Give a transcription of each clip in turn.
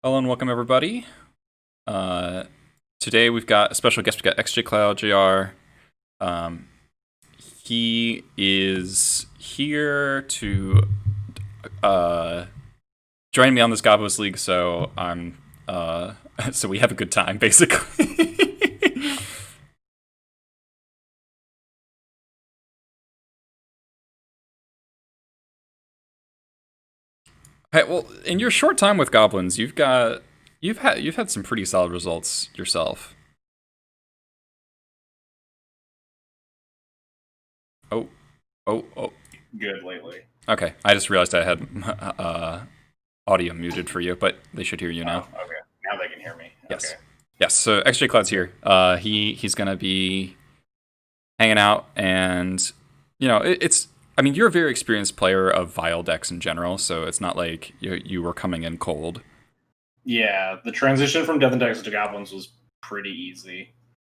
Hello and welcome everybody. Uh, Today we've got a special guest. We've got xJCloud JR. Um, he is here to uh, join me on this Gobos League, so I'm so we have a good time basically. Hey, well, in your short time with Goblins, you've had some pretty solid results yourself. Oh, oh. Good lately. Okay, I just realized I had audio muted for you, but they should hear you Oh, now. okay. Now they can hear me. Okay. Yes. Yes. So xJCloud's here. He's gonna be hanging out, and it's. I mean, you're a very experienced player of Vile decks in general, so it's not like you were coming in cold. Yeah, the transition from Death and Taxes to Goblins was pretty easy.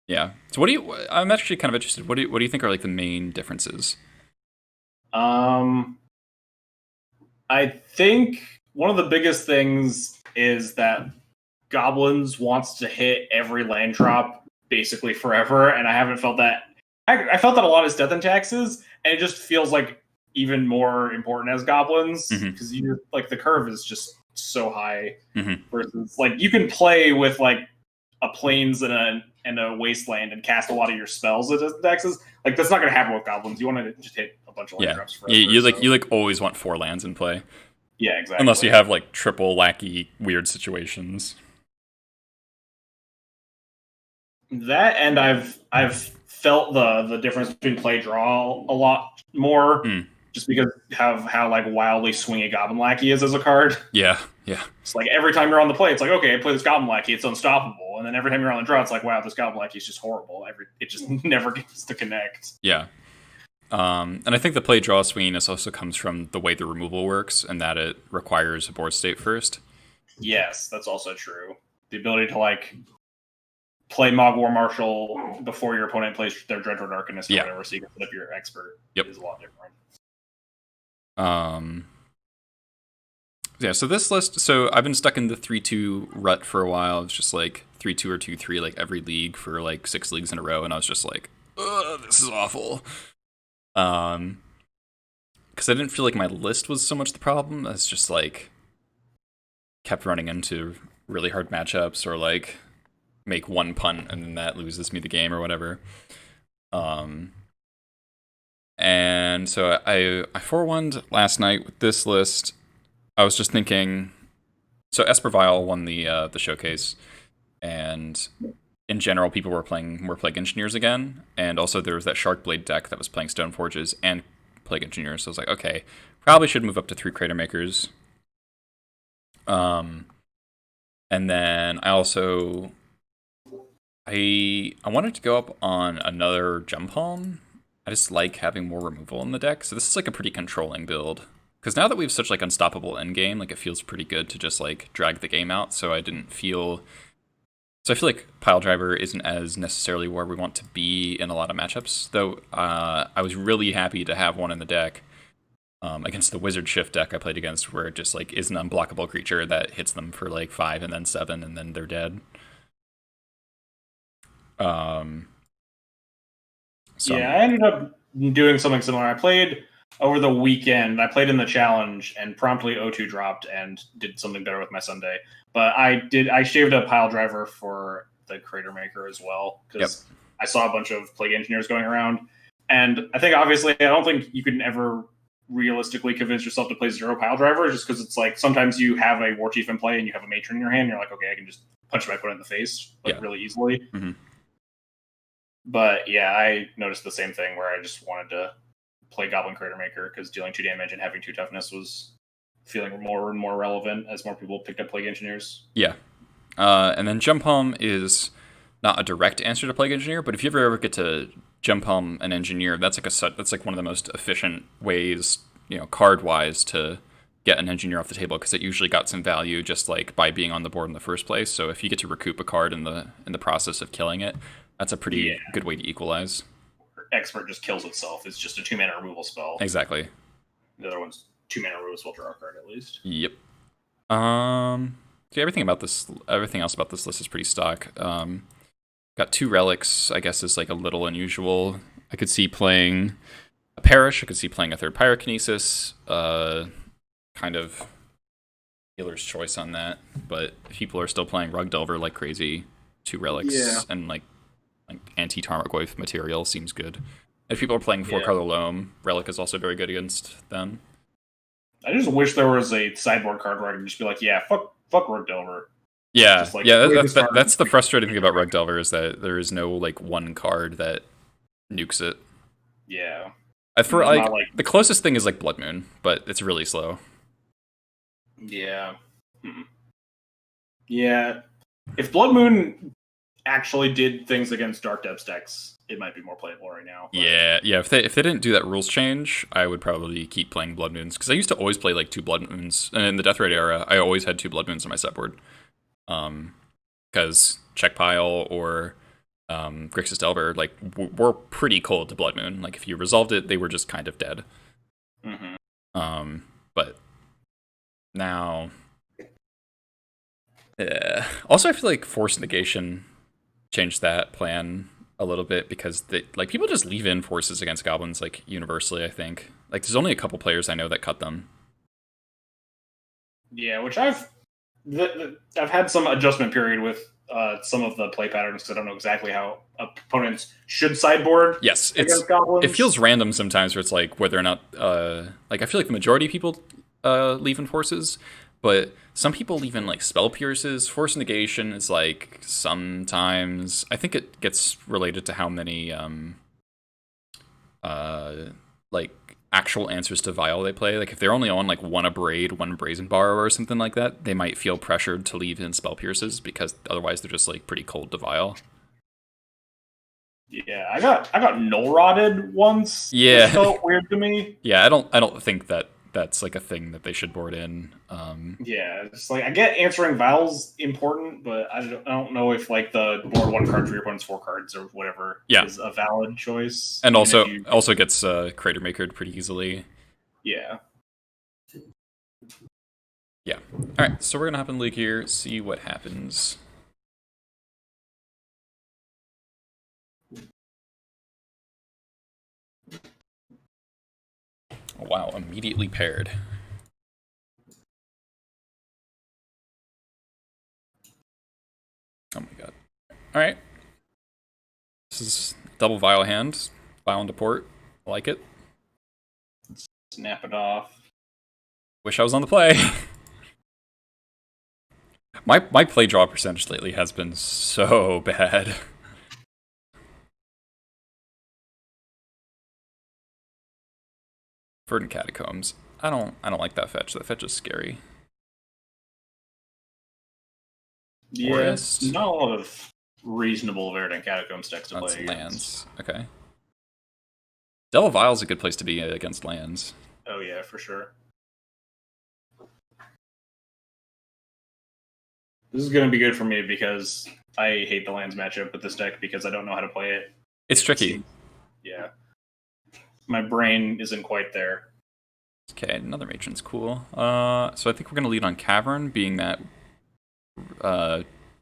Yeah. So what do you? I'm actually kind of interested. What do you think are like the main differences? Um, I think one of the biggest things is that Goblins wants to hit every land drop basically forever, and I haven't felt that. I felt that a lot as Death and Taxes, and it just feels like even more important as Goblins because you like the curve is just so high. Mm-hmm. Versus like you can play with like a plains and a wasteland and cast a lot of your spells at Dexes. Like that's not going to happen with goblins. You want to just hit a bunch of land Yeah. drops forever. You always want four lands in play, Yeah, exactly. unless you have like triple lackey weird situations. That and I've felt the difference between play draw a lot more. Mm. Just because of how like wildly swingy Goblin Lackey is as a card. Yeah. It's like every time you're on the play, it's like, okay, I play this Goblin Lackey, it's unstoppable. And then every time you're on the draw, it's like, wow, this Goblin Lackey is just horrible. It just never gets to connect. Yeah. And I think the play draw swinginess also comes from the way the removal works and that it requires a board state first. Yes, that's also true. The ability to like play Mog War Marshal before your opponent plays their Dreadful Darkness or whatever, so you can put up your expert is a lot different. Yeah, so this list, so I've been stuck in the 3-2 rut for a while. It's just like 3-2 or 2-3 like every league for like 6 leagues in a row, and I was just like, ugh, this is awful. Because I didn't feel like my list was so much the problem. It's just like kept running into really hard matchups or like make one punt and then that loses me the game or whatever. And so I 4-1'd last night with this list. I was just thinking, so Espervile won the showcase, and in general, people were playing more Plague Engineers again, and also there was that Sharkblade deck that was playing Stone Forges and Plague Engineers. So I was like, okay, probably should move up to 3 Crater Makers. And then I also I wanted to go up on another Jump Home. I just like having more removal in the deck, so this is like a pretty controlling build. Because now that we have such like unstoppable endgame, like it feels pretty good to just like drag the game out. So I feel like Pile Driver isn't as necessarily where we want to be in a lot of matchups. Though I was really happy to have one in the deck against the Wizard Shift deck I played against, where it just like is an unblockable creature that hits them for like 5 and then 7 and then they're dead. Yeah, I ended up doing something similar. I played over the weekend. I played in the challenge and promptly O2 dropped and did something better with my Sunday. But I shaved a Pile Driver for the Crater Maker as well because I saw a bunch of Plague Engineers going around. And I think obviously I don't think you can ever realistically convince yourself to play 0 Pile Driver just because it's like sometimes you have a War Chief in play and you have a Matron in your hand and you're like, okay, I can just punch my opponent in the face really easily. Mm-hmm. But yeah, I noticed the same thing where I just wanted to play Goblin Crater Maker because dealing 2 damage and having 2 toughness was feeling more and more relevant as more people picked up Plague Engineers. Yeah. And then Jump Home is not a direct answer to Plague Engineer, but if you ever get to Jump Home an Engineer, that's like one of the most efficient ways, card wise, to get an Engineer off the table because it usually got some value just like by being on the board in the first place. So if you get to recoup a card in the process of killing it, that's a pretty good way to equalize. Expert just kills itself. It's just a 2 mana removal spell. Exactly. The other one's 2 mana removal spell, draw a card at least. Yep. See, everything else about this list is pretty stock. Got 2 relics, I guess is like a little unusual. I could see playing a Parish, I could see playing a 3rd Pyrokinesis, kind of healer's choice on that, but if people are still playing Rug Delver like crazy, 2 relics and like anti-Tarmogoyf material seems good. If people are playing 4-color Loam, Relic is also very good against them. I just wish there was a sideboard card where I could just be like, yeah, fuck Rug Delver. Yeah, Just, like, that's the frustrating thing about Rug Delver is that there is no like one card that nukes it. Yeah. For like the closest thing is like Blood Moon, but it's really slow. Yeah. Yeah. If Blood Moon actually did things against Dark Depths decks, it might be more playable right now. But... Yeah. If they didn't do that rules change, I would probably keep playing Blood Moons because I used to always play like 2 Blood Moons, and in the Death Raid era, I always had 2 Blood Moons on my sideboard. Because Check Pile or Grixis Delver like were pretty cold to Blood Moon. Like if you resolved it, they were just kind of dead. But now, also I feel like Force Negation changed that plan a little bit because like people just leave in forces against goblins like universally. I think like there's only a couple players I know that cut them. Yeah, which I've had some adjustment period with some of the play patterns because I don't know exactly how opponents should sideboard. Yes, against goblins. It feels random sometimes where it's like whether or not like I feel like the majority of people leave in forces, but some people leave in like spell pierces. Force negation is like sometimes I think it gets related to how many like actual answers to Vial they play. Like if they're only on like 1 Abrade, 1 Brazen Borrower or something like that, they might feel pressured to leave in spell pierces because otherwise they're just like pretty cold to Vial. Yeah, I got null rotted once. Yeah, it felt weird to me. Yeah, I don't think that's like a thing that they should board in. Yeah, it's like I get answering Vial's important, but I don't know if like the board 1 card for your opponent's 4 cards or whatever is a valid choice. And also gets Crater Makered pretty easily. Yeah. Yeah. All right, so we're gonna hop in League here, see what happens. Oh, wow, immediately paired. Oh my god. Alright. This is double Vial hand. Vial into port. I like it. Snap it off. Wish I was on the play. My play draw percentage lately has been so bad. Verdant Catacombs. I don't like that fetch. That fetch is scary. Yeah, Forest. not a lot of reasonable Verdant Catacombs decks to play against. Lands. Okay. Delve Vial's a good place to be against lands. Oh yeah, for sure. This is going to be good for me because I hate the lands matchup with this deck because I don't know how to play it. It's tricky. Yeah. My brain isn't quite there. Okay, another Matron's cool. So I think we're going to lead on Cavern, being that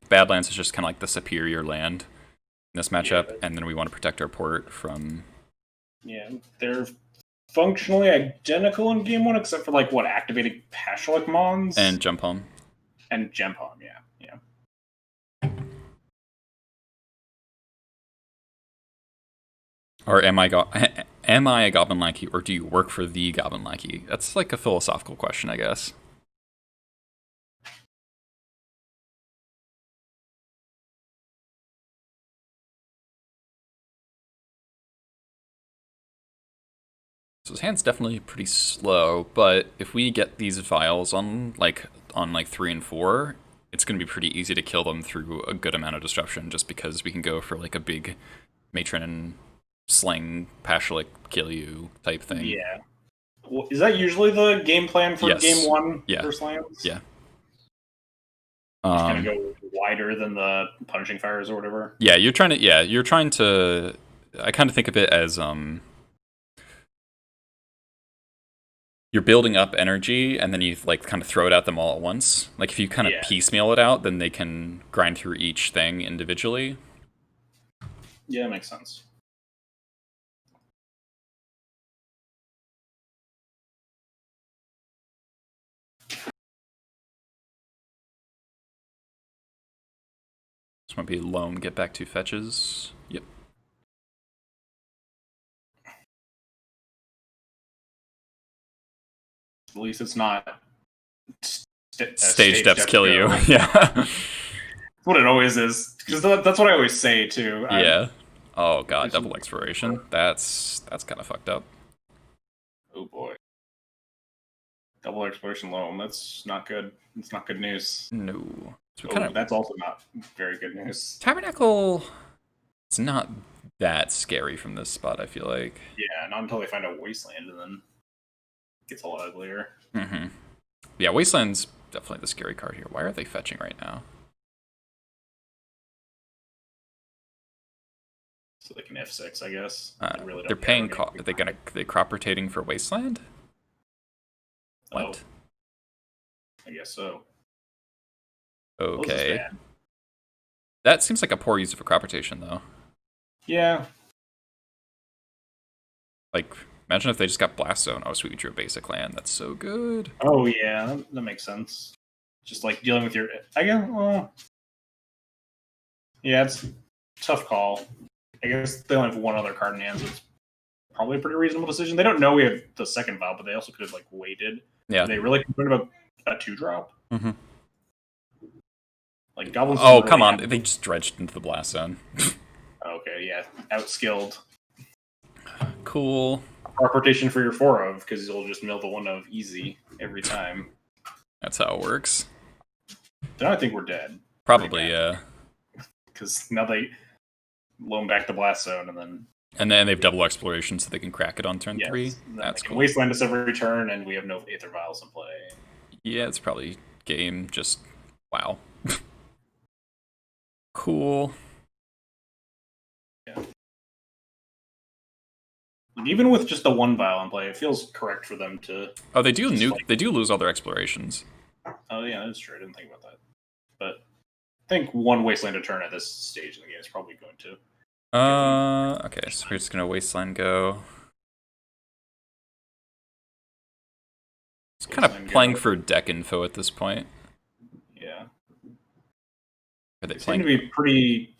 Badlands is just kind of like the superior land in this matchup, and then we want to protect our port from... Yeah, they're functionally identical in Game 1, except for, like, what, activating Pashalik Mons? And Jump Home. And Gem Home, yeah. Or am I a Goblin Lackey, or do you work for the Goblin Lackey? That's like a philosophical question, I guess. So his hand's definitely pretty slow, but if we get these Vials on like 3 and 4, it's going to be pretty easy to kill them through a good amount of disruption, just because we can go for like a big Matron and sling Pashalik kill you type thing. Yeah. Well, is that usually the game plan for Game 1 for lands? Yeah. Just kind of go wider than the Punishing Fires or whatever. Yeah, you're trying to. I kind of think of it as you're building up energy, and then you like kind of throw it at them all at once. Like if you kind of Yeah. piecemeal it out, then they can grind through each thing individually. Yeah, makes sense. This might be Loam, get back 2 fetches. Yep. At least it's not Stage depths depth kill go. you. Yeah. That's what it always is. Because that's what I always say too. Yeah. Oh god, double exploration. That's kind of fucked up. Oh boy. Double exploration loam. That's not good. It's not good news. No. So That's also not very good news. Tabernacle. It's not that scary from this spot, I feel like. Yeah, not until they find a wasteland, and then it gets a lot uglier. Mm-hmm. Yeah, Wasteland's definitely the scary card here. Why are they fetching right now? So they can F6, I guess. They really They're don't paying. care. Are they crop rotating for Wasteland? What? I guess so. Okay. That seems like a poor use of a crop rotation, though. Yeah. Like, imagine if they just got Blast Zone. Oh, sweet, we drew a basic land. That's so good. Oh yeah, that makes sense. Just like dealing with your, I guess. Well, yeah, it's a tough call. I guess they only have one other card in hand, so it's probably a pretty reasonable decision. They don't know we have the second vial, but they also could have like waited. Yeah. Are they really concerned about a 2-drop? Mm-hmm. Like Goblins. Oh, come on! They just dredged into the Blast Zone. Okay, yeah, outskilled. Cool. Crop rotation for your 4 of, because you'll just mill the 1 of easy every time. That's how it works. Then I think we're dead. Probably, yeah. Because now they loan back the Blast Zone, and then they have double exploration, so they can crack it on turn 3. That's cool. Wasteland us every turn, and we have no Aether Vials in play. Yeah, it's probably game. Just wow. Cool. Yeah. Even with just the 1 vial in play, it feels correct for them to. Oh, they do they do lose all their explorations. Oh yeah, that's true. I didn't think about that. But I think 1 Wasteland a turn at this stage in the game is probably going to. Okay, so we're just gonna Wasteland go. It's kind of playing for deck info at this point. Yeah. Are they seem to be pretty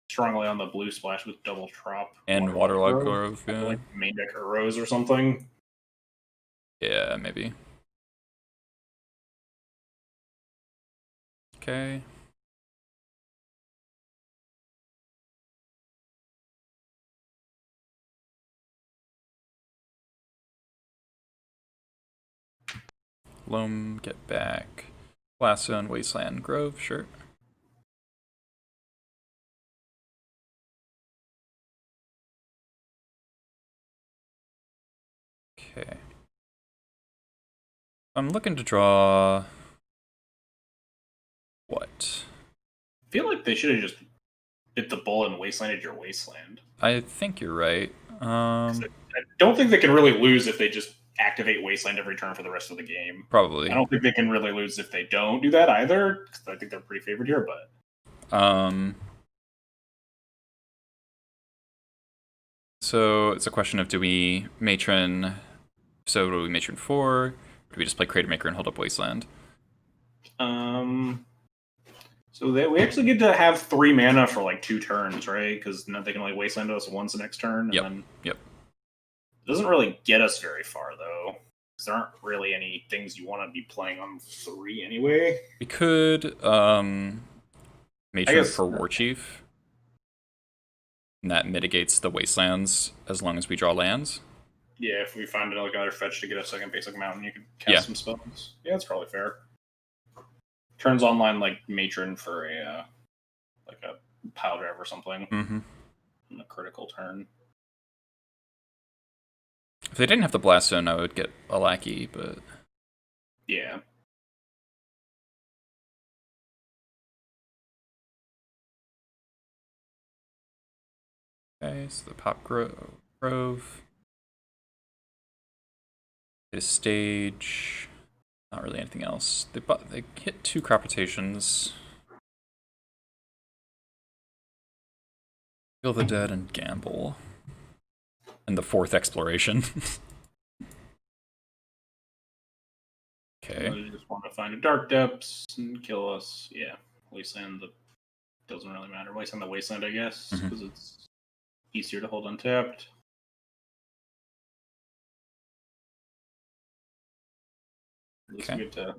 strongly on the blue splash with double drop and Waterlog Grove? Yeah. Like main deck Rose or something. Yeah, maybe. Okay. Loam, get back. Blast Zone, Wasteland, Grove, sure. Okay. I'm looking to draw. What? I feel like they should have just bit the bull and wastelanded your wasteland. I think you're right. I don't think they can really lose if they just activate wasteland every turn for the rest of the game. Probably. I don't think they can really lose if they don't do that either, because I think they're pretty favored here. But so it's a question of do we matron? So do we matron 4? Or do we just play Crater Maker and hold up Wasteland? So we actually get to have 3 mana for like 2 turns, right? Because they can only wasteland us once the next turn. And Yep. It doesn't really get us very far though, because there aren't really any things you want to be playing on 3 anyway. We could matron for War Chief. And that mitigates the wastelands as long as we draw lands. Yeah, if we find another fetch to get a second basic mountain, you can cast some spells. Yeah, that's probably fair. Turns online like matron for a pile drive or something. Mm-hmm. On a critical turn. If they didn't have the Blast Zone, I would get a lackey, but yeah. Okay, so the Pop Grove. This stage, not really anything else. They hit 2 crop rotations. Kill the dead and gamble. And the 4th exploration. Okay. They just want to find a dark depths and kill us. Yeah, wasteland. Doesn't really matter. Wasteland the wasteland, I guess, because it's easier to hold untapped. At least we get to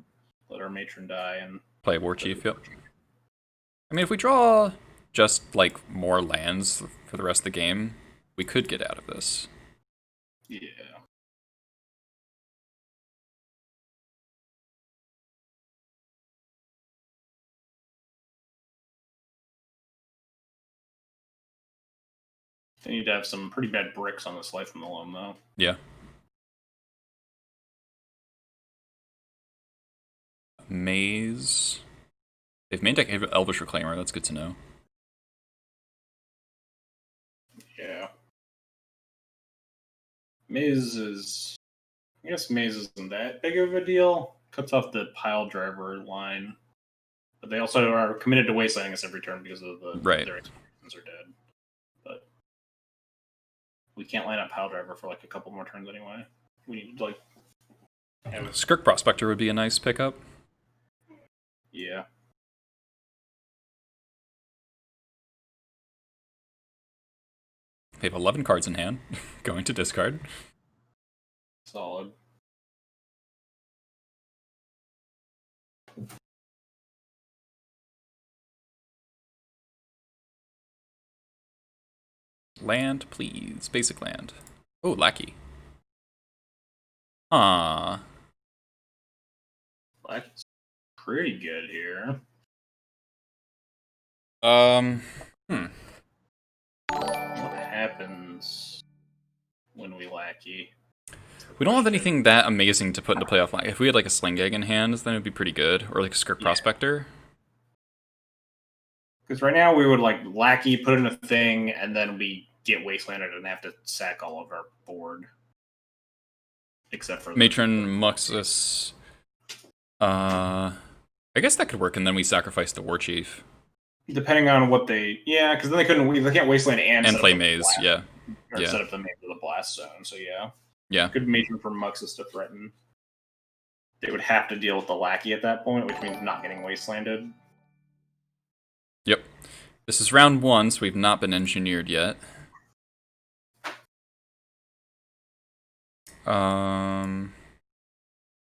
let our matron die and play War Chief. Yep. I mean, if we draw just like more lands for the rest of the game, we could get out of this. Yeah. They need to have some pretty bad bricks on this Life from the Loam, though. Yeah. Maze. They've main deck Elvish Reclaimer, that's good to know. Yeah. Maze is... I guess Maze isn't that big of a deal. Cuts off the pile driver line. But they also are committed to wastelanding us every turn because of their explosions are dead. But we can't line up pile driver for like a couple more turns anyway. We need to like... Skirk Prospector would be a nice pickup. Yeah. They have 11 cards in hand. Going to discard. Solid. Land, please. Basic land. Oh, Lackey. Ah. Black's pretty good here. What happens when we Lackey? We don't have anything that amazing to put into play offline. If we had like a Sling Egg in hand, then it would be pretty good. Or like a Skirk Prospector. Because right now we would like Lackey, put in a thing, and then we get Wastelanded and have to sack all of our board. Except for Matron, Muxus. I guess that could work, and then we sacrifice the War Chief. Depending on what they... Yeah, because then they can't Wasteland and play Maze, yeah. Or set up the Maze with a Blast Zone, so yeah. Yeah. Good Matron for Muxus to threaten. They would have to deal with the Lackey at that point, which means not getting Wastelanded. Yep. This is round 1, so we've not been engineered yet.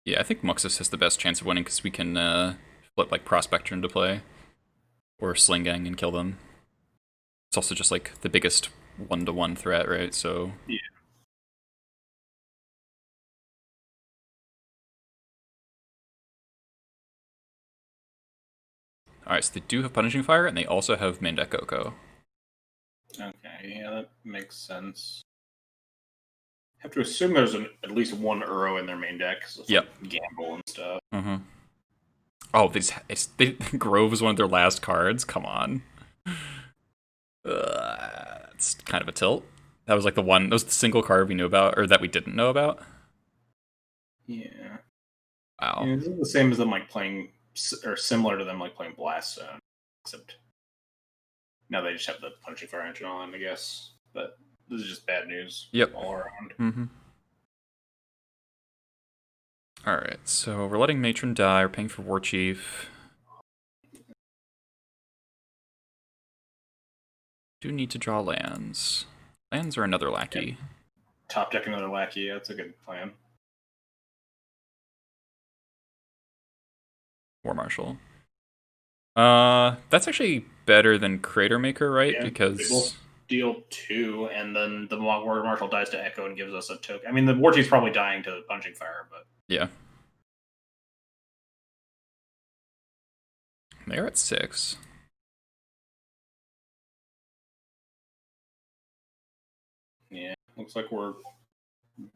Yeah, I think Muxus has the best chance of winning because we can flip like Prospector into play. Or Sling Gang and kill them. It's also just like the biggest 1-to-1 threat, right? So yeah. Alright, so they do have Punishing Fire, and they also have main deck Oko. Okay, yeah, that makes sense. I have to assume there's at least one Uro in their main deck, because yep. Like gamble and stuff. Mm-hmm. Oh, Grove is one of their last cards? Come on. It's kind of a tilt. That was like that was the single card we knew about, or that we didn't know about. Yeah. Wow. Yeah, this is the same as them like playing, or similar to them like playing Blast Zone, except now they just have the Punishing Fire engine on, I guess. But this is just bad news all around. Mm-hmm. Alright, so we're letting Matron die, we're paying for War Chief. Do need to draw lands. Lands or another Lackey. Yeah. Top deck another Lackey, yeah, that's a good plan. War Marshal. That's actually better than Crater Maker, right? Yeah, because they both deal 2, and then the War Marshal dies to Echo and gives us a token. I mean, the War Chief's probably dying to Punching Fire, but yeah. They're at 6. Yeah, looks like we're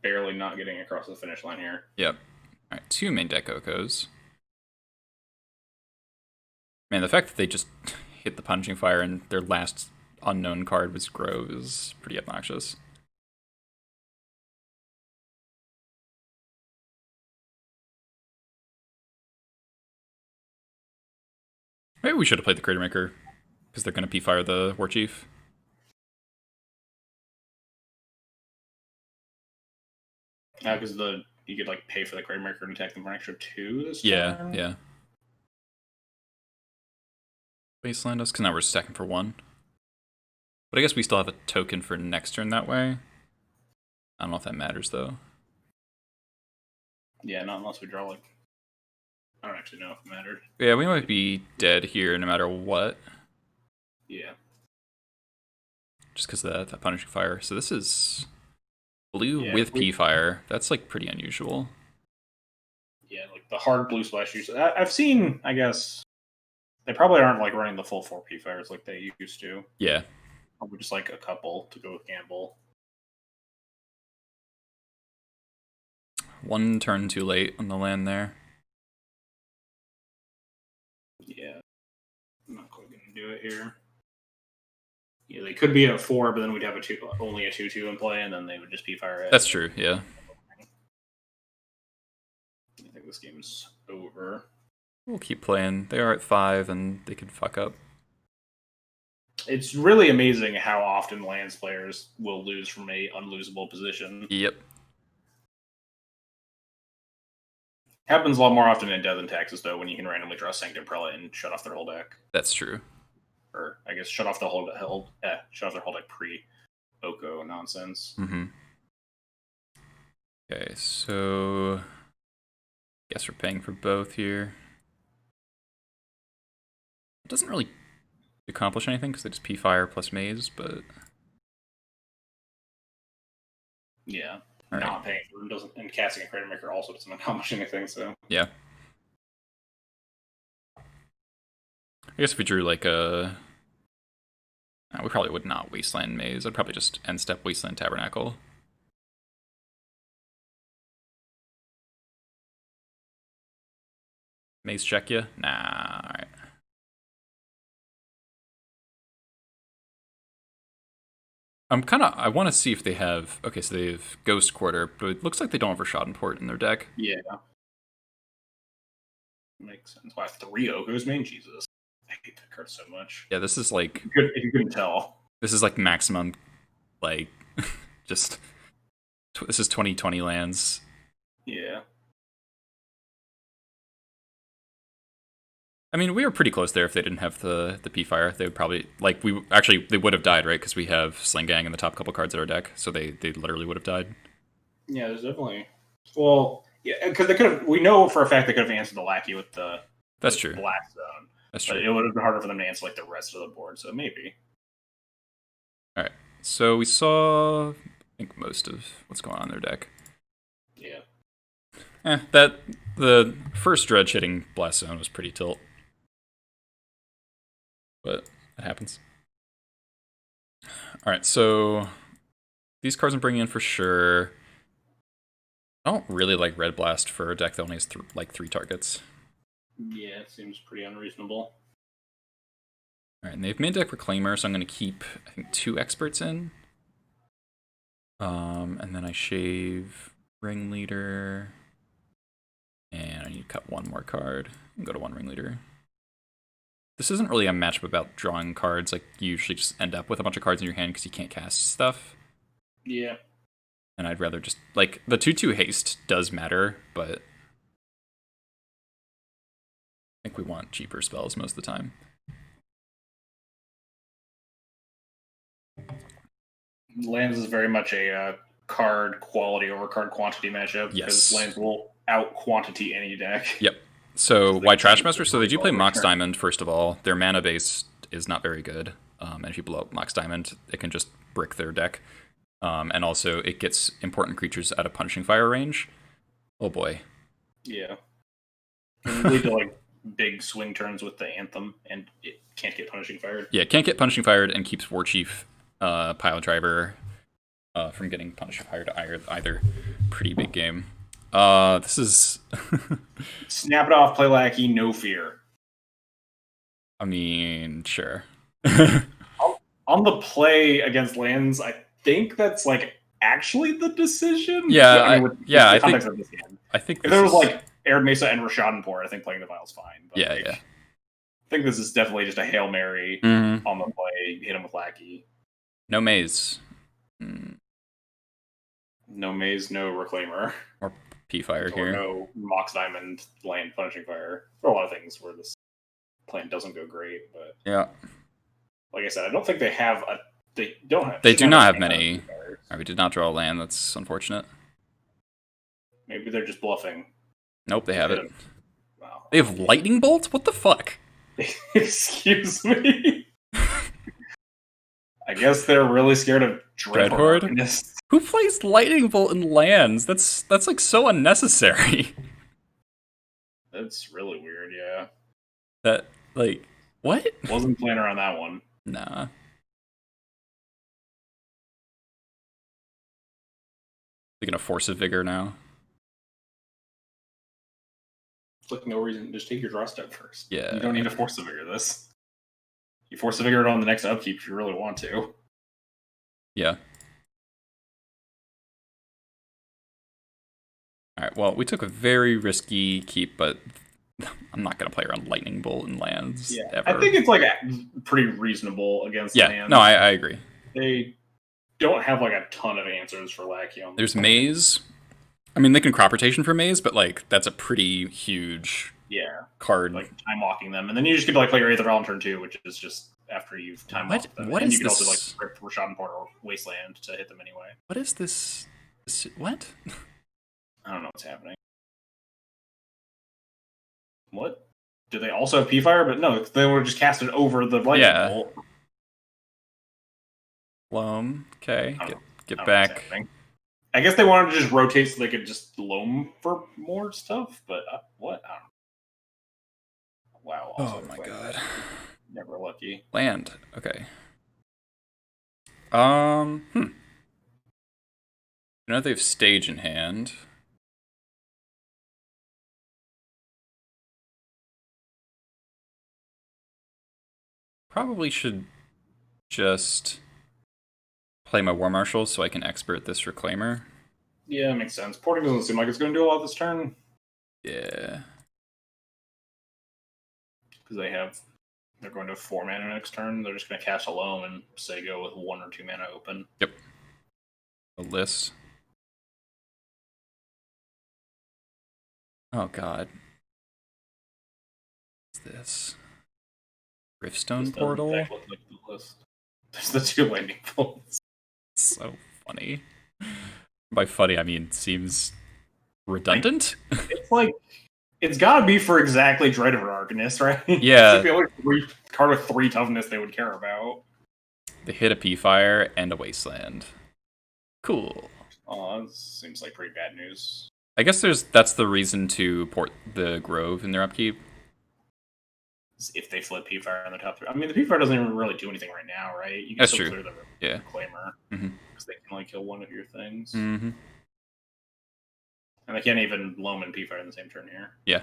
barely not getting across the finish line here. Yep. Alright, 2 main deck Okos. Man, the fact that they just hit the Punching Fire and their last unknown card was Grove is pretty obnoxious. Maybe we should have played the Crater Maker, because they're going to P-Fire the War Chief. Because you could like pay for the Crater Maker and attack them for an extra 2 this turn? Yeah. Wasteland us, because now we're stacking for 1. But I guess we still have a token for next turn that way. I don't know if that matters, though. Yeah, not unless we draw, like... I don't actually know if it mattered. Yeah, we might be dead here no matter what. Yeah. Just because of that Punishing Fire. So this is blue with P-Fire. That's, like, pretty unusual. Yeah, like, the hard blue splash use. I've seen, I guess... They probably aren't, like, running the full 4 P-Fires like they used to. Yeah. Probably just, like, a couple to go with Gamble. 1 turn too late on the land there. Yeah. I'm not quite going to do it here. Yeah, they could be at 4, but then we'd have only a 2/2 in play, and then they would just P-Fire it. That's true, yeah. I think this game's over. We'll keep playing. They are at 5, and they could fuck up. It's really amazing how often lands players will lose from a unlosable position. Yep. Happens a lot more often in Death and Taxes, though, when you can randomly draw Sanctum Prelate and shut off their whole deck. That's true. Or, I guess, shut off their whole deck pre-Oko nonsense. Mm-hmm. Okay, so... guess we're paying for both here. It doesn't really accomplish anything, because they just P-Fire plus Maze, but... Yeah. Not paying for them doesn't, and casting a Crater Maker also doesn't accomplish anything, so... Yeah. I guess if we drew like a... we probably would not Wasteland Maze. I'd probably just end step Wasteland Tabernacle. Maze check ya? Nah, alright. I want to see if they have... okay, so they have Ghost Quarter, but it looks like they don't have Schadenport in their deck. Yeah. Makes sense. Why 3 Okos, man? Jesus. I hate that card so much. Yeah, this is like... if you couldn't tell. This is like maximum, like, just... this is 2020 lands. Yeah. I mean, we were pretty close there if they didn't have the P-Fire. They would probably... like, they would have died, right? Because we have Sling Gang in the top couple cards of our deck, so they literally would have died. Yeah, there's definitely... well, yeah, because they could have... we know for a fact they could have answered the Lackey with the... That's true. Black Zone. That's true. But it would have been harder for them to answer, like, the rest of the board, so maybe. Alright, so we saw, I think, most of what's going on in their deck. Yeah. The first Dredge hitting Blast Zone was pretty tilt. But that happens. Alright, so these cards I'm bringing in for sure. I don't really like Red Blast for a deck that only has like 3 targets. Yeah, it seems pretty unreasonable. Alright, and they've main deck Reclaimer, so I'm going to keep, I think, 2 Experts in. And then I shave Ringleader. And I need to cut 1 more card. And go to 1 Ringleader. This isn't really a matchup about drawing cards. Like, you usually just end up with a bunch of cards in your hand because you can't cast stuff. Yeah. And I'd rather just... like, the 2/2 haste does matter, but... I think we want cheaper spells most of the time. Lands is very much a card quality over card quantity matchup. Yes. Because lands will out-quantity any deck. Yep. So why Trashmaster? So they do play Mox Diamond, first of all. Their mana base is not very good. And if you blow up Mox Diamond, it can just brick their deck. And also, it gets important creatures out of Punishing Fire range. Oh boy. Yeah. It lead to, like, big swing turns with the Anthem, and it can't get Punishing Fired. Yeah, it can't get Punishing Fired and keeps War Chief Pile Driver from getting Punishing Fired either. Pretty big game. This is... Snap it off, play Lackey, no fear. I mean, sure. On the play against lands, I think that's, like, actually the decision. Yeah, I think if there was, like, Arid Mesa and Rashad and Port, I think playing the Vile's fine. But yeah, like, yeah. think this is definitely just a Hail Mary Mm-hmm. on the play. Hit him with Lackey. No maze. Mm. No Maze, no Reclaimer. Or P-Fire Or here. no Mox Diamond land Punishing Fire. There are a lot of things where this plan doesn't go great, but Yeah. like I said, I don't think they have a. They don't have. They do not have a many. Right, we did not draw a land. That's unfortunate. Maybe they're just bluffing. Nope, they have it. Wow. They have Lightning Bolt? What the fuck? Excuse me. I guess they're really scared of Dreadhorde? Who plays Lightning Bolt in lands? That's like so unnecessary. That's really weird, yeah. That, like, what? Wasn't planning on that one. Nah. They're gonna Force of Vigor now. It's like no reason. Just take your draw step first. Yeah. You don't need to Force of Vigor this. You Force of Vigor it on the next upkeep if you really want to. Yeah. Alright, well, we took a very risky keep, but I'm not going to play around Lightning Bolt and lands ever. I think it's like pretty reasonable against lands. No, I agree. They don't have like a ton of answers for Lackey on There's Maze. I mean, they can crop rotation for Maze, but like that's a pretty huge card. Like time walking them, and then you just get to like play your Aether on turn 2, which is just after you've time walked them. And you can also like rip Rashad Port or Wasteland to hit them anyway. What is this? What? I don't know what's happening. What? Do they also have P-Fire? But no, they were just casted over the Lightning Bolt. Loam. Okay. Get back. I guess they wanted to just rotate so they could just loam for more stuff, but what? I don't know. Wow. Oh my god. Never lucky. Land. Okay. You know they have Stage in hand. Probably should just play my War Marshal so I can expert this Reclaimer. Yeah, that makes sense. Porting doesn't seem like it's going to do a lot this turn. Yeah. Because they're going to 4 mana next turn. They're just going to cast a Loam and say go with 1 or 2 mana open. Yep. A list. Oh god. What's this? Riftstone Portal? Look like the list. There's the 2 landing bolts. So funny. By funny, I mean seems redundant. It's like it's gotta be for exactly Dread of Darkness, right? Yeah. It's the only card with 3 toughness they would care about. They hit a P-Fire and a Wasteland. Cool. Oh, that seems like pretty bad news. I guess that's the reason to port the Grove in their upkeep. If they flip P-Fire on the top 3. I mean, the P-Fire doesn't even really do anything right now, right? You can That's still true. clear the Reclaimer. Because they can only kill one of your things. Mm-hmm. And they can't even Loam and P-Fire in the same turn here. Yeah.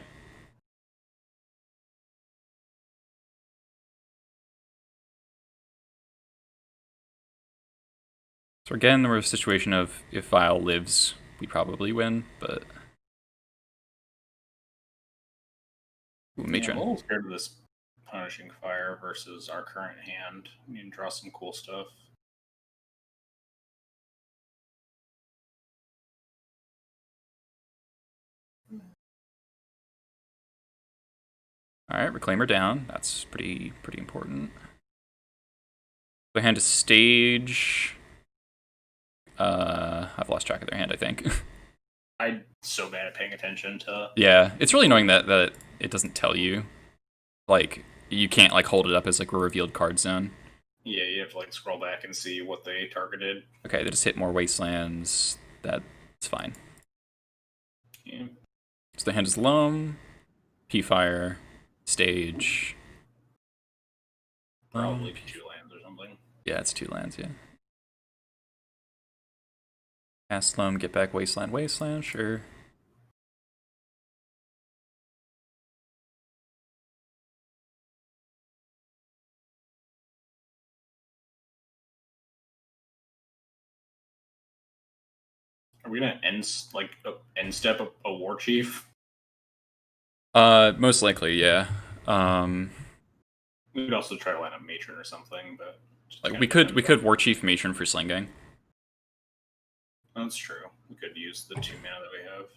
So again, we're in a situation of if Vile lives, we probably win, but... Ooh, Matron. I'm a little scared of this Punishing Fire versus our current hand. We need to draw some cool stuff. Alright, Reclaimer down. That's pretty important. The hand is Stage... I've lost track of their hand, I think. I'm so bad at paying attention to... Yeah, it's really annoying that it doesn't tell you. Like, you can't like hold it up as like a revealed card zone. Yeah, you have to like scroll back and see what they targeted. Okay, they just hit more Wastelands. That's fine. Yeah. So the hand is Loam, P-Fire, Stage. Probably 2 lands or something. Yeah, it's 2 lands, yeah. Cast Loam, get back Wasteland, sure. Are we gonna end step a War Chief? Most likely, yeah. We could also try to line up Matron or something, but Like we could War Chief Matron for Sling Gang. That's true. We could use the 2 mana that we have.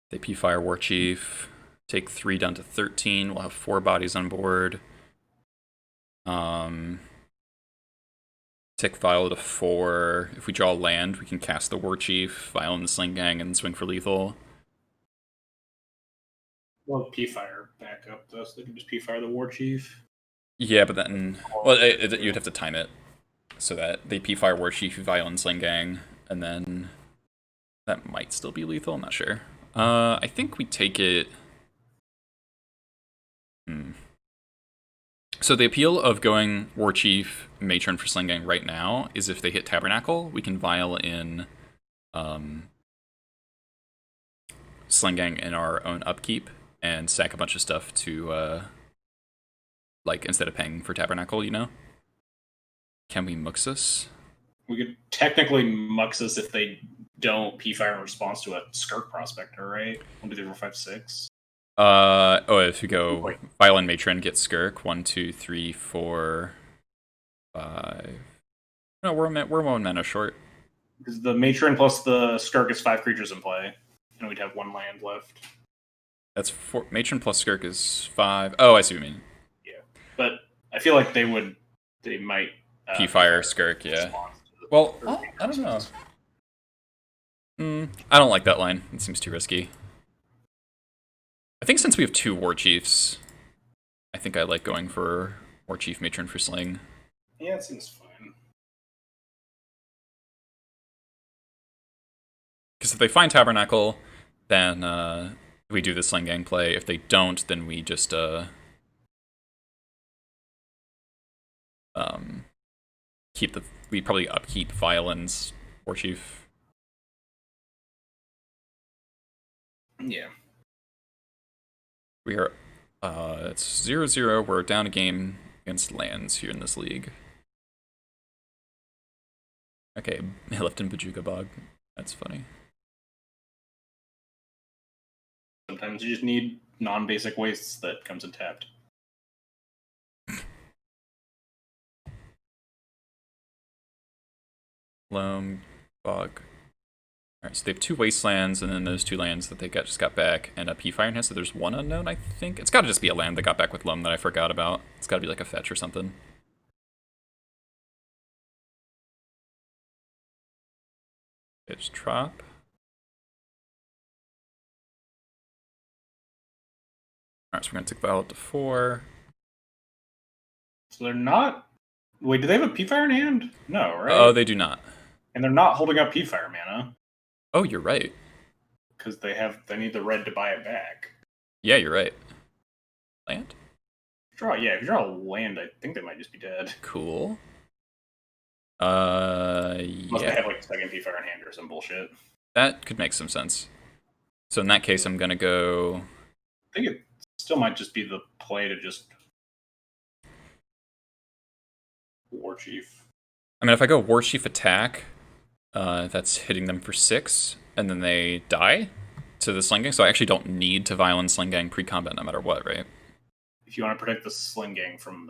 They P-Fire War Chief. Take 3 down to 13. We'll have 4 bodies on board. Tick Vial to 4. If we draw land, we can cast the War Chief, Vial in the Sling Gang, and swing for lethal. Well, P-Fire back up, though, so they can just P-Fire the War Chief. Yeah, but then... Well, you'd have to time it so that they P-Fire War Chief, Vial in Sling Gang, and then... That might still be lethal, I'm not sure. I think we take it... So the appeal of going War Chief, Matron for Sling Gang right now is if they hit Tabernacle, we can Vial in Sling Gang in our own upkeep and sack a bunch of stuff to, like, instead of paying for Tabernacle, you know? Can we Muxus? We could technically Muxus if they don't P-Fire in response to a Skirk Prospector, right? 1, 2, 3, 4, 5, 6. If you go Violin Matron, get Skirk. 1, 2, 3, 4, 5. No, we're 1 mana short. Because the Matron plus the Skirk is 5 creatures in play, and we'd have 1 land left. That's 4. Matron plus Skirk is 5. Oh, I see what you mean. Yeah, but I feel like they might P-Fire Skirk, yeah. Well, I don't know. I don't like that line. It seems too risky. I think since we have 2 War Chiefs, I think I like going for War Chief Matron for Sling. Yeah, it seems fine. Because if they find Tabernacle, then we do the Sling Gang play. If they don't, then we just we probably upkeep Violin's War Chief. Yeah. We are it's 0-0. We're down a game against lands here in this league. Okay, I left in Bajuga Bog. That's funny. Sometimes you just need non-basic wastes that comes in tapped. Loam, Bog. Alright, so they have 2 wastelands, and then those 2 lands that they just got back, and a P-Fire in here, so there's 1 unknown, I think. It's gotta just be a land that got back with Loam that I forgot about. It's gotta be like a fetch or something. It's Trop. Alright, so we're gonna take Violet to 4. So they're not... Wait, do they have a P-Fire in hand? No, right? Oh, they do not. And they're not holding up P-Fire mana. Oh, you're right. Because they need the red to buy it back. Yeah, you're right. Land? If you draw a land, I think they might just be dead. Cool. Unless yeah. they have like second P-Fire in hand or some bullshit. That could make some sense. So in that case, I'm gonna go... I think it still might just be the play to just War Chief. I mean, if I go War Chief attack, that's hitting them for 6, and then they die to the Sling Gang, so I actually don't need to Violent Sling Gang pre-combat no matter what, right? If you want to protect the Sling Gang from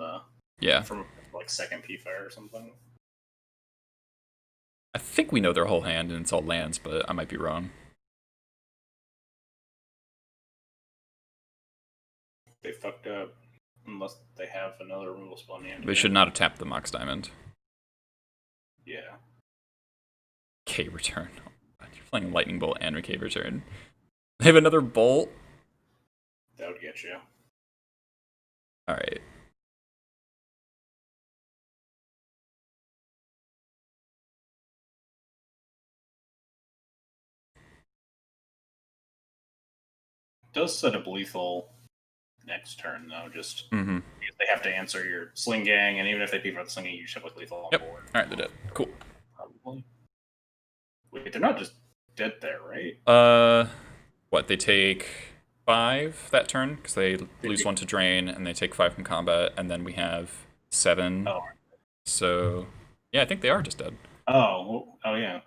from like second P-Fire or something. I think we know their whole hand and it's all lands, but I might be wrong. They fucked up. Unless they have another removal spell in the end. They should not have tapped the Mox Diamond. Yeah. K return. Oh, God, you're playing Lightning Bolt and K return. They have another Bolt? That would get you. Alright. Does set up lethal next turn, though, just because they have to answer your Sling Gang, and even if they beat for the Sling Gang, you should have lethal on board. Alright, they're dead. Cool. Probably. Wait, they're not just dead there, right? What, they take 5 that turn, because they lose 1 to drain, and they take 5 from combat, and then we have 7. Oh. So, yeah, I think they are just dead. Oh yeah.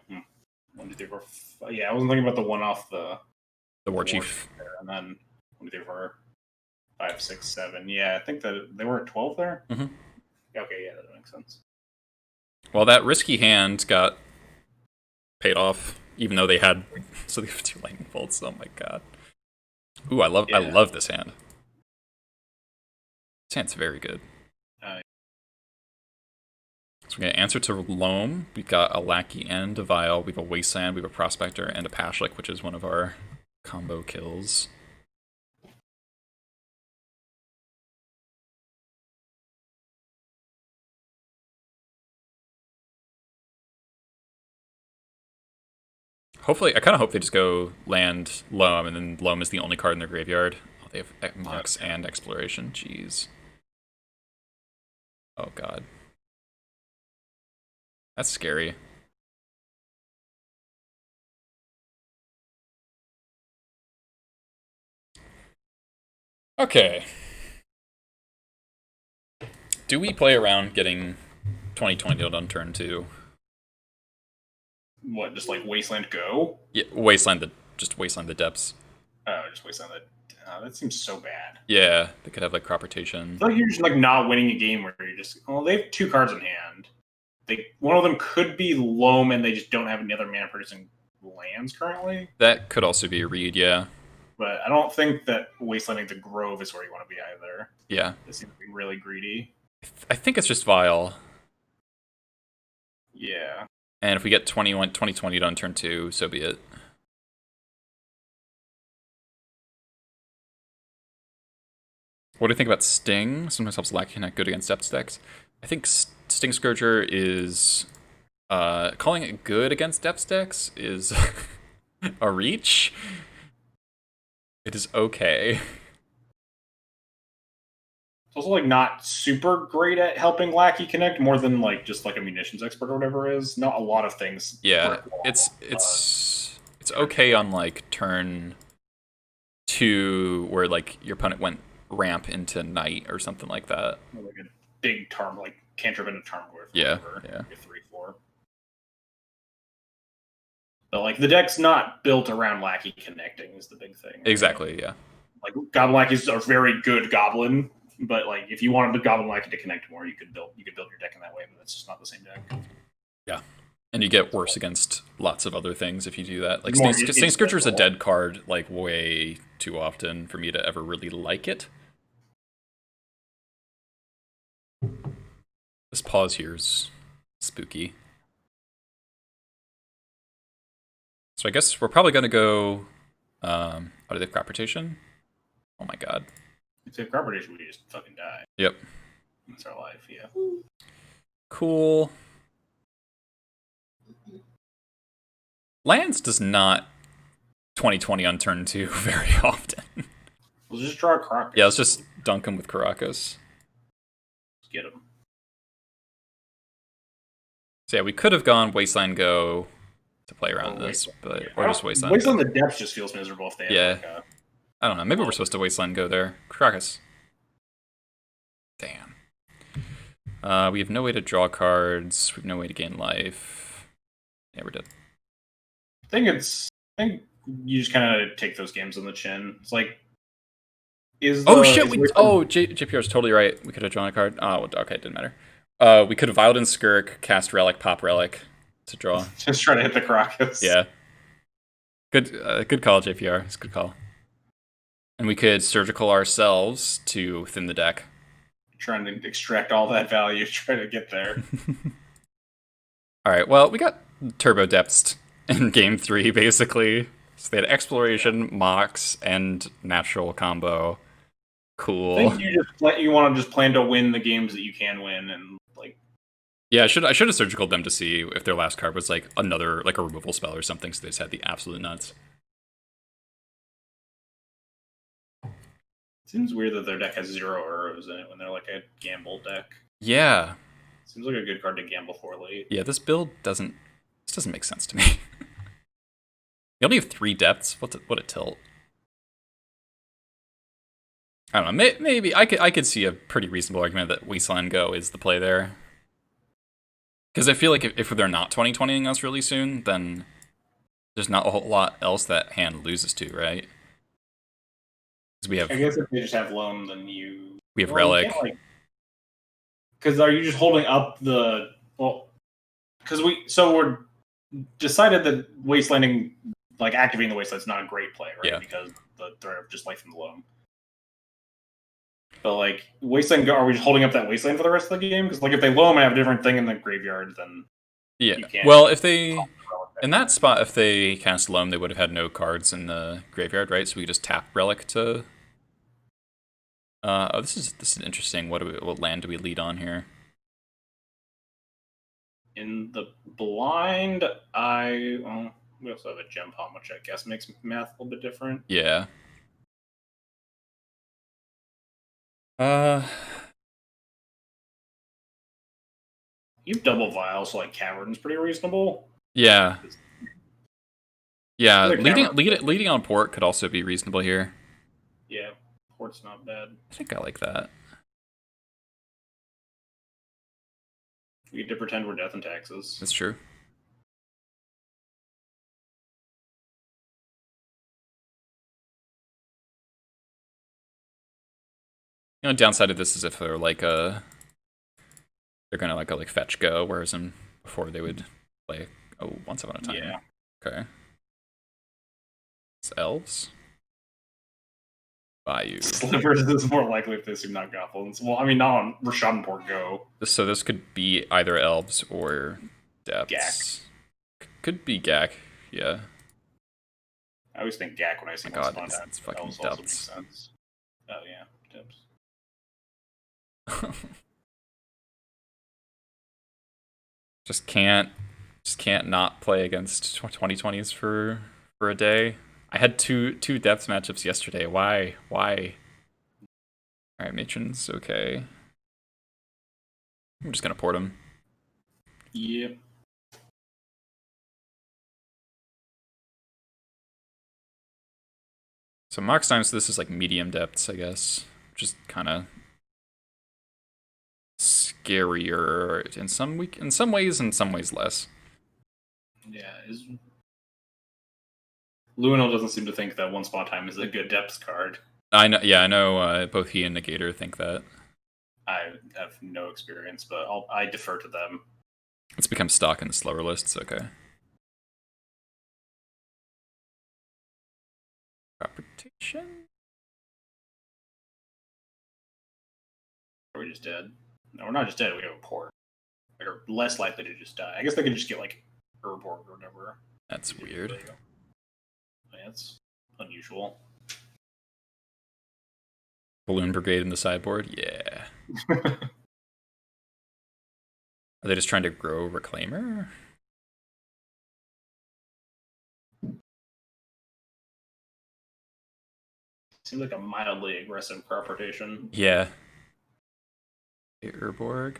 1, 2, 3, 4, 5. Yeah, I wasn't thinking about the one off the War Chief. There, and then 1, 2, 3, 4, 5, 6, 7. Yeah, I think that they were at 12 there. Mm-hmm. Okay, yeah, that makes sense. Well, that risky hand got paid off, even though they had so they have 2 lightning bolts. Oh my god. Ooh, I love this hand. This hand's very good. So we're gonna answer to Loam. We've got a Lackey and a Vial. We have a Wasteland. We have a Prospector and a Pashlik, which is one of our combo kills. Hopefully, I kind of hope they just go land Loam, and then Loam is the only card in their graveyard. Oh, they have Mox and Exploration. Jeez. Oh god. That's scary. Okay. Do we play around getting 2020 on turn 2? What, just like Wasteland Go? Yeah, Wasteland the depths. Oh, just Wasteland that seems so bad. Yeah, they could have like crop rotation. I feel like you're just like not winning a game where you're just they have 2 cards in hand. One of them could be Loam, and they just don't have any other mana producing lands currently. That could also be a read, yeah. But I don't think that Wastelanding the Grove is where you want to be either. Yeah. They seem to be really greedy. I think it's just Vial. Yeah. And if we get 2020 on turn 2, so be it. What do you think about Sting? Sometimes helps Lackey Connect good against depth decks. I think Sting Scourger is... calling it good against depth decks is a reach. It is okay. It's also like not super great at helping Lackey Connect, more than like just like a munitions expert or whatever it is. Not a lot of things. Yeah, it's okay on like turn 2 where like your opponent went ramp into Knight or something like that. Like a big term, like cantrip into Tarmogoyf. Yeah. Like a 3/4. But like the deck's not built around Lackey connecting is the big thing. Right? Exactly, yeah. Like Goblin Lackeys are very good Goblin, but like if you wanted the Goblin Lackey to connect more, you could build your deck in that way, but that's just not the same deck. Yeah. And you get worse against lots of other things if you do that. Like More Sting Scourger is a dead card like way too often for me to ever really like it. This pause here is spooky. So I guess we're probably gonna go out of the crop rotation. Oh my god. If they have crop rotation, we just fucking die. Yep. That's our life, yeah. Cool. Lands does not 2020 on turn 2 very often. We'll just draw a Caracas. Yeah, let's just dunk him with Caracas. Let's get him. So yeah, we could have gone Wasteland Go to play around this, but or just Wasteland. Wasteland the depth just feels miserable if they have like a... I don't know. Maybe we're supposed to Wasteland Go there. Caracas. Damn. We have no way to draw cards. We have no way to gain life. Yeah, we're dead. I think you just kind of take those games on the chin. It's like, JPR is totally right. We could have drawn a card. Oh, okay, it didn't matter. We could have Violed in Skirk, cast Relic, pop Relic to draw. Just try to hit the Caracas. Yeah. Good call, JPR. It's a good call. And we could Surgical ourselves to thin the deck. Trying to extract all that value, try to get there. Alright, well, we got Turbo Depths in game 3, basically. So they had Exploration, Mox, and Natural combo. Cool. I think you want to just plan to win the games that you can win, and like... Yeah, I should have Surgicaled them to see if their last card was like another, like a removal spell or something, so they just had the absolute nuts. Seems weird that their deck has 0 arrows in it when they're like a gamble deck. Yeah. Seems like a good card to gamble for late. Yeah, this build doesn't make sense to me. You only have 3 depths. What a tilt. I don't know. Maybe I could see a pretty reasonable argument that Wasteland Go is the play there. Because I feel like if they're not 2020ing us really soon, then there's not a whole lot else that hand loses to, right? Because we have I guess if they just have loam, then you we have well, you relic. can't, like, because are you just holding up the because we're decided that wastelanding, like activating the wasteland, is not a great play, right? Yeah. Because the threat of just life from the loam. But like wasteland, are we just holding up that wasteland for the rest of the game? Because like if they loam and have a different thing in the graveyard, then Yeah. you can't. Well, if they in that spot, if they cast loam, they would have had no cards in the graveyard, right? So we just tap relic to. Oh, this is interesting. What land do we lead on here? In the blind, we also have a gem palm, which I guess makes math a little bit different. Yeah. You have double vials, so like cavern's pretty reasonable. Yeah. Yeah. The Leading on port could also be reasonable here. Yeah, port's not bad. I think I like that. We get to pretend we're death and taxes. That's true. You know, downside of this is if they're like they're gonna like go like fetch go, whereas before they would play once upon a time. Yeah. Okay. It's elves. Bayou. Slivers is more likely if they seem not goblins. Well, I mean, not on Rashad Port Go. So this could be either elves or depths. Could be Gak, yeah. I always think Gak when I see Oh my God, it's fucking Elves also makes depths. sense. Oh yeah, depths. just can't not play against 2020s for a day. I had two depths matchups yesterday. Why? All right, matrons. Okay. I'm just gonna port him. Yep. So Mox times this is like medium depths, I guess. Just kind of scarier in some ways, in some ways less. Yeah. Luinol doesn't seem to think that one spot time is a good depths card. I know. Yeah, I know. Both he and Negator think that. I have no experience, but I defer to them. It's become stock in the slower lists. Okay. Propertation. Are we just dead? No, we're not just dead. We have a port. We're less likely to just die. I guess they could just get like Urborg or whatever. That's weird. That's unusual. Balloon Brigade in the sideboard? Yeah. Are they just trying to grow Reclaimer? Seems like a mildly aggressive propertation. Yeah. Urborg.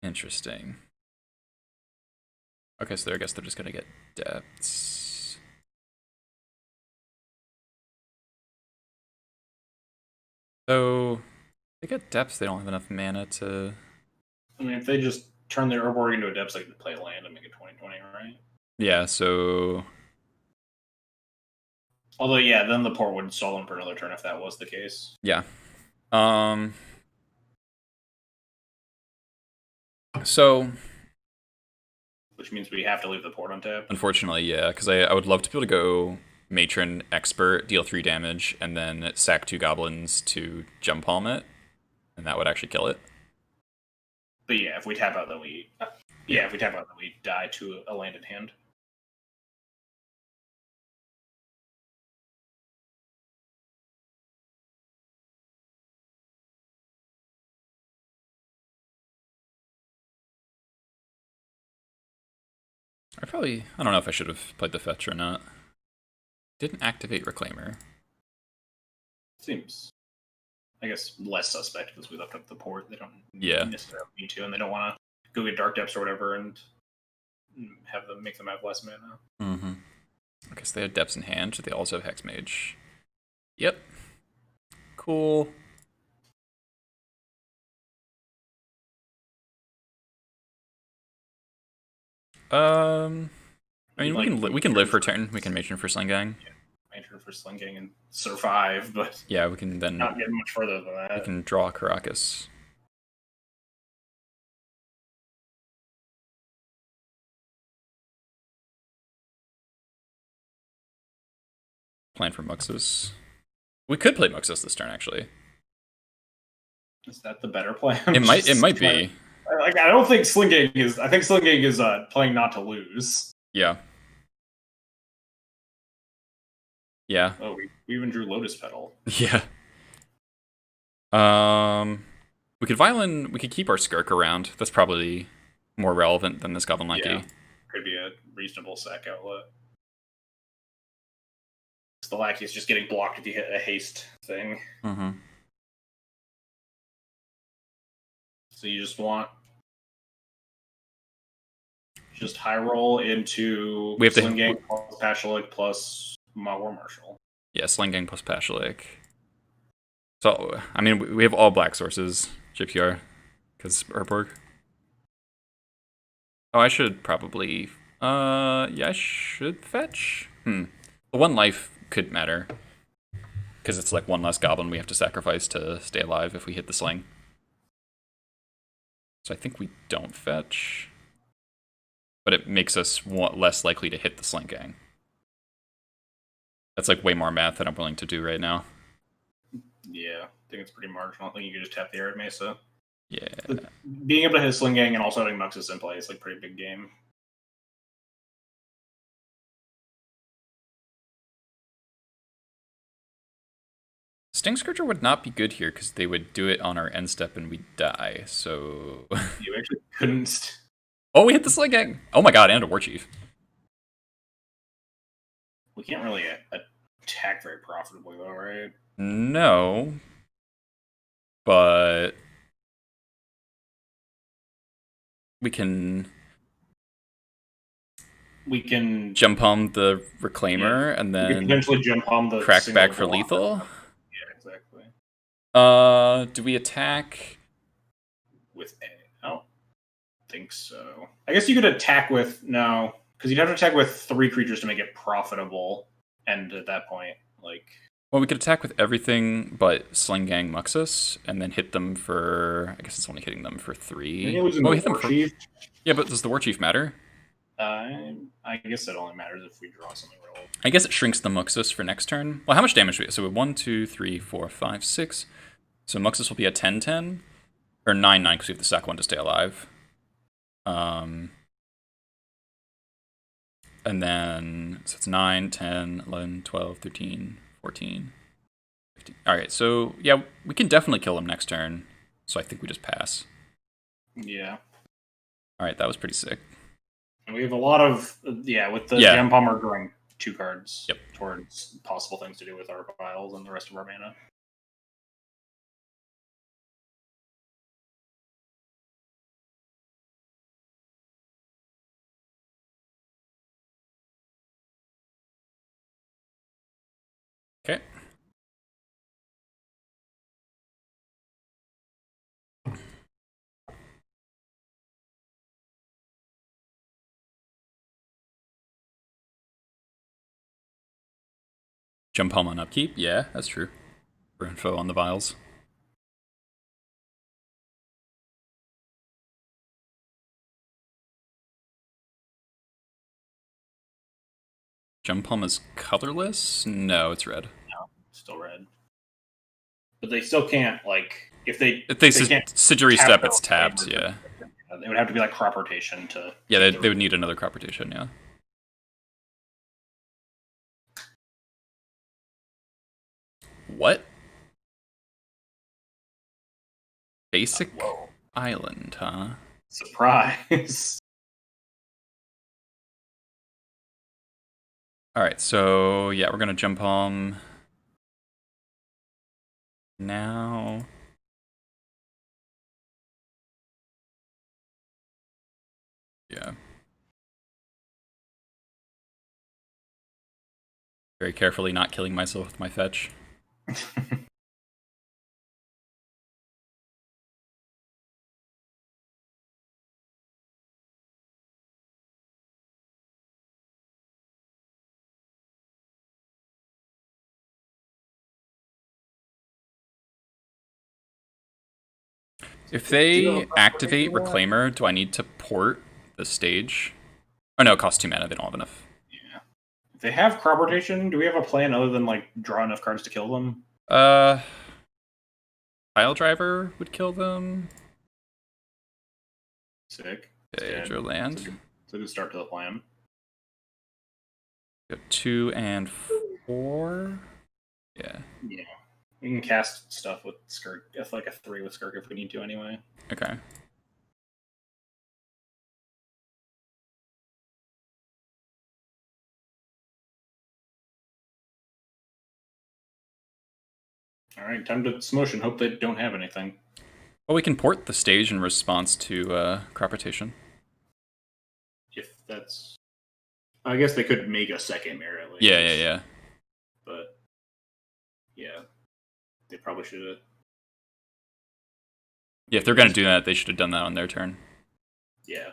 Interesting. Okay, so I guess they're just gonna get depths. So they get depths, they don't have enough mana to. I mean, if they just turn their Urborg into a depths, they could play land and make it 2020, right? Yeah, so. Although, yeah, then the port would stall them for another turn if that was the case. Yeah. So. Which means we have to leave the port untapped. Unfortunately, yeah, because I would love to be able to go Matron Expert, deal 3 damage, and then sack 2 goblins to jump palm it, and that would actually kill it. But yeah, if we tap out, then we die to a landed hand. I don't know if I should have played the fetch or not. Didn't activate Reclaimer. Seems, I guess, less suspect because we left up the port. They don't necessarily need to, and they don't want to go get Dark Depths or whatever and make them have less mana. Mm-hmm. Okay, so they had Depths in hand. They also have Hex Mage. Yep. Cool. I mean, we can live for turn. We can matron for Sling Gang. Yeah, matron for Sling Gang and survive, but yeah, we can then not get much further than that. We can draw Caracas. Plan for Muxus. We could play Muxus this turn, actually. Is that the better plan? It might be. Like, I don't think Sling Gang is. I think Sling Gang is playing not to lose. Yeah. Yeah. Oh, we even drew Lotus Petal. Yeah. We could keep our Skirk around. That's probably more relevant than this Goblin Lackey. Yeah. Could be a reasonable sack outlet. The Lackey is just getting blocked if you hit a haste thing. Mm-hmm. So you just want high roll into Sling Gang plus Pashalik plus War Marshal. Yeah, Sling Gang plus Pashalik. So, I mean, we have all black sources, JPR, because Urborg. Oh, I should probably... yeah, I should fetch? The 1 life could matter. Because it's like 1 less goblin we have to sacrifice to stay alive if we hit the sling. So I think we don't fetch. But it makes us less likely to hit the Sling Gang. That's like way more math than I'm willing to do right now. Yeah, I think it's pretty marginal. I think you could just tap the Arid Mesa. Yeah. Being able to hit a Sling Gang and also having Muxus in play is like a pretty big game. Sting Scourger would not be good here because they would do it on our end step and we'd die, so... You actually couldn't... Oh, we hit the Sling Gang! Oh my god, and a War Chief. We can't really attack very profitably though, right? No. But... We can jump home the Reclaimer and then potentially jump home the crack back for lethal. Yeah, exactly. Do we attack with a? I don't think so. I guess you could attack with no, because you'd have to attack with 3 creatures to make it profitable. And at that point, like, well, we could attack with everything but Sling Gang Muxus and then hit them for. I guess it's only hitting them for 3. Oh, we hit them for. Yeah, but does the War Chief matter? I guess it only matters if we draw something real. I guess it shrinks the Muxus for next turn. Well, how much damage do we have? So we have 1, 2, 3, 4, 5, 6. So Muxus will be a 10-10. Or 9-9 because we have to sack 1 to stay alive. And then, so it's 9, 10, 11, 12, 13, 14, 15. Alright, so yeah, we can definitely kill him next turn. So I think we just pass. Yeah. Alright, that was pretty sick. And we have a lot of, with the Gem Palmer drawing 2 cards towards possible things to do with our files and the rest of our mana. Okay. Jump home on upkeep? Yeah, that's true. For info on the vials. Jump home is colorless? No, it's red. No, still red. But they still can't, like, if they Sigiri step, it's tapped, yeah. It would have to be like crop rotation to... Yeah, they would need another crop rotation, yeah. What? Basic island, huh? Surprise. Alright, so yeah, we're gonna jump home now. Yeah. Very carefully not killing myself with my fetch. If Do you have they a activate for that? Reclaimer, do I need to port the stage? Oh no, it costs 2 mana. They don't have enough. Yeah. If they have crop rotation, do we have a plan other than like draw enough cards to kill them? Pile Driver would kill them. Sick. Okay, draw land. It's a good start to the plan. Go 2 and 4. Yeah. Yeah. We can cast stuff with Skirk, like a 3 with Skirk if we need to anyway. Okay. Alright, time to Smotion. Hope they don't have anything. Well, we can port the stage in response to crop rotation. If that's... I guess they could make a second mirror at least. Yeah. But, yeah. They probably should have... Yeah, if they're going to do that, they should have done that on their turn. Yeah.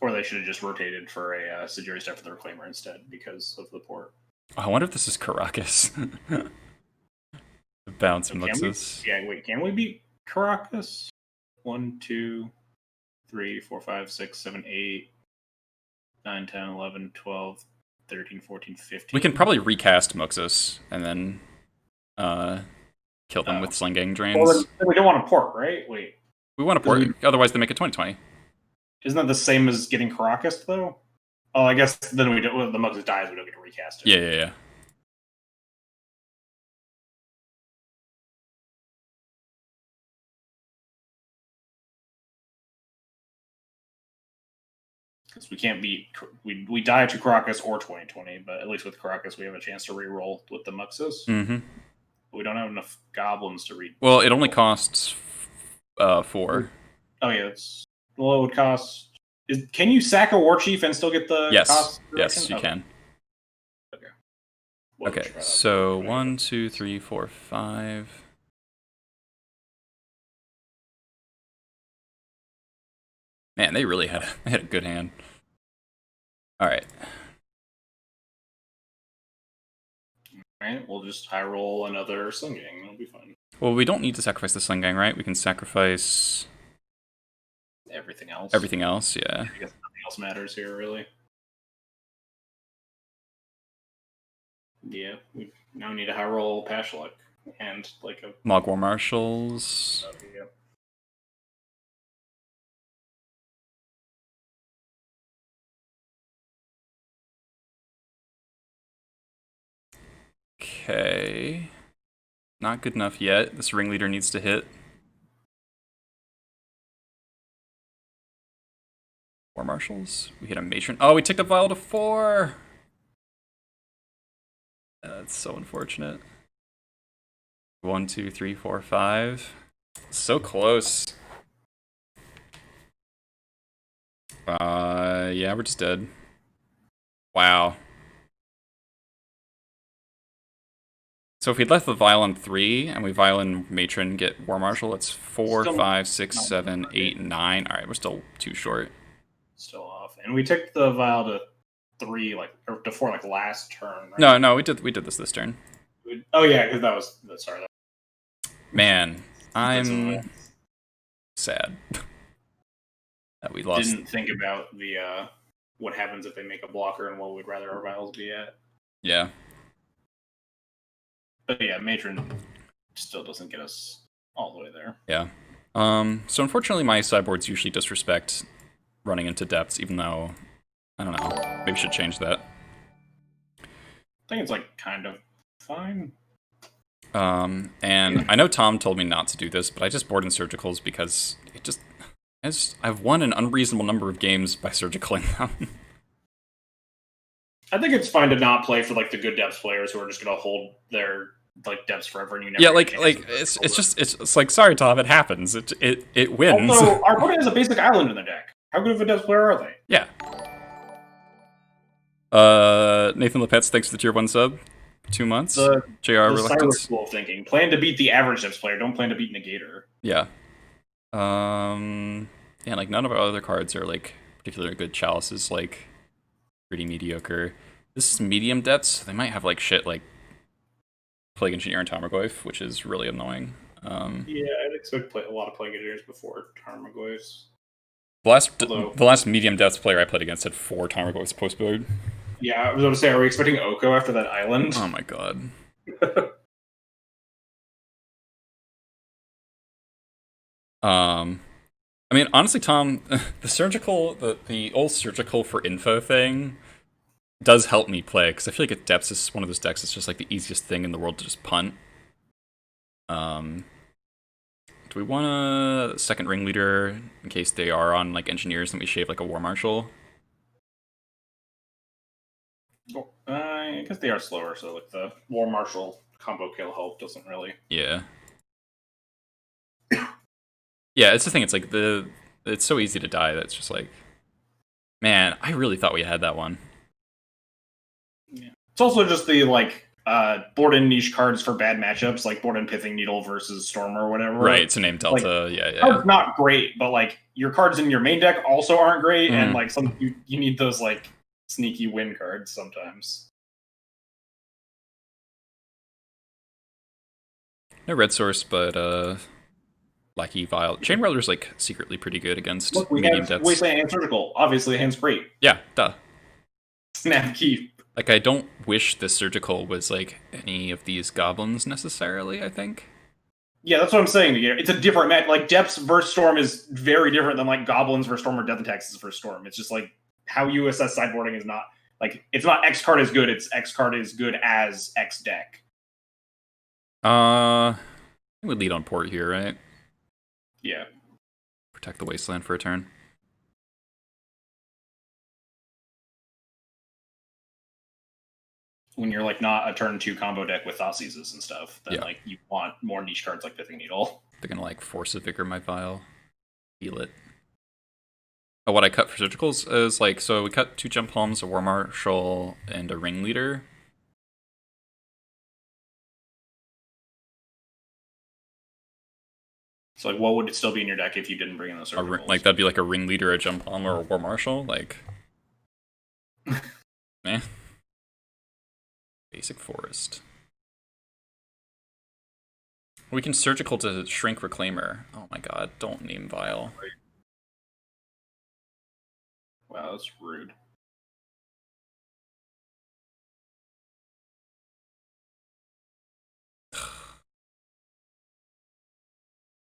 Or they should have just rotated for a Sajiri Step for the Reclaimer instead because of the port. Oh, I wonder if this is Caracas. Bounce Muxus. Can we beat Caracas? 1, 2, 3, 4, 5, 6, 7, 8, 9, 10, 11, 12, 13, 14, 15. We can probably recast Muxus and then kill them with Sling Gang Drains. Well, we don't want to port, right? Wait. We want to port, otherwise they make it 20/20. Isn't that the same as getting Caracas, though? Oh, I guess then we don't. Well, the Muxus dies, we don't get to recast it. Yeah. Because we can't beat... We die to Caracas or 20/20, but at least with Caracas we have a chance to reroll with the Muxus. Mm-hmm. But we don't have enough goblins to read. Well, it only costs 4. Oh, yeah. Well, it would cost... Can you sack a War Chief and still get the cost? Yes, you can. Okay, so 1, 2, 3, 4, 5. Man, they really had a good hand. All right. Alright, we'll just high roll another Sling Gang. It'll be fine. Well, we don't need to sacrifice the Sling Gang, right? We can sacrifice everything else. Everything else, yeah. I guess nothing else matters here, really. Yeah, we now need a high roll Pashluck and like a Mogwar Marshals. Yeah. Okay. Not good enough yet. This ringleader needs to hit. War Marshals. We hit a Matron. Oh, we took the Vial to 4! That's so unfortunate. 1, 2, 3, 4, 5. So close. Yeah, we're just dead. Wow. So if we'd left the Vial on 3, and we Vial in Matron, get War Marshal, it's 4, 5, 6, 7, 8, 9. Alright, we're still too short. Still off. And we took the Vial to 3, or to 4, last turn, right? No, we did this turn. Oh yeah, because that was... Sorry. Man, I'm sad that we lost. Didn't think about the what happens if they make a blocker and what we'd rather our Vials be at. Yeah. But yeah, Matron still doesn't get us all the way there. Yeah. So unfortunately my sideboards usually disrespect running into depths, even though, I don't know, maybe we should change that. I think it's kind of fine. And I know Tom told me not to do this, but I just board in Surgicals because I've won an unreasonable number of games by Surgicaling them. I think it's fine to not play for the good depths players who are just gonna hold their depths forever and you never. Yeah, it's like, sorry Tom, it happens. It wins. Also, our opponent has a basic island in their deck. How good of a depths player are they? Yeah. Nathan Lepetz, thanks for the tier 1 sub. 2 months. JR Reluctance. School of thinking. Plan to beat the average depths player. Don't plan to beat Negator. Yeah. Yeah, none of our other cards are particularly good. Chalice is pretty mediocre. This is medium depths. They might have shit like Plague Engineer and Tarmogoyf, which is really annoying. Yeah, I'd expect a lot of Plague Eaters before Tarmogoyfs. The last medium depths player I played against had 4 Tarmogoyfs post build. Yeah, I was going to say, are we expecting Oko after that island? Oh my god. I mean, honestly, Tom, the old surgical for info thing does help me play, because I feel like at depths is one of those decks that's just like the easiest thing in the world to just punt. Do we want a second ringleader in case they are on like engineers and we shave like a war marshal? I guess they are slower, so like the War Marshal combo kill help doesn't really. Yeah. Yeah, it's the thing. It's like it's so easy to die that it's just like, man, I really thought we had that one. Yeah. It's also just the like board-in niche cards for bad matchups, like board-in Pithing Needle versus Stormer or whatever. Right, to name Delta. Like, yeah. Card's not great, but like your cards in your main deck also aren't great, and like you need those like sneaky win cards sometimes. No red source, but Lackey Vile. Chain Rattler's like secretly pretty good against medium depths. Wasteland and Surgical. Obviously, the hand's great. Yeah, duh. Snap keep. Like, I don't wish the surgical was like any of these goblins necessarily, I think. Yeah, that's what I'm saying. It's a different match. Like, Depths versus Storm is very different than like Goblins versus Storm or Death and Taxes versus Storm. It's just like how you assess sideboarding is not like it's not X card is good. It's X card is good as X deck. I would lead on port here, right? Yeah. Protect the wasteland for a turn. When you're like not a turn 2 combo deck with Thought Seizes and stuff, then like you want more niche cards like Pithing Needle. They're gonna like force a vigor my Vile. Heal it. Oh, what I cut for surgicals is like, so we cut 2 Jump Homes, a War Marshal, and a Ringleader. So like, what would it still be in your deck if you didn't bring in those surgicals? Like that'd be like a Ringleader, a Jump Home, or a War Marshal. Like, man. Basic Forest. We can surgical to Shrink Reclaimer. Oh my god, don't name Vile. Wow, that's rude.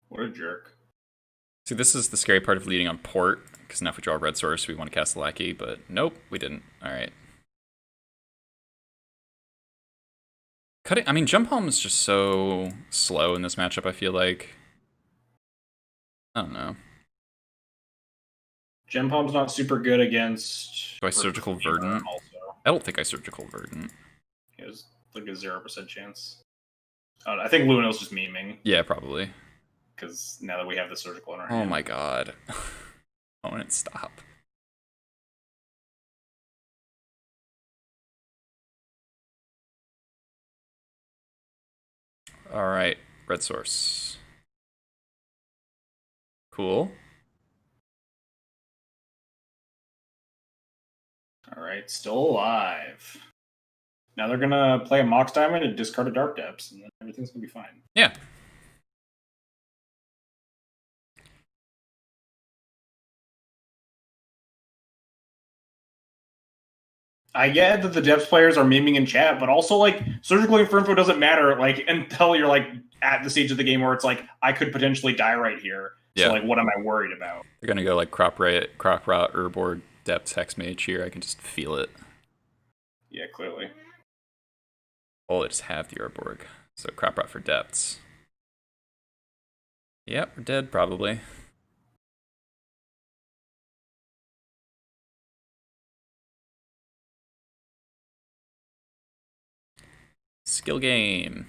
What a jerk. See, this is the scary part of leading on port, because now if we draw a red source, we want to cast the Lackey, but nope, we didn't. Alright. Cutting, I mean, Jump Home is just so slow in this matchup, I feel like. I don't know. Gem Palm's not super good against. Do I surgical Verdant? I don't think I surgical Verdant. He has like a 0% chance. I think Luno's just memeing. Yeah, probably. Because now that we have the surgical in our hand. Oh my god. Opponent, stop. Alright, red source. Cool. Alright, still alive. Now they're gonna play a Mox Diamond and discard a Dark Depths, and then everything's gonna be fine. Yeah. I get that the Depths players are memeing in chat, but also like surgical info doesn't matter like until you're like at the stage of the game where it's like I could potentially die right here. Yeah. So like what am I worried about? They're gonna go like crop rot, Urborg, Depths, Hexmage here. I can just feel it. Yeah, clearly. Oh, I just have the Urborg. So crop rot for Depths. Yep, we're dead probably. Skill game.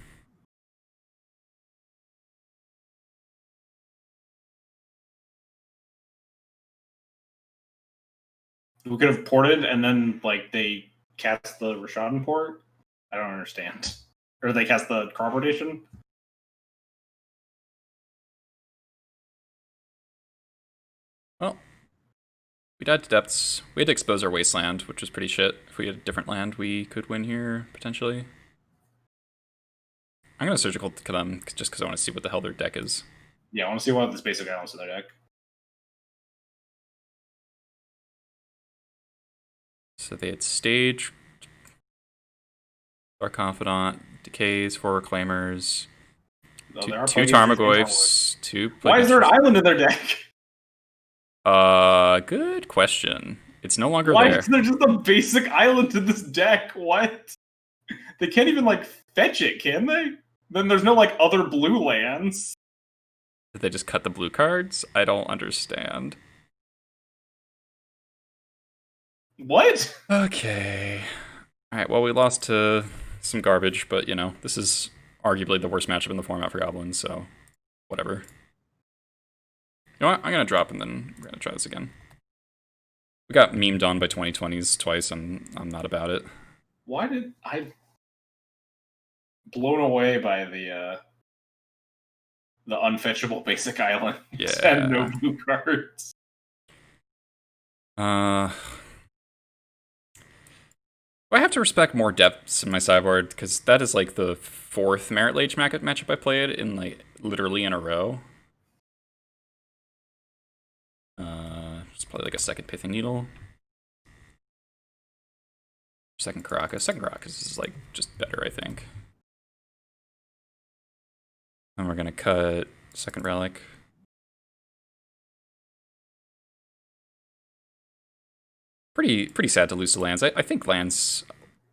We could have ported and then like they cast the Rashadan port. I don't understand. Or they cast the crop rotation. Well, we died to Depths. We had to expose our wasteland, which was pretty shit. If we had a different land, we could win here potentially. I'm gonna surgical to them just because I want to see what the hell their deck is. Yeah, I want to see what this basic islands in their deck. So they had Stage, Dark Confidant, Decays, 4 Reclaimers, Oh, two, there are two plenty of trees and Tarmogoyfs, 2. Why is there an island in their deck? Good question. It's no longer Why there. is there just a basic island in this deck? What? They can't even like fetch it, can they? Then there's no like other blue lands. Did they just cut the blue cards? I don't understand. What? Okay. Alright, well, we lost to some garbage, but, you know, this is arguably the worst matchup in the format for Goblins, so whatever. You know what? I'm gonna drop and then we're gonna try this again. We got memed on by 2020s twice, and I'm not about it. Why did I blown away by the unfetchable basic island? Yeah. And no blue cards. I have to respect more depths in my sideboard, because that is like the 4th Merit Lage matchup I played in like literally in a row. Just probably like a second Pithing Needle. Second Caracas. Second Caracas is like just better, I think. And we're gonna cut second Relic. Pretty sad to lose to lands. I think lands,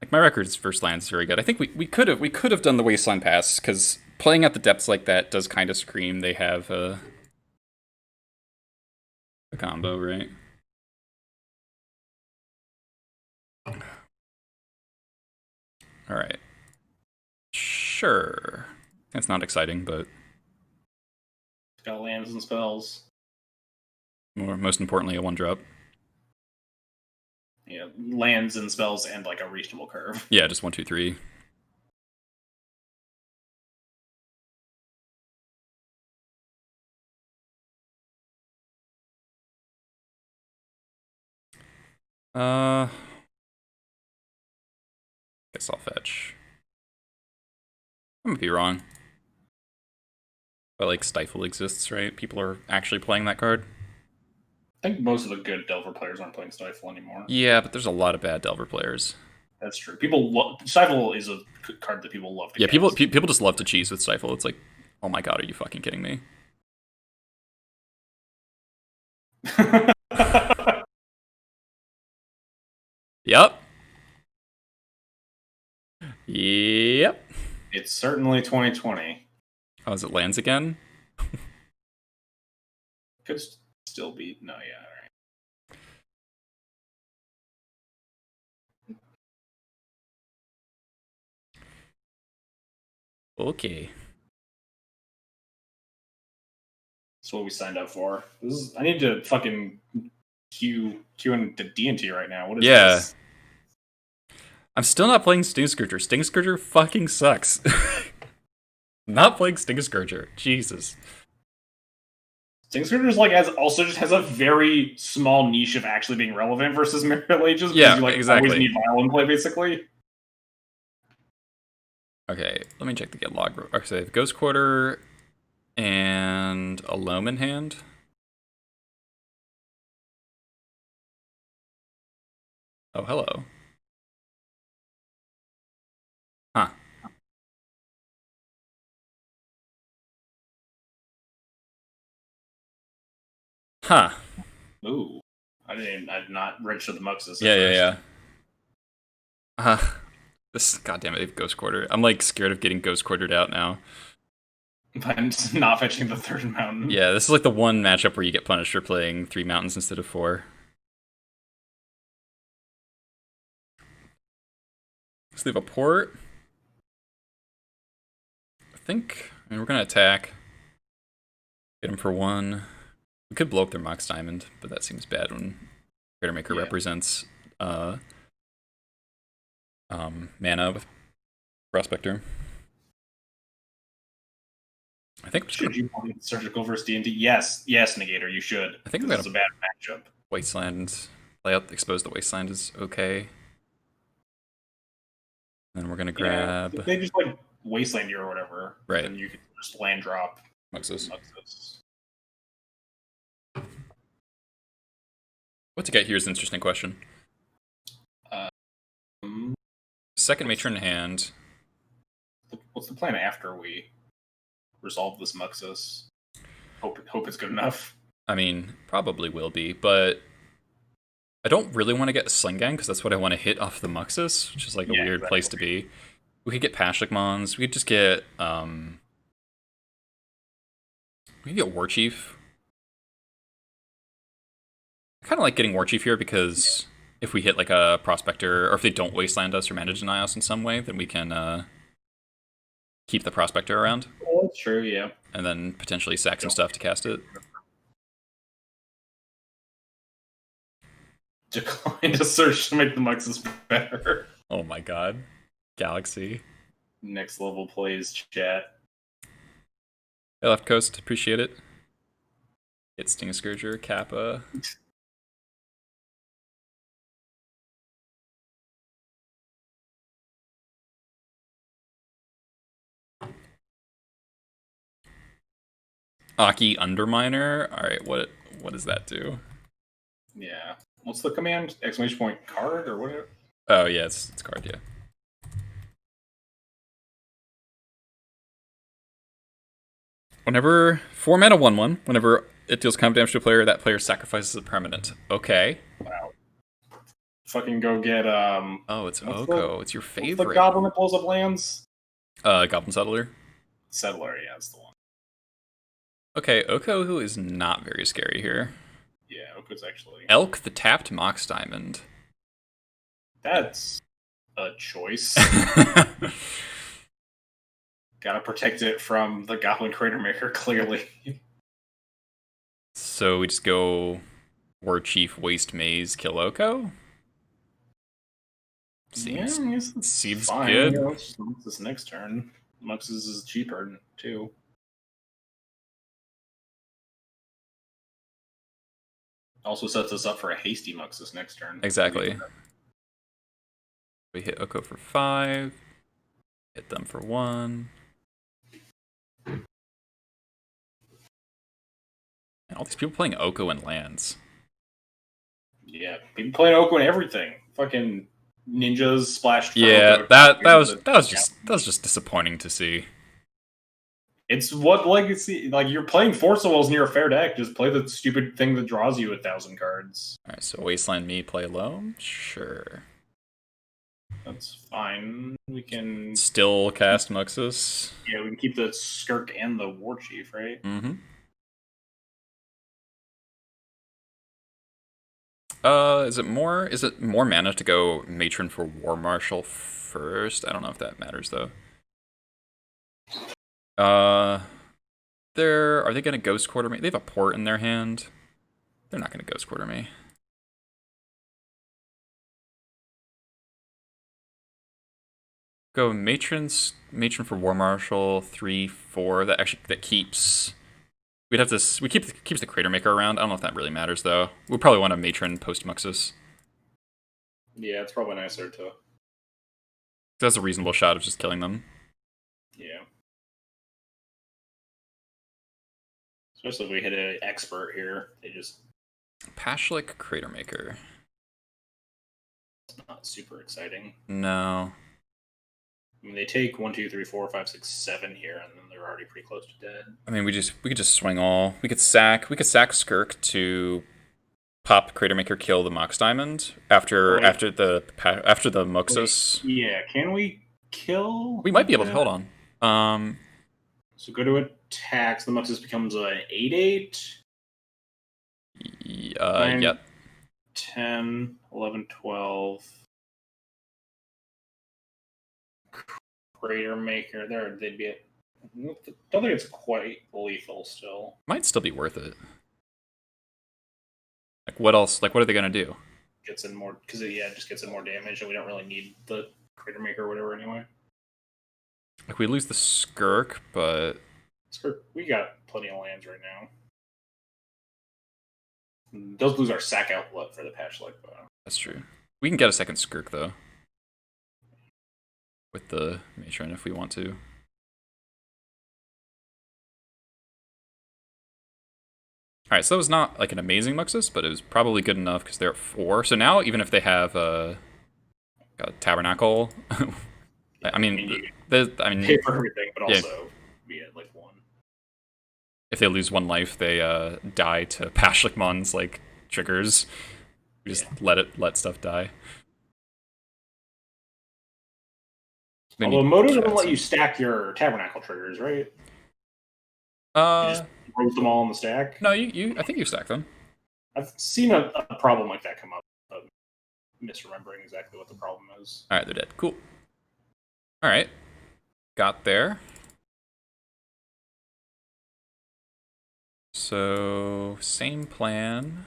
like my record's versus lands is very good. I think we could have done the Wasteland Pass, because playing at the depths like that does kind of scream they have a combo, right? All right. Sure. That's not exciting, but Got lands and spells. most importantly, a 1-drop. Yeah, lands and spells and like a reasonable curve. Yeah, just 1, 2, 3. Guess I'll fetch. I might be wrong. But like Stifle exists, right? People are actually playing that card. I think most of the good Delver players aren't playing Stifle anymore. Yeah, but there's a lot of bad Delver players. That's true. Stifle is a card that people love to Yeah, cast. people just love to cheese with Stifle. It's like, oh my god, are you fucking kidding me? Yep. Yep. It's certainly 2020. Oh, is it lands again? Could still be. No, yeah, alright. Okay. That's what we signed up for. I need to fucking queue into D&T right now. What is this? I'm still not playing Sting Scourger. Sting Scourger fucking sucks. Not playing Sting Scourger. Jesus. Sting Scourger also just has a very small niche of actually being relevant versus Mirror Ages. Yeah, you exactly. Always need Violin play, basically. Okay, let me check the get log. Okay, so I have Ghost Quarter and a Loam in hand. Oh, hello. Huh. Huh. Ooh. I did not register the Muxus. Yeah. This, goddamn it, I have Ghost Quarter. I'm like scared of getting Ghost Quartered out now. I'm just not fetching the third mountain. Yeah, this is like the one matchup where you get punished for playing 3 mountains instead of 4. Let's leave a port. I mean, we're gonna attack. Get him for 1. We could blow up their Mox Diamond, but that seems bad when Crater Maker represents mana with Prospector. I think should you want Surgical versus D&D? Yes, Negator, you should. I think this is a bad matchup. Wasteland layout. Expose the Wasteland is okay. Then we're gonna grab. They just like Wasteland or whatever, Right. then you could just land drop Muxus. Muxus. What to get here is an interesting question. Second matron in hand. What's the plan after we resolve this Muxus? Hope it's good enough. I mean, probably will be, but I don't really want to get Slingang because that's what I want to hit off the Muxus, which is like a weird place to be. We could get Pashlik Mons. We could just get we could get War Chief. I kind of like getting War Chief here because if we hit like a Prospector, or if they don't Wasteland us or Mana Deny us in some way, then we can keep the Prospector around. Oh, that's true, yeah. And then potentially sack some stuff to cast it. Decline to search to make the Muxus better. Oh my god. Galaxy. Next level plays, chat. Hey, Left Coast, appreciate it. Hit Sting Scourger, Kappa. Aki Underminer. Alright, what does that do? Yeah. What's the command? Exclamation point card or whatever? Oh yeah, it's card, yeah. Whenever 4 mana 1/1, whenever it deals combat damage to a player, that player sacrifices a permanent. Okay. Wow. Fucking go get Oh, it's Oko. It's your favorite. What's the goblin that pulls up lands? Goblin Settler. Settler, yeah, that's the one. Okay, Oko, who is not very scary here. Yeah, Oko's actually... Elk, the tapped Mox Diamond. That's a choice. Gotta protect it from the Goblin Crater Maker, clearly. So we just go War Chief, Waste Maze, kill Oko? Seems fine. good. Yeah, let's just Muxus this next turn. Muxus is cheaper, too. Also sets us up for a hasty Muxus next turn. Exactly. We hit Oko for 5. Hit them for 1. And all these people playing Oko and lands. Yeah, people playing Oko and everything. Fucking ninjas splashed. Yeah, that was just disappointing to see. It's what legacy, like you're playing Force of Wills near a fair deck. Just play the stupid thing that draws you 1,000 cards. All right, so Wasteland me play alone. Sure. That's fine. We can still cast Muxus. Yeah, we can keep the Skirk and the War Chief, right? Mm-hmm. Is it more mana to go Matron for War Marshal first? I don't know if that matters though. Are they gonna Ghost Quarter me? They have a port in their hand. They're not gonna Ghost Quarter me. Go Matron for War Marshal 3/4. That keeps. Keeps the Crater Maker around. I don't know if that really matters though. We'll probably want a Matron post Muxus. Yeah, it's probably nicer to. That's a reasonable shot of just killing them. Yeah. Especially if we hit an expert here. They just... Pashlik Crater Maker. It's not super exciting. No. I mean, they take 1, 2, 3, 4, 5, 6, 7 here, and then they're already pretty close to dead. I mean, we could just swing all. We could sack Skirk to pop Crater Maker, kill the Mox Diamond after the Muxus. Wait, yeah, can we kill? We might be able to. Hold on. So go to attacks. The Muxus becomes an 8/8. Yep. 10, 11, 12. Crater Maker. They'd be. Don't think it's quite lethal still. Might still be worth it. Like what else? Like what are they gonna do? Gets in more because it just gets in more damage, and we don't really need the Crater Maker or whatever anyway. Like we lose the Skirk, but we got plenty of lands right now. Does lose our sack outlet for the patch like that. That's true. We can get a second Skirk though. With the Matron if we want to. Alright, so that was not like an amazing Muxus, but it was probably good enough because they're at 4. So now, even if they have a Tabernacle, I mean, you I mean, pay for everything, but yeah, also be at like 1. if they lose 1 life, they die to Pashlikmon's like triggers. We just let stuff die. Although Moto doesn't let you stack your Tabernacle triggers, right? You just roast them all in the stack? No, I think you stack them. I've seen a problem like that come up, but misremembering exactly what the problem is. Alright, they're dead. Cool. Alright. Got there. So, same plan.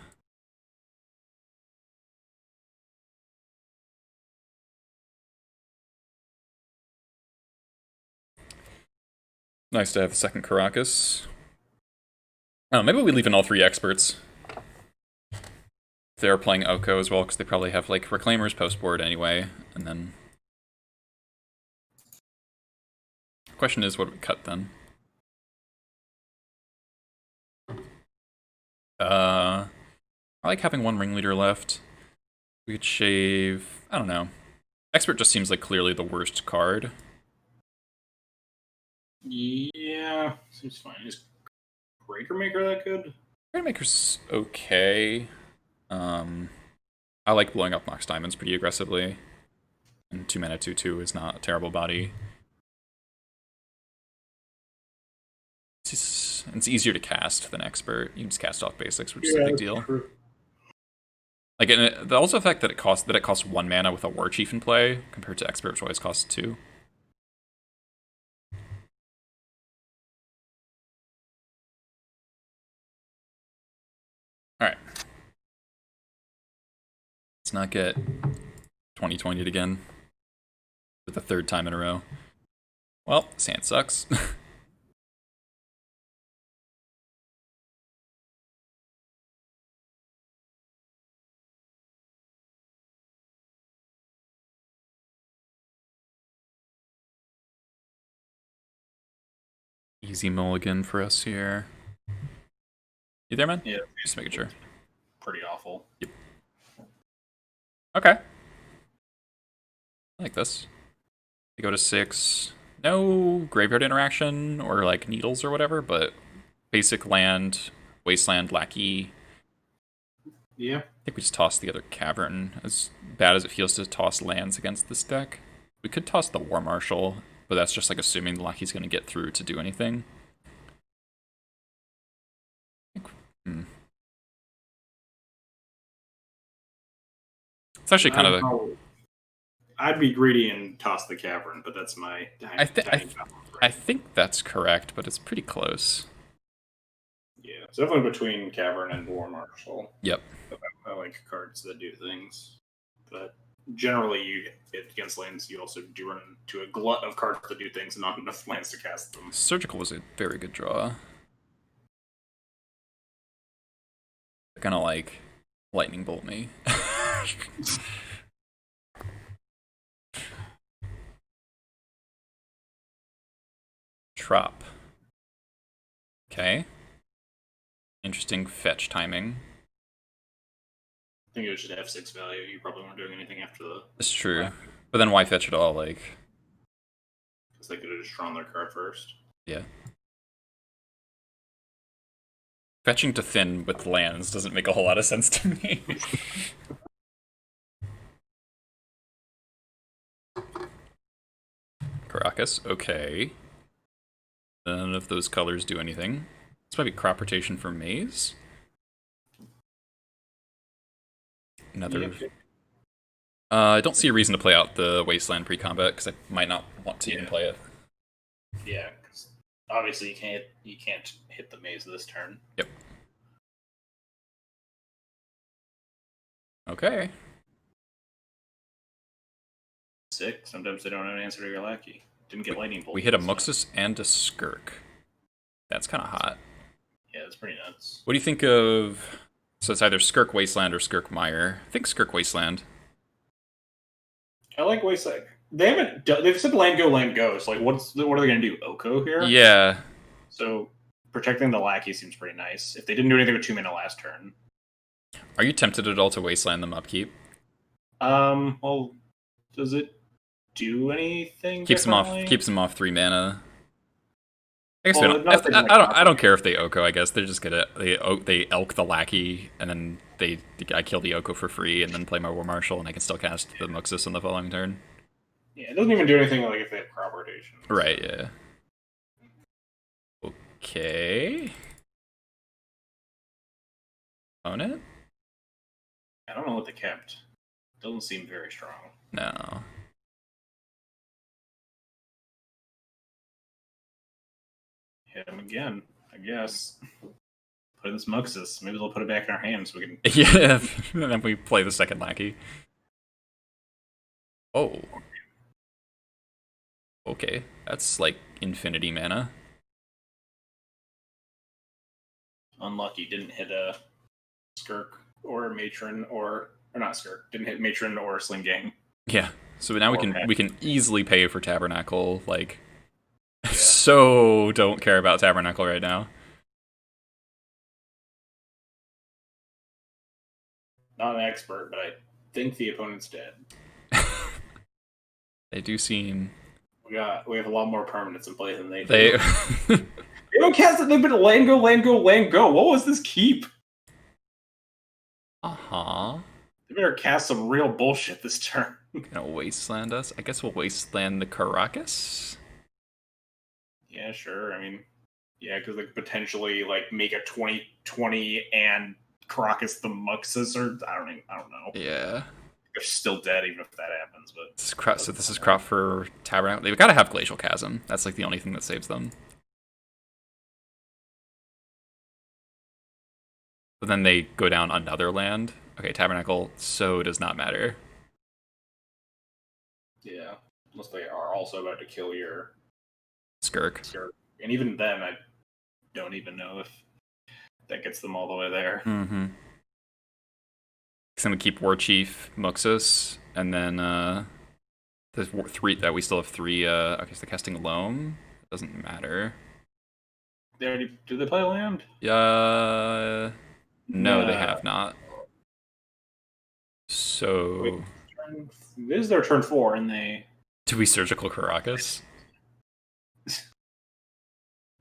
Nice to have the second Caracas. Oh, maybe we leave in all 3 experts. They're playing Oko as well, because they probably have like Reclaimers post-board anyway, and then... Question is, what do we cut then? I like having 1 ringleader left. We could shave... I don't know. Expert just seems like clearly the worst card. Yeah, seems fine. Is Breaker Maker that good? Breaker Maker's okay. I like blowing up Mox Diamonds pretty aggressively. And 2 mana 2/2 is not a terrible body. It's easier to cast than Expert. You can just cast off basics, which is a big deal. True. Like, and also the fact that it costs 1 mana with a War Chief in play compared to Expert, which always costs 2. All right. Let's not get 2020'd again for the 3rd time in a row. Well, sand sucks. Easy mulligan for us here. You there, man? Yeah. Just making sure. Pretty awful. Yep. Okay. I like this. We go to 6. No graveyard interaction or like needles or whatever, but basic land, wasteland, lackey. Yeah. I think we just toss the other cavern. As bad as it feels to toss lands against this deck. We could toss the War Marshal, but that's just like assuming the lackey's going to get through to do anything. It's actually kind of a... I'd be greedy and toss the cavern, but that's my... I think that's correct, but it's pretty close. Yeah, it's definitely between cavern and War Marshal. Yep. I like cards that do things, but generally you get against lands, you also do run into a glut of cards that do things and not enough lands to cast them. Surgical was a very good draw. They're gonna like lightning bolt me. Trop. Okay. Interesting fetch timing. I think it was just F6 value. You probably weren't doing anything after the... It's true. But then why fetch at all? Like... Because they could have just drawn their card first. Yeah. Fetching to thin with lands doesn't make a whole lot of sense to me. Caracas, okay. None of those colors do anything. This might be crop rotation for Maze. Another... I don't see a reason to play out the Wasteland pre-combat, because I might not want to even play it. Yeah, because obviously you can't hit the Maze this turn. Yep. Okay. Sick. Sometimes they don't have an answer to your lackey. Didn't get lightning bolt. We hit a Muxus and a Skirk. That's kind of hot. Yeah, that's pretty nuts. What do you think of... So it's either Skirk Wasteland or Skirk Mire. I think Skirk Wasteland. I like Wasteland. They've said land go. So like, what are they gonna do? Oko here? Yeah. So protecting the lackey seems pretty nice. If they didn't do anything with 2 mana last turn. Are you tempted at all to wasteland them upkeep? Well, does it do anything? Keeps them off 3 mana. I guess Well, I don't care if they Oko. I guess they're just gonna they elk the lackey and then I kill the Oko for free and then play my War Marshal and I can still cast the Muxus on the following turn. Yeah, it doesn't even do anything like if they have crop rotation. Right. Yeah. Okay. Own it. I don't know what they kept. Doesn't seem very strong. No. Hit him again, I guess. Put in this Muxus. Maybe they'll put it back in our hands so we can. Yeah, and then we play the second lackey. Oh. Okay, that's like infinity mana. Unlucky, didn't hit a Skirk or a Matron or not Skirk. Didn't hit Matron or Sling Gang. Yeah. So now we can easily pay for Tabernacle. Like, yeah. So don't care about Tabernacle right now. Not an expert, but I think the opponent's dead. They do seem. We have a lot more permanents in play than they do. They don't cast it. They've been land go. What was this keep? They better cast some real bullshit this turn. Gonna wasteland us. I guess we'll wasteland the Caracas. Yeah, sure. I mean, yeah, because they could potentially like make a 20/20 and Caracas the Muxus, or I don't know. Yeah. They're still dead even if that happens. But this is crop for Tabernacle. They've got to have Glacial Chasm. That's like the only thing that saves them. But then they go down another land. Okay, Tabernacle so does not matter. Yeah, unless they are also about to kill your Skirk. And even then, I don't even know if that gets them all the way there. Mm-hmm. So we keep War Chief, Muxus, and then there's 3 that we still have 3. Okay, so the casting Loam doesn't matter. Did they play land? No, they have not. So wait, this is their turn 4, and they do we Surgical Caracas?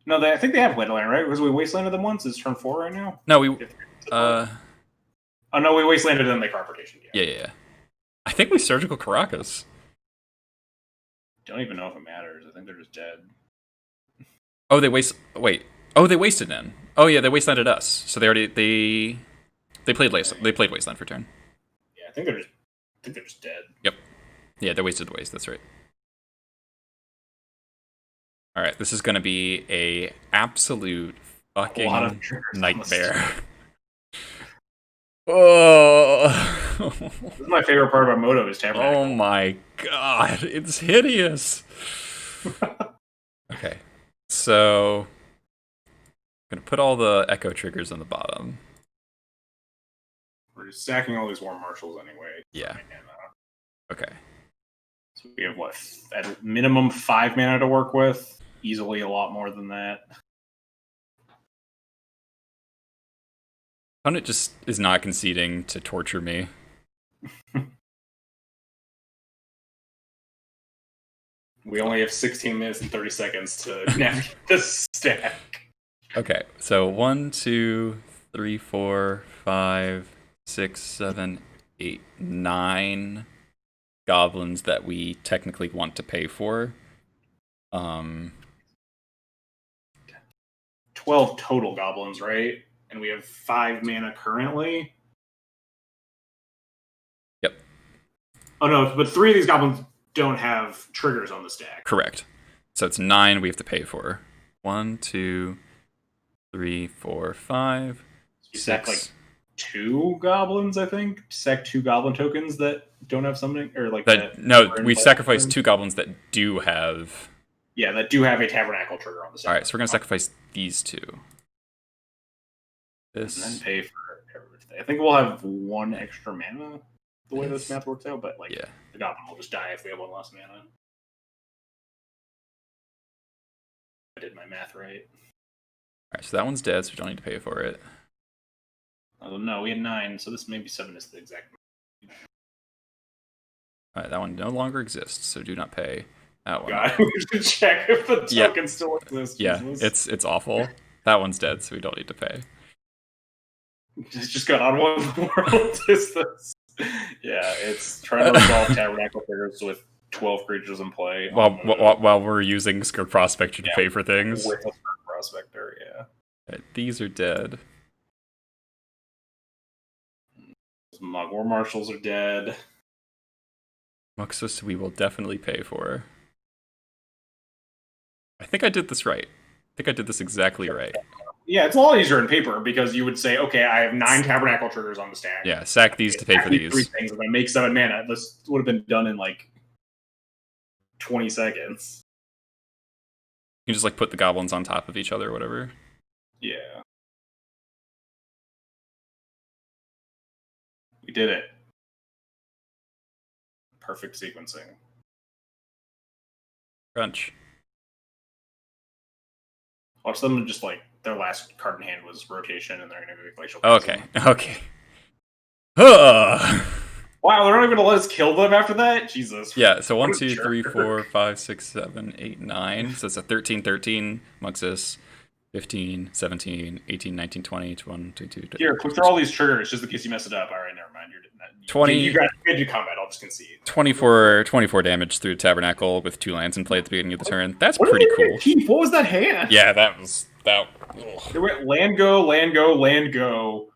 No, I think they have played land, right? Because we wastelanded them once. It's turn 4 right now. No, we. Oh no, we wastelanded them. They crop rotation. Yeah. I think we Surgical Caracas. Don't even know if it matters. I think they're just dead. Oh, they wait. Oh, they wasted in. Oh yeah, they wastelanded us. So they played wasteland for turn. Yeah, I think they're just dead. Yep. Yeah, they wasted the waste. That's right. All right, this is gonna be a absolute fucking nightmare. Oh, this is my favorite part about Moto is Tabernacle. Oh my god, it's hideous. Okay, so I'm gonna put all the Echo triggers on the bottom. We're just sacking all these War Marshals anyway. Yeah. Okay. So we have what, at minimum 5 mana to work with. Easily a lot more than that. Opponent just is not conceding to torture me. We only have 16 minutes and 30 seconds to navigate this stack. Okay, so 1, 2, 3, 4, 5, 6, 7, 8, 9 goblins that we technically want to pay for. 12 total goblins, right? And we have 5 mana currently. Yep. Oh no, but 3 of these goblins don't have triggers on the stack. Correct. So it's 9 we have to pay for. 1, 2, 3, 4, 5. You sack like 2 goblins, I think. Sack 2 goblin tokens that don't have something, or like that. No, we sacrifice 2 goblins that do have. Yeah, that do have a Tabernacle trigger on the stack. All right, so we're gonna sacrifice these 2. This. And then pay for everything. I think we'll have 1 extra mana the way this math works out, but like the goblin will just die if we have 1 less mana. I did my math right. Alright, so that one's dead, so we don't need to pay for it. Oh no, we had 9, so this maybe 7 is the exact. Alright, that one no longer exists, so do not pay that one. God, we should check if the token still exists. Yeah, Jesus. it's awful. That one's dead, so we don't need to pay. Just got on one of the world. Is this? Yeah, it's trying to resolve Tabernacle triggers with 12 creatures in play. While we're using Skirt Prospector to pay for things. With a Skirt Prospector, yeah. Right, these are dead. Mug War Marshals are dead. Muxus we will definitely pay for. I think I did this right. I think I did this exactly right. Yeah, it's a lot easier in paper because you would say, okay, I have 9 Tabernacle triggers on the stack. Yeah, sack these to pay for these. 3 things, and I make 7 mana. This would have been done in like 20 seconds. You just like put the goblins on top of each other or whatever. Yeah. We did it. Perfect sequencing. Crunch. Watch them just like their last card in hand was rotation, and they're going to go glacial. Okay. Okay. Wow, they're not even going to let us kill them after that? Jesus. Yeah, so 1, 2, 3, 4, 5, 6, 7, 8, 9. So it's a 13, 13, Muxus, 15, 17, 18, 19, 20, 21, 22, 23. Here, click through all these triggers just in case you mess it up. All right, never mind. You're 20. You got to do combat, I'll just concede. 24 damage through Tabernacle with 2 lands in play at the beginning of the turn. That's pretty cool. What was that hand? Yeah, that was... Ugh. They went land go, land go, land go.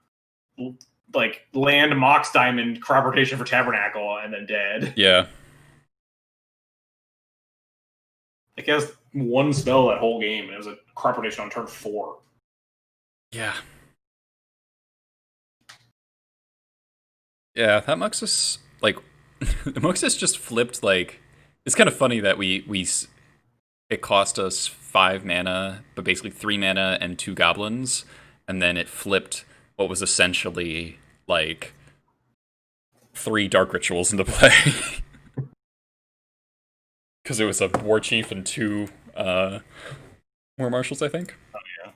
Like, land, Mox Diamond, crop rotation for Tabernacle, and then dead. Yeah. It has 1 spell that whole game, and it was a crop rotation on turn 4. Yeah. Yeah, that Muxus, like, Muxus just flipped, like, it's kind of funny that it cost us 5 mana, but basically 3 mana and 2 goblins, and then it flipped what was essentially, like, 3 Dark Rituals into play. Because it was a War Chief and 2 War Marshals, I think. Oh, yeah.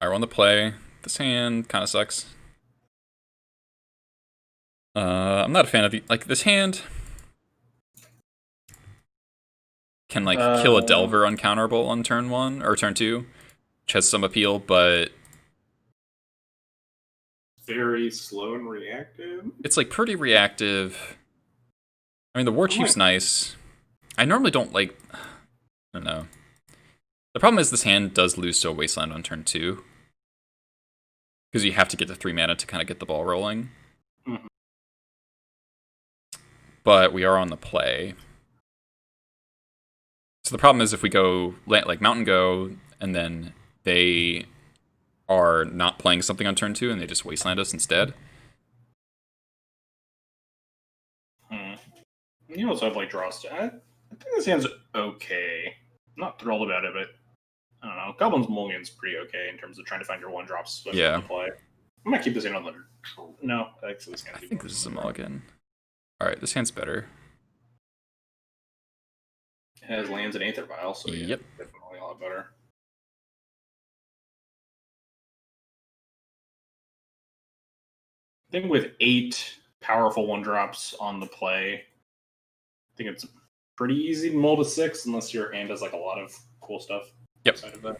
Alright, we're on the play. This hand kind of sucks. I'm not a fan of this hand can kill a Delver uncounterable on turn 1 or turn 2, which has some appeal, but very slow and reactive. It's like pretty reactive. I mean, the War Chief's nice. I normally don't like. I don't know. The problem is this hand does lose to a Wasteland on turn 2 because you have to get to 3 mana to kind of get the ball rolling. Mm-hmm. But we are on the play. So the problem is if we go like Mountain Go and then they are not playing something on turn 2 and they just Wasteland us instead. You also have like draws. I think this hand's okay. I'm not thrilled about it, but I don't know. Goblins Mulligan's pretty okay in terms of trying to find your 1-drops. Yeah. To play. I might keep this hand on the. No, I think this is a mulligan. Alright, this hand's better. It has lands and Aether Vial, so yeah, yep. Definitely a lot better. I think with 8 powerful 1-drops on the play, I think it's pretty easy to mull to 6 unless your hand has like a lot of cool stuff. Yep. Outside of that.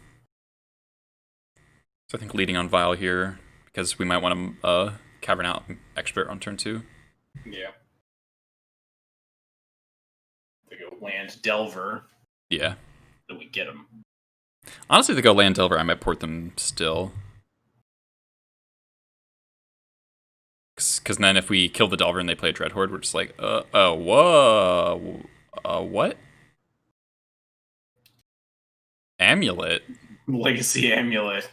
So I think leading on Vial here because we might want to Cavern out Expert on turn 2. Yeah. They go land Delver. Yeah. Then we get him. Honestly, if they go land Delver, I might port them still. Because then if we kill the Delver and they play a Dreadhorde, we're just like, whoa. What? Amulet? Legacy Amulet.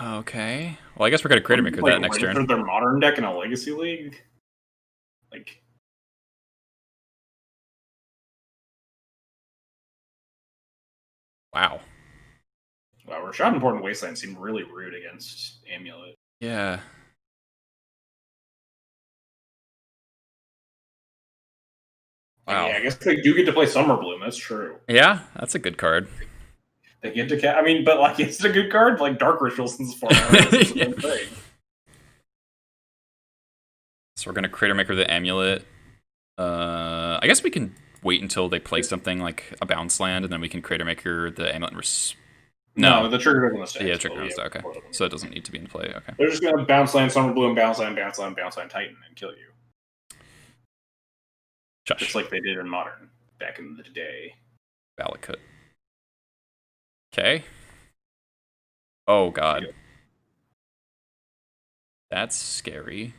Okay. Well, I guess we're going to Creator Maker that next turn. For their Modern deck in a Legacy League? Like... Wow. Wow, Rashad and Important Wasteland seemed really rude against Amulet. Yeah. Wow. Yeah, I guess they do get to play Summer Bloom, that's true. Yeah, that's a good card. They get to I mean, but like it's a good card. Like Dark Rituals in this format. Yeah. So we're gonna Crater Maker the Amulet. I guess we can wait until they play something like a bounce land, and then we can Crater Maker the Amulet. No, the trigger doesn't stay. Yeah, trigger doesn't stay. Okay, so it doesn't need to be in play. Okay. They're just gonna bounce land, Summer Bloom, bounce land, bounce land, bounce land, Titan, and kill you. Josh. Just like they did in Modern back in the day. Valakut. Okay. Oh god. That's scary.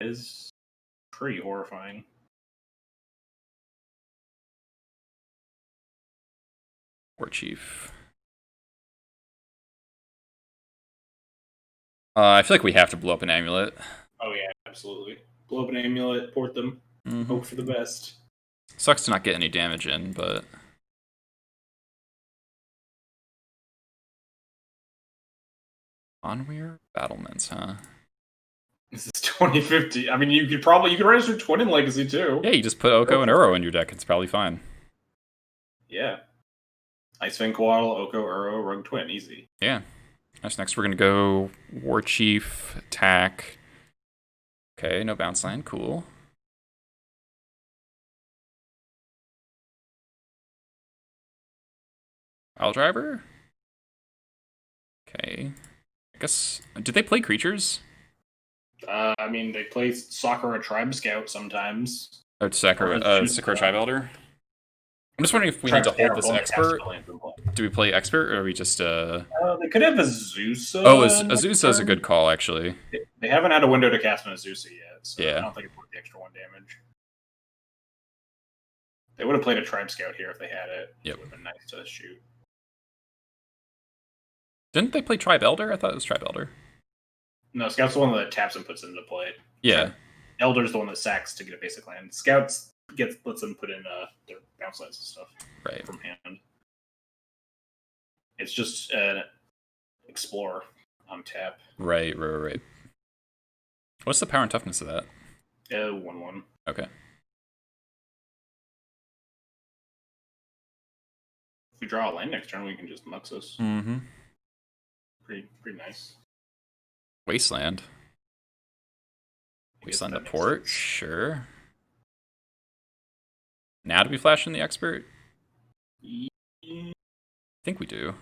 It is pretty horrifying. War Chief. I feel like we have to blow up an Amulet. Oh yeah, absolutely. Blow up an Amulet, port them, hope for the best. Sucks to not get any damage in, but... Onweir Battlements, huh? This is 2050. I mean, you could register Twin in Legacy too. Yeah, you just put Oko and Uro in your deck. It's probably fine. Yeah. Ice Fang Coatl, Oko, Uro, Rogue Twin, easy. Yeah. Next we're gonna go War Chief, attack. Okay, no bounce land, cool. Pile Driver? Okay. I guess, did they play creatures? I mean, they play Sakura Tribe Scout sometimes. Oh, Sakura Tribe Elder? I'm just wondering if we need to hold this expert. Do we play expert, or are we just they could have Azusa. Oh, Azusa is a good call, actually. They haven't had a window to cast an Azusa yet, so yeah. I don't think it's worth the extra 1 damage. They would have played a Tribe Scout here if they had it. Yep. It would have been nice to shoot. Didn't they play Tribe Elder? I thought it was Tribe Elder. No, Scout's the one that taps and puts into play. Yeah. Elder's the one that sacks to get a basic land. Scouts lets them put in their bounce lands and stuff from hand. It's just Explore on tap. Right. What's the power and toughness of that? 1/1. Okay. If we draw a land next turn, we can just Muxus. Mm-hmm. Pretty nice. Wasteland to port, sure. Now do we flash in the expert? I think we do.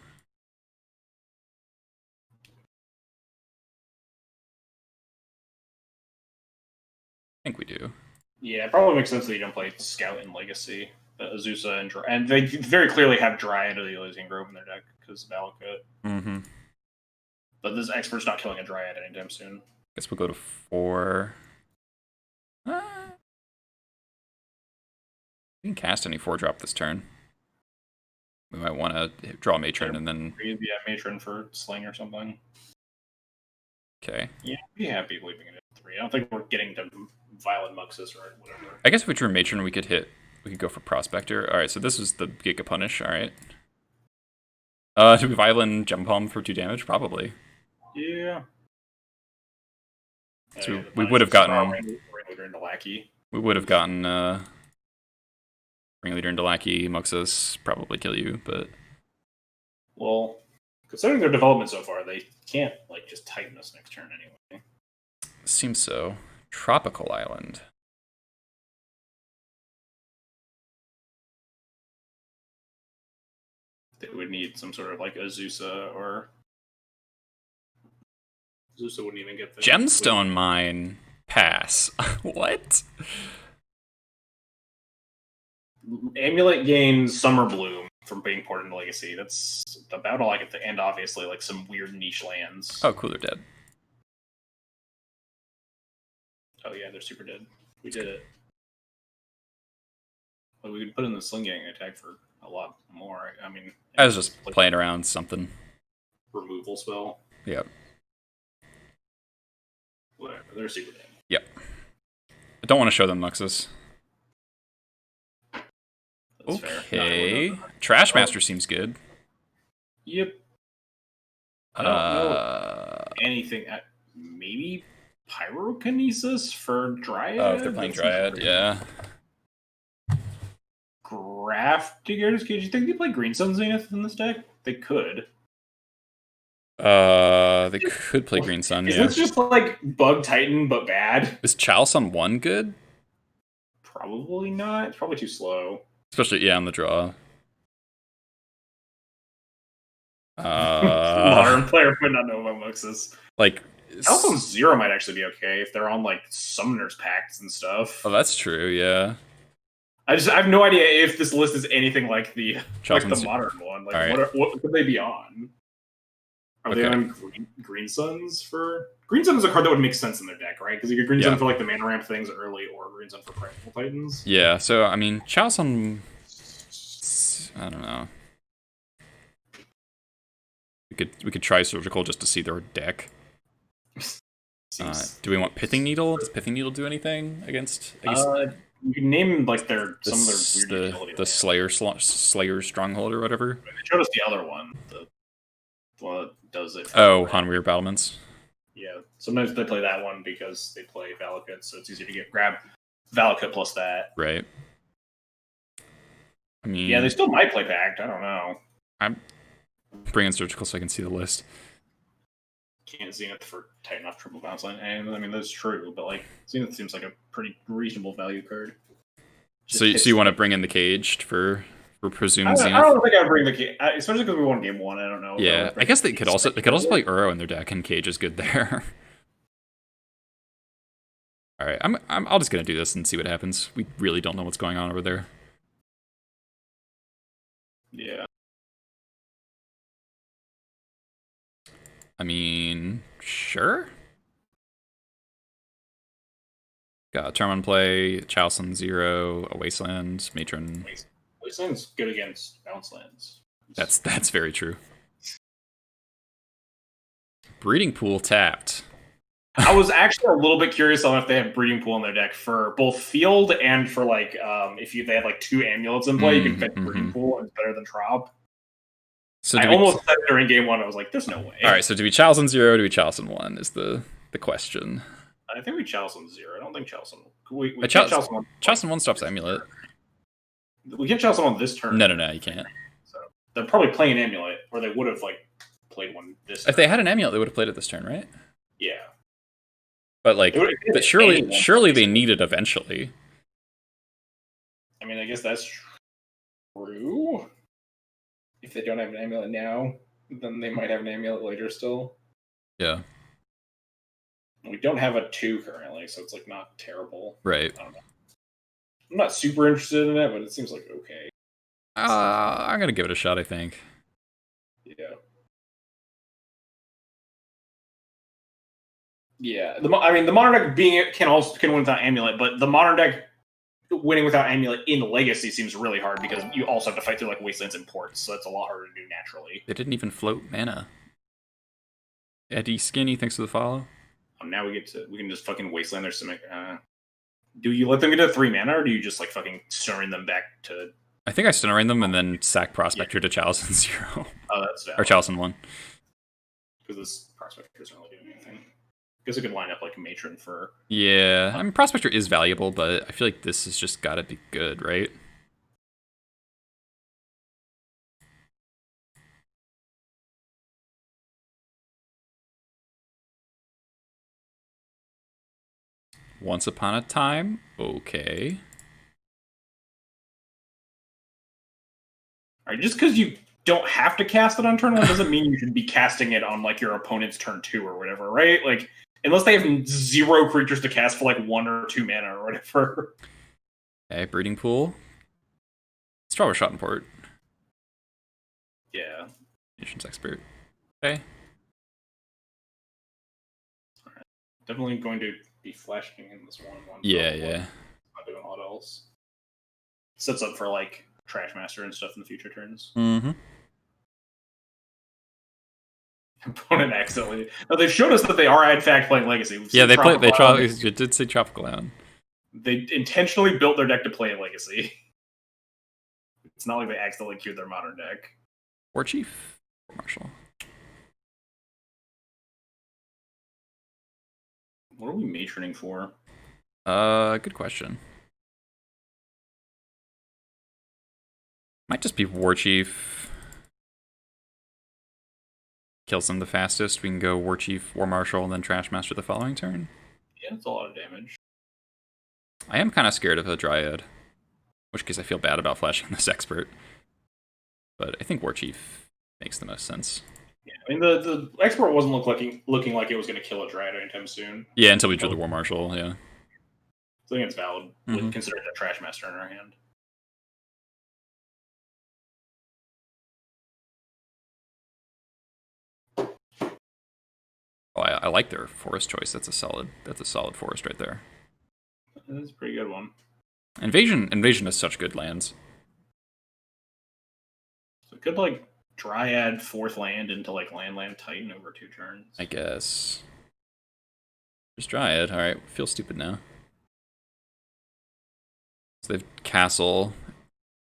Yeah, it probably makes sense that you don't play Scout in Legacy. Azusa and they very clearly have Dryad of the Elysian Grove in their deck because of Valakut. Mm-hmm. But this expert's not killing a Dryad anytime soon. Guess we'll go to 4. We can cast any 4-drop this turn. We might want to draw a Matron and then... Yeah, Matron for Sling or something. Okay. Yeah, I'd be happy leaving it at 3. I don't think we're getting to Violent Muxus or whatever. I guess if we drew Matron, we could go for Prospector. Alright, so this is the Giga Punish, alright. Do we Violent Jump Palm for 2 damage? Probably. Yeah. So we would have gotten... Ringleader into Lackey. We would have gotten Ringleader into Lackey, Muxus, probably kill you, but... Well, considering their development so far, they can't just Titan us next turn anyway. Seems so. Tropical Island. They would need some sort of Azusa or... Azusa wouldn't even get the... Gemstone Mine. Pass. What? Amulet gains Summer Bloom from being ported into Legacy. That's about all I get to... And obviously, some weird niche lands. Oh, cool, they're dead. Oh yeah, they're super dead. We did it. Well, we could put in the Sling Gang attack for a lot more. I mean... I was just playing around something. Removal spell. Yep. Whatever, they're super dead. Yep. I don't want to show them Muxus. That's okay. Trash Master seems good. Yep. I don't know anything. Maybe Pyrokinesis for Dryad? Oh, if they're playing Dryad, yeah. Craftigers. Do you think they play Green Sun Zenith in this deck? They could. They could play Green Sun, Is yeah. this just like Bug Titan, but bad? Is Chalice on 1 good? Probably not. It's probably too slow. Especially, yeah, on the draw. Modern player might not know about Muxus. Like, Chalice on 0 might actually be okay if they're on like Summoners Pacts and stuff. Oh, that's true, yeah. I have no idea if this list is anything like the Chalice modern one. Like, right. what could they be on? Are they on Green Suns for... Green Sun is a card that would make sense in their deck, right? Because you get Green Sun for like the mana ramp things early, or Green Sun for Primal Titans. Yeah, so I mean, Chalice on... I don't know. We could try Surgical just to see their deck. Do we want Pithing Needle? Does Pithing Needle do anything against? You can name like some of their weird utility. The Slayer Stronghold or whatever. They showed us the other one. The one that does it. Oh, Hanweir Battlements. Yeah, sometimes they play that one because they play Valakut, so it's easy to grab Valakut plus that. Right. I mean, yeah, they still might play Pact. I don't know. I'm bringing Surgical so I can see the list. Can't Zenith for Titan off triple bounce line, and I mean that's true, but like Zenith seems like a pretty reasonable value card. So you want to bring in the Caged for presumed Zenith? I don't think I'd bring the Cage, especially because we won game 1. I don't know. Yeah, I guess they could also play Uro in their deck, and Cage is good there. All right, I'll just gonna do this and see what happens. We really don't know what's going on over there. Yeah. I mean, sure. Got turn 1 play, Chalice on 0, a Wasteland, Matron. Wasteland's good against bounce lands. That's very true. Breeding Pool tapped. I was actually a little bit curious on if they have Breeding Pool in their deck for both field and for like if they have like 2 amulets in play, you can fit Breeding Pool and it's better than Trop. So I almost said during game 1, I was like, "There's no way." All right, so do we Chalice on 0? Or do we Chalice on 1? Is the question. I think we Chalice on 0. I don't think Chalice on. We Chalice on 1 stops Amulet. We can't Chalice on this turn. No, you can't. So they're probably playing Amulet, or they would have like played one this. If they had an Amulet, they would have played it this turn, right? Yeah. But like, surely they need it eventually. I mean, I guess that's true. If they don't have an Amulet now, then they might have an Amulet later still. Yeah. We don't have a 2 currently, so it's like not terrible. Right. I don't know. I'm not super interested in it, but it seems like okay. I'm gonna give it a shot, I think. Yeah. Yeah. The modern deck can win without Amulet, but the modern deck winning without Amulet in Legacy seems really hard because you also have to fight through like Wastelands and Ports, so that's a lot harder to do naturally. They didn't even float mana. Eddie Skinny, thanks for the follow. Now we can just fucking Wasteland their Simic. Do you let them get to 3 mana, or do you just like fucking Stunning them back to? I think I Stunning them and then sack Prospector to Chalice on 0. Oh, that's valid. Or Chalice on 1. Because this Prospector isn't really doing anything. Because it could line up like Matron for. Yeah, I mean Prospector is valuable, but I feel like this has just got to be good, right? Once Upon a Time, okay. All right, just because you don't have to cast it on turn 1 doesn't mean you should be casting it on like your opponent's turn 2 or whatever, right? Like, unless they have 0 creatures to cast for like 1 or 2 mana or whatever. Okay, Breeding Pool. Let's draw a shot in port. Yeah. Nations Expert. Okay. Right. Definitely going to be flashing in this 1/1. Yeah. Not doing a lot else. Sets up for like Trash Master and stuff in the future turns. Mm-hmm. Opponent accidentally. No, they've showed us that they are in fact playing Legacy. It did say Tropical Island. They intentionally built their deck to play Legacy. It's not like they accidentally queued their modern deck. War Chief. Marshall. What are we matroning for? Good question. Might just be War Chief. Kills them the fastest. We can go War Chief, War Marshal, and then Trash Master the following turn. Yeah, it's a lot of damage. I am kind of scared of a Dryad. In which case I feel bad about flashing this Expert. But I think War Chief makes the most sense. Yeah, I mean, the Expert wasn't looking like it was going to kill a Dryad anytime soon. Yeah, until we drew the War Marshal, yeah. So I think it's valid, with considering the Trash Master in our hand. Oh, I like their forest choice. That's a solid forest right there. That's a pretty good one. Invasion has such good lands. So it could like Dryad 4th land into like Land Titan over 2 turns. I guess. There's Dryad. Alright, feel stupid now. So they have Castle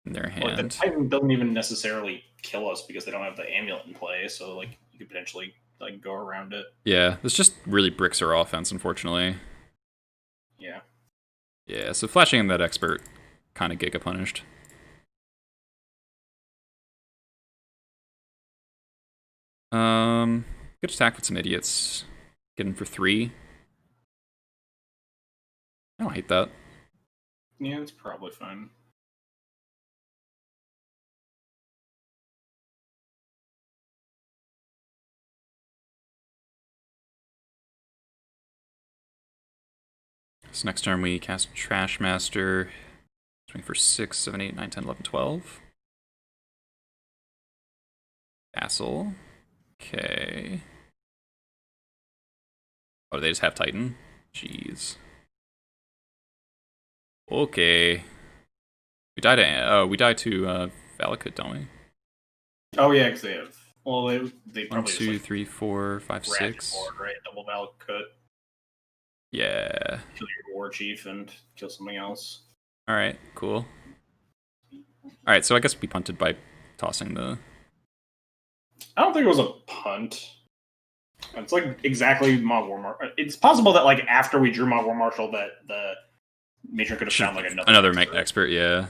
in their hand. Like the Titan doesn't even necessarily kill us because they don't have the Amulet in play, so like you could potentially like go around it. Yeah, this just really bricks our offense, unfortunately. Yeah. Yeah, so flashing in that Expert kind of giga punished. Good attack with some idiots. Get in for 3. I don't hate that. Yeah, it's probably fine. So next turn we cast Trash Master. Swing for 6, 7, 8, 9, 10, 11, 12. Castle. Okay. Oh, do they just have Titan? Jeez. Okay. We died to Valakut, don't we? Oh yeah, because they have. Well, they 1, probably 2, just, like, 3, 4, 5, 6. Forward, right? Double Valakut. Yeah. Kill your War Chief and kill something else. Alright, cool. Alright, so I guess we punted by tossing the... I don't think it was a punt. It's like exactly Mod War Marshal. It's possible that like after we drew Mod War Marshal that the Matron could have found like another expert, yeah.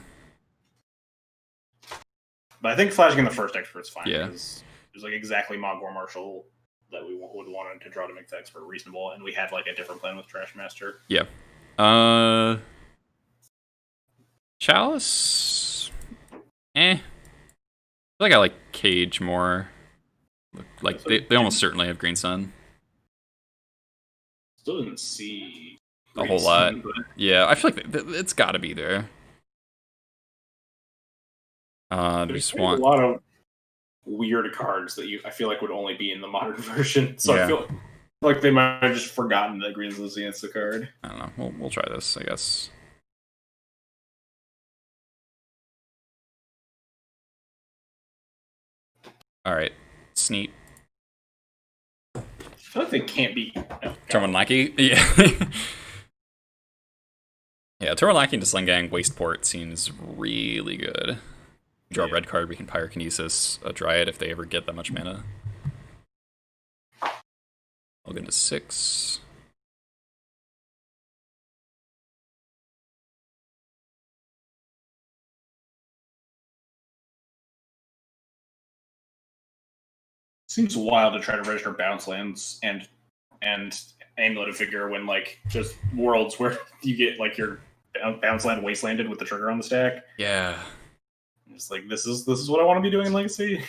But I think flashing in the first Expert's fine. Yeah. Because it was like exactly Mod War Marshal that we would want to draw to make the Expert reasonable, and we had like a different plan with Trash Master. Yeah. Chalice? I feel like I like Cage more. Like, they almost certainly have Green Sun. Still didn't see a whole lot. Yeah, I feel like it's got to be there. There's a lot of weird cards that I feel like would only be in the modern version. So yeah. I feel like they might have just forgotten that Green Sun is the card. I don't know. We'll try this, I guess. All right, Sneak. I feel like they can't be. Terminlaki? Yeah. Yeah, Terminlaki into Sling Gang Wasteport seems really good. Draw a red card, we can Pyrokinesis a Dryad if they ever get that much mana. I'll get into 6. Seems wild to try to register bounce lands and Amulet of Figure when like just worlds where you get like your bounce land wastelanded with the trigger on the stack. Yeah. It's like this is what I want to be doing in Legacy.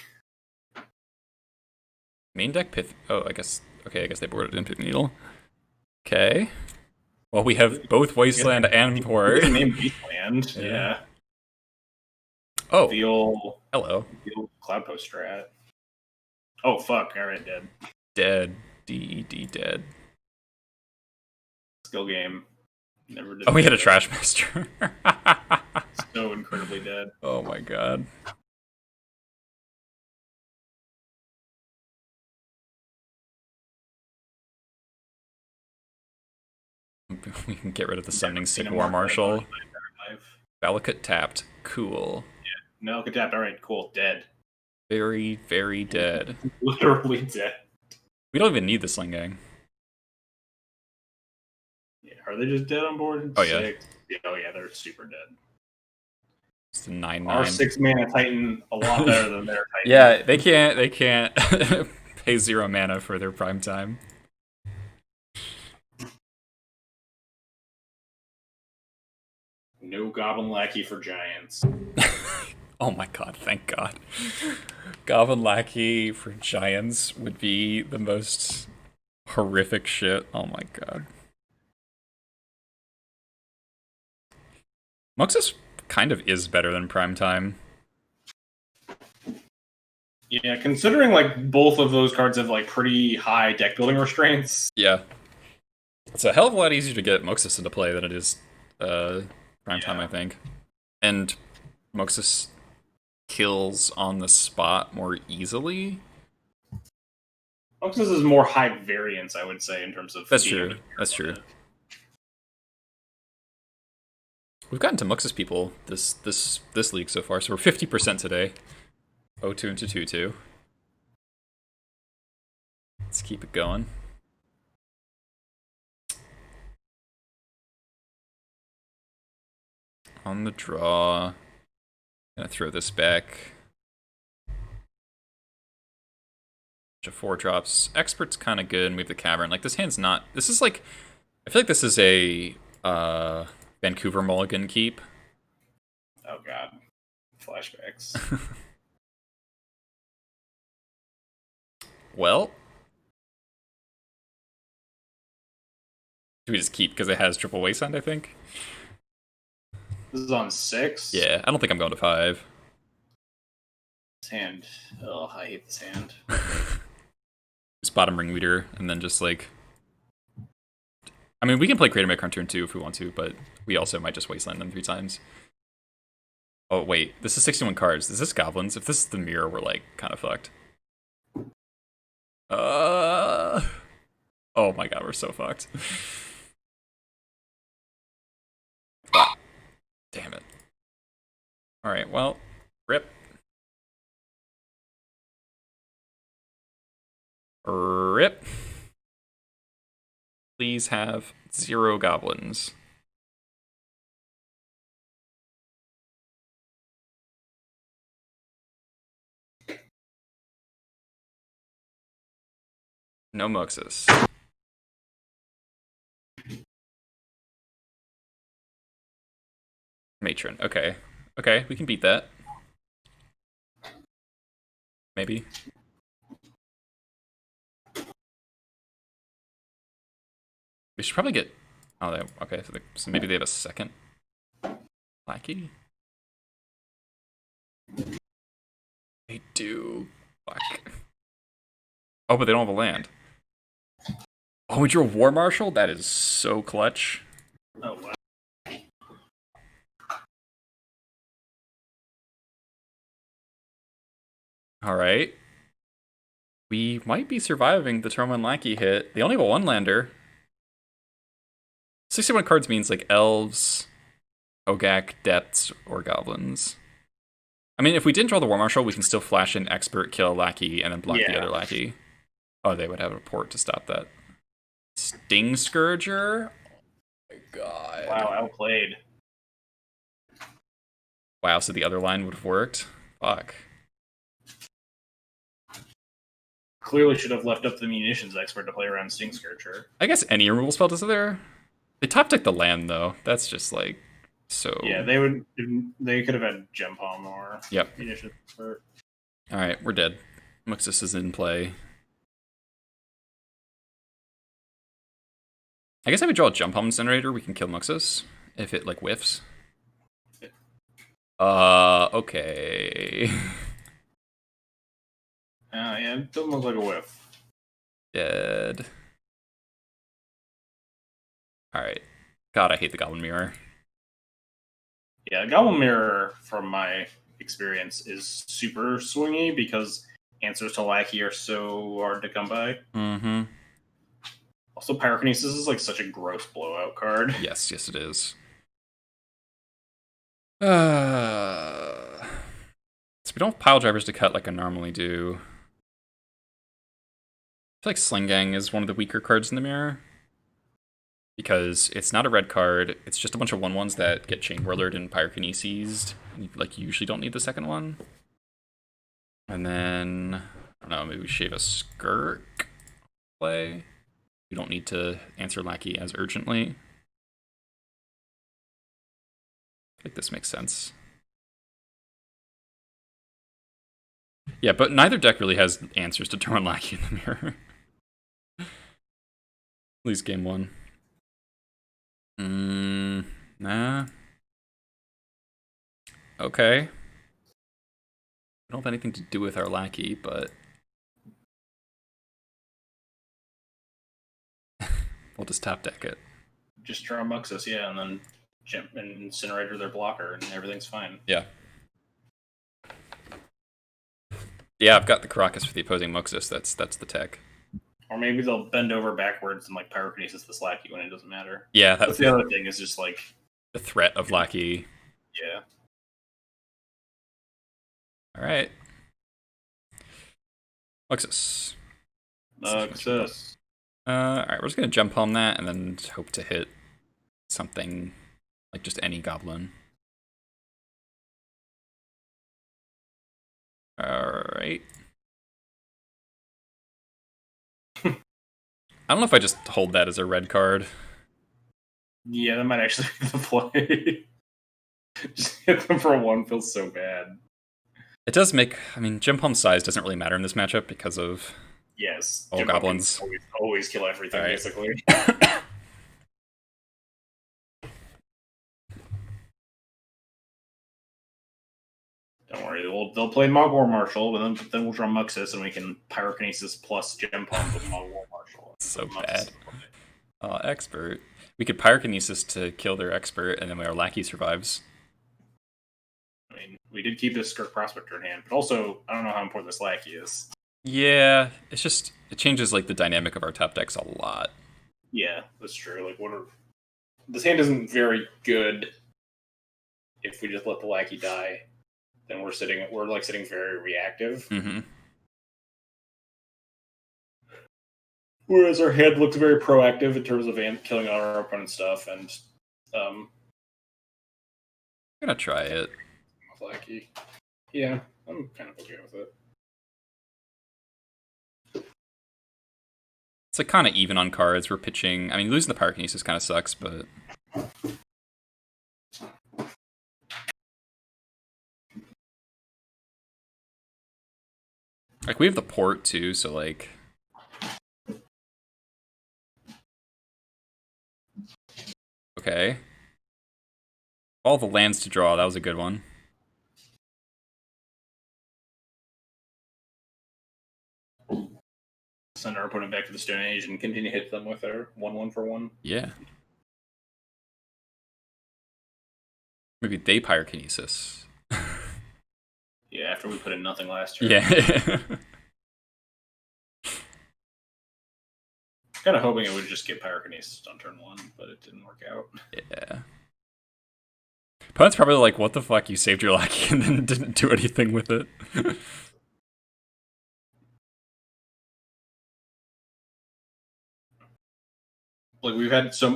Main deck Pith. Oh, I guess. Okay, I guess they boarded in Pith Needle. Okay. Well, we have both Wasteland and Port. Name Wasteland. Yeah. Oh. Feel Cloud Post strat. Oh fuck! All right, dead. Dead. DED dead. Skill game. Never did. Oh, we had a Trash Master. So incredibly dead. Oh my god. We can get rid of the Summoning Sick War Marshal. Valakut tapped. Cool. Yeah. No, tapped. All right, cool. Dead. Very, very dead. Literally dead. We don't even need the Sling Gang. Yeah, are they just dead on board? Oh, yeah. Oh, yeah, they're super dead. It's a 9/9. Our 6-mana Titan a lot better than their Titan. Yeah, they can't pay 0 mana for their prime time. No Goblin Lackey for Giants. Oh my god, thank god. Goblin Lackey for Giants would be the most horrific shit. Oh my god. Muxus kind of is better than Primetime. Yeah, considering like both of those cards have like pretty high deck building restraints. Yeah. It's a hell of a lot easier to get Muxus into play than it is Primetime, I think. And Muxus kills on the spot more easily. Muxus is more high variance, I would say, in terms of. That's true. That's true. We've gotten to Muxus people this league so far, so we're 50% today. 0-2 into 2-2. Let's keep it going. On the draw. Gonna throw this back. 4 drops. Expert's kind of good. Move the Cavern. Like, this hand's not. This is like. I feel like this is a Vancouver Mulligan keep. Oh god. Flashbacks. Well. Do we just keep because it has triple Wasteland, I think? This is on 6? Yeah, I don't think I'm going to 5. This hand. Oh, I hate this hand. Just bottom Ringleader, and then just like. I mean, we can play Creative Maker on turn 2 if we want to, but we also might just Wasteland them 3 times. Oh, wait. This is 61 cards. Is this Goblins? If this is the mirror, we're like kind of fucked. Oh my god, we're so fucked. Ah, damn it. Alright, well, rip. Rip. Please have 0 goblins. No Muxus. Matron. Okay. Okay, we can beat that. Maybe. We should probably get. Oh, okay. So maybe they have a second lackey. They do. Fuck. Oh, but they don't have a land. Oh, we drew a War Marshal? That is so clutch. Oh wow. Alright. We might be surviving the turn 1 lackey hit. They only have a 1-lander. 61 cards means like elves, Ogak, depths, or goblins. I mean, if we didn't draw the War Marshal, we can still flash in Expert, kill a lackey, and then block the other lackey. Oh, they would have a port to stop that. Sting Scourger? Oh my god. Wow, outplayed. Wow, so the other line would have worked? Fuck. Clearly should have left up the munitions expert to play around Sting Scourger. I guess any removal spell does it there. They top deck the land though. That's just like so. Yeah, they could have had Gem Palm or munitions expert. Alright, we're dead. Muxus is in play. I guess if we draw a Jump Home Incinerator, we can kill Muxus if it like whiffs. Okay. Yeah, it doesn't look like a whiff. Dead. Alright. God, I hate the Goblin Mirror. Yeah, Goblin Mirror, from my experience, is super swingy because answers to Lackey are so hard to come by. Mm-hmm. Also, Pyrokinesis is like such a gross blowout card. Yes, it is. So we don't have pile drivers to cut like I normally do. I feel like Sling Gang is one of the weaker cards in the mirror. because it's not a red card. It's just a bunch of 1/1s that get Chain Whirlered and Pyrokineses. You, like, you usually don't need the second one. And then, I don't know, maybe we shave a Skirk play. You don't need to answer Lackey as urgently. I think this makes sense. Yeah, but neither deck really has answers to turn Lackey in the mirror. At least game one. Nah. Okay. I don't have anything to do with our Lackey, but we'll just top deck it. Just draw Muxus, yeah, and then jump and Incinerator their blocker, and everything's fine. Yeah. Yeah, I've got the Caracas for the opposing Muxus. That's the tech. Or maybe they'll bend over backwards and like Pyrokinesis the Slacky when it doesn't matter. Yeah, that's the other thing is just like the threat of Lackey. Yeah. All right. Muxus. Muxus. All right, we're just gonna jump home that and then hope to hit something like just any goblin. All right. I don't know if I just hold that as a red card. Yeah, that might actually be the play. Just hit them for one feels so bad. It does make, I mean, Gem Palm size doesn't really matter in this matchup because of all goblins. Always kill everything, right. Basically. Don't worry, they'll play Mogwar Marshal, but then we'll draw Muxus, and we can Pyrokinesis plus Gem Palm with Mogwar Marshal. So bad. Expert. We could Pyrokinesis to kill their Expert, and then our Lackey survives. I mean, we did keep this Skirk Prospector in hand, but also, I don't know how important this Lackey is. Yeah, it's just, it changes like the dynamic of our top decks a lot. Yeah, that's true. Like, this hand isn't very good if we just let the Lackey die. Then we're sitting very reactive. Mm-hmm. Whereas our hand looks very proactive in terms of killing our opponent's stuff, and I'm gonna try it. Lackey. Yeah, I'm kind of okay with it. It's like kind of even on cards. We're pitching. I mean, losing the Pyrokinesis kind of sucks, but like we have the port too, so like. Okay. All the lands to draw. That was a good one. Send our opponent back to the Stone Age and continue to hit them with our 1/1 for 1. Yeah. Maybe they Pyrokinesis. Yeah, after we put in nothing last year. Yeah. Kind of hoping it would just get Pyrokinesis on turn 1, but it didn't work out. Yeah. Opponent's probably like, what the fuck, you saved your Lackey and then didn't do anything with it. Like, we have so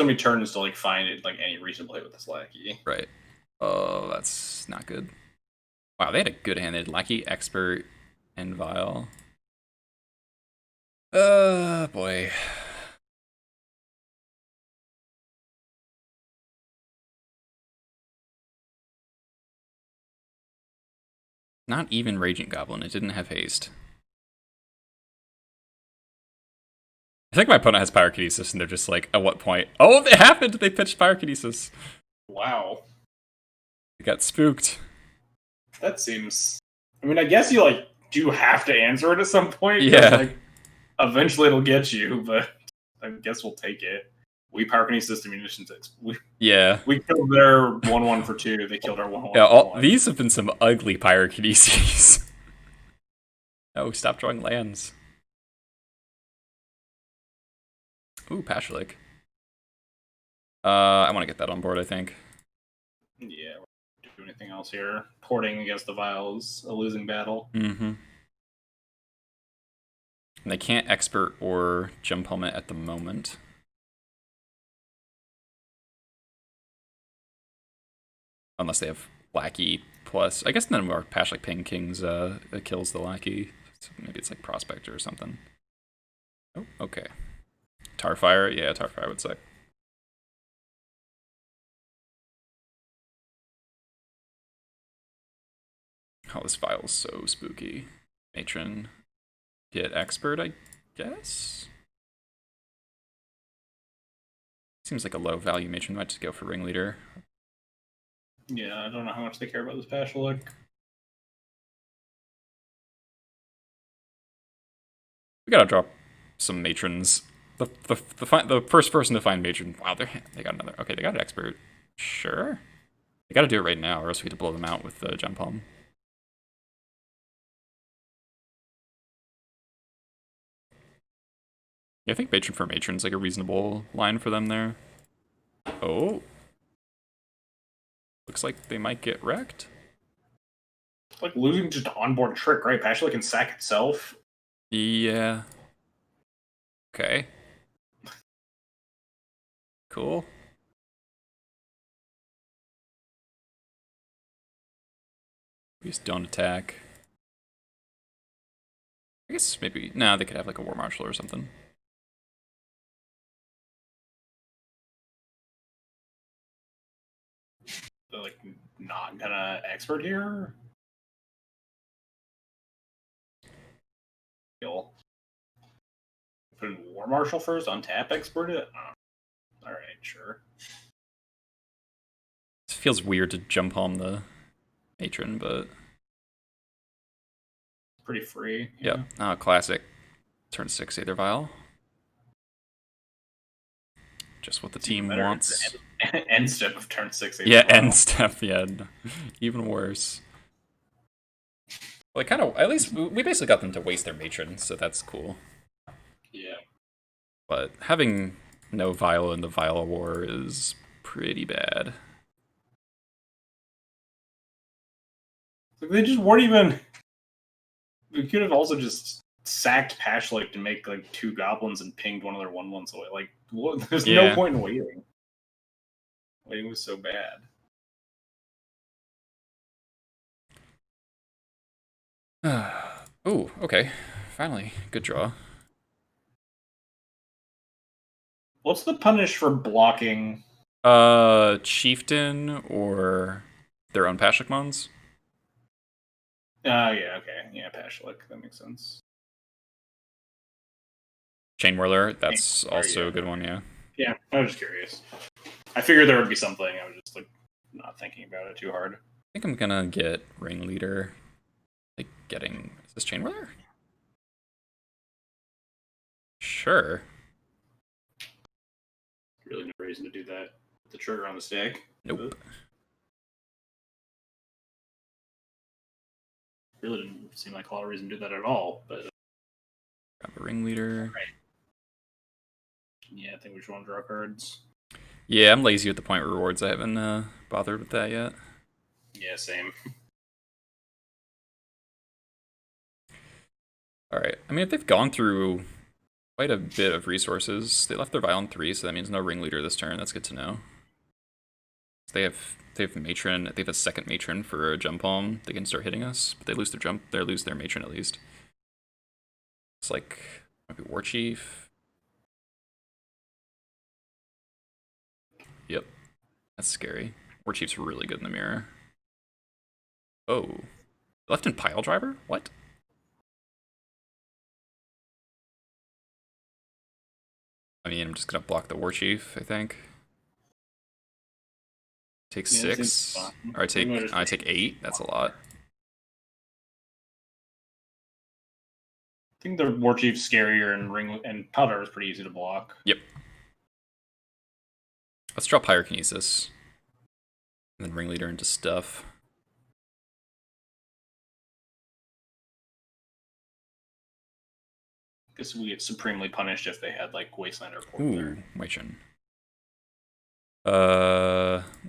many turns to like find it like any reason to play with this Lackey. Right. Oh, that's not good. Wow, they had a good hand. They had Lackey, Expert, and Vile. Boy. Not even Raging Goblin. It didn't have haste. I think my opponent has Pyrokinesis, and they're just like, at what point? Oh, it happened! They pitched Pyrokinesis. Wow. They got spooked. That seems... I mean, I guess you, like, do have to answer it at some point. Yeah. Like, eventually it'll get you, but I guess we'll take it. We Pyrokinesis the munitions. Yeah. We killed their 1/1 for 2. They killed our 1/1 yeah, for 1. These have been some ugly Pyrokineses. Oh, stop drawing lands. Ooh, Pashalik. I want to get that on board, I think. Yeah, we're do anything else here. Porting against the Vials, a losing battle. Mm-hmm. And they can't Expert or Gem Helmet at the moment. Unless they have Lackey plus. I guess none of our Pash like Ping Kings kills the Lackey. So maybe it's like Prospector or something. Oh, okay. Tarfire? Yeah, Tarfire would suck. Oh, this file is so spooky. Matron. Get Expert, I guess? Seems like a low value Matron. Might just go for Ringleader. Yeah, I don't know how much they care about this Pash look. We gotta drop some Matrons. The first person to find Matron. Wow, they got another. Okay, they got an Expert. Sure. They gotta do it right now, or else we have to blow them out with the Jump Home. Yeah, I think Matron for Matron's like a reasonable line for them there. Oh. Looks like they might get wrecked. It's like losing just onboard trick, right? Pash can sack itself. Yeah. Okay. Cool. We just don't attack. I guess maybe... Nah, they could have like a War Marshal or something. They're like not gonna Expert here. Kill. Put in War Marshal first, untap Expert it? Oh. Alright, sure. It feels weird to jump home the Matron, but... Pretty free. Yep. Yeah. Classic. Turn 6 Aether Vial. Just what the team wants. End step of turn 6. Yeah, end step, yeah. Even worse. Well, kind of, at least, we basically got them to waste their Matron, so that's cool. Yeah. But having no Vial in the Vial War is pretty bad. They just weren't even... We could have also just sacked Pashlik to make like 2 goblins and pinged one of their 1/1s away. Like, there's no point in waiting. Waiting was so bad. Ooh, okay. Finally, good draw. What's the punish for blocking? Chieftain or their own Pashlik Mons? Yeah, okay. Yeah, Pashlik. That makes sense. Chain Whirler, that's also a good one, yeah. Yeah, I was just curious. I figured there would be something. I was just like not thinking about it too hard. I think I'm gonna get Ringleader. Like getting... Is this Chain Whirler? Sure. Really no reason to do that. The trigger on the stack. Nope. Really didn't seem like a lot of reason to do that at all, but... Grab a Ringleader. Right. Yeah, I think we just want to draw cards. Yeah, I'm lazy with the point rewards. I haven't bothered with that yet. Yeah, same. Alright, I mean, if they've gone through quite a bit of resources, they left their Vial on 3, so that means no Ringleader this turn. That's good to know. They have Matron. They have a second Matron for a Jump Home. They can start hitting us, but they lose their jump. They lose their Matron at least. It's like maybe War Chief. Yep, that's scary. War Chief's really good in the mirror. Oh, left in Pile Driver? What? I mean, I'm just gonna block the War Chief, I think. Take 6, or I take 8. That's a lot. I think the War Chief's scarier and Powder is pretty easy to block. Yep. Let's drop Pyrokinesis. And then Ringleader into stuff. Guess we get supremely punished if they had like Wasteland or Port. Ooh, Waichin.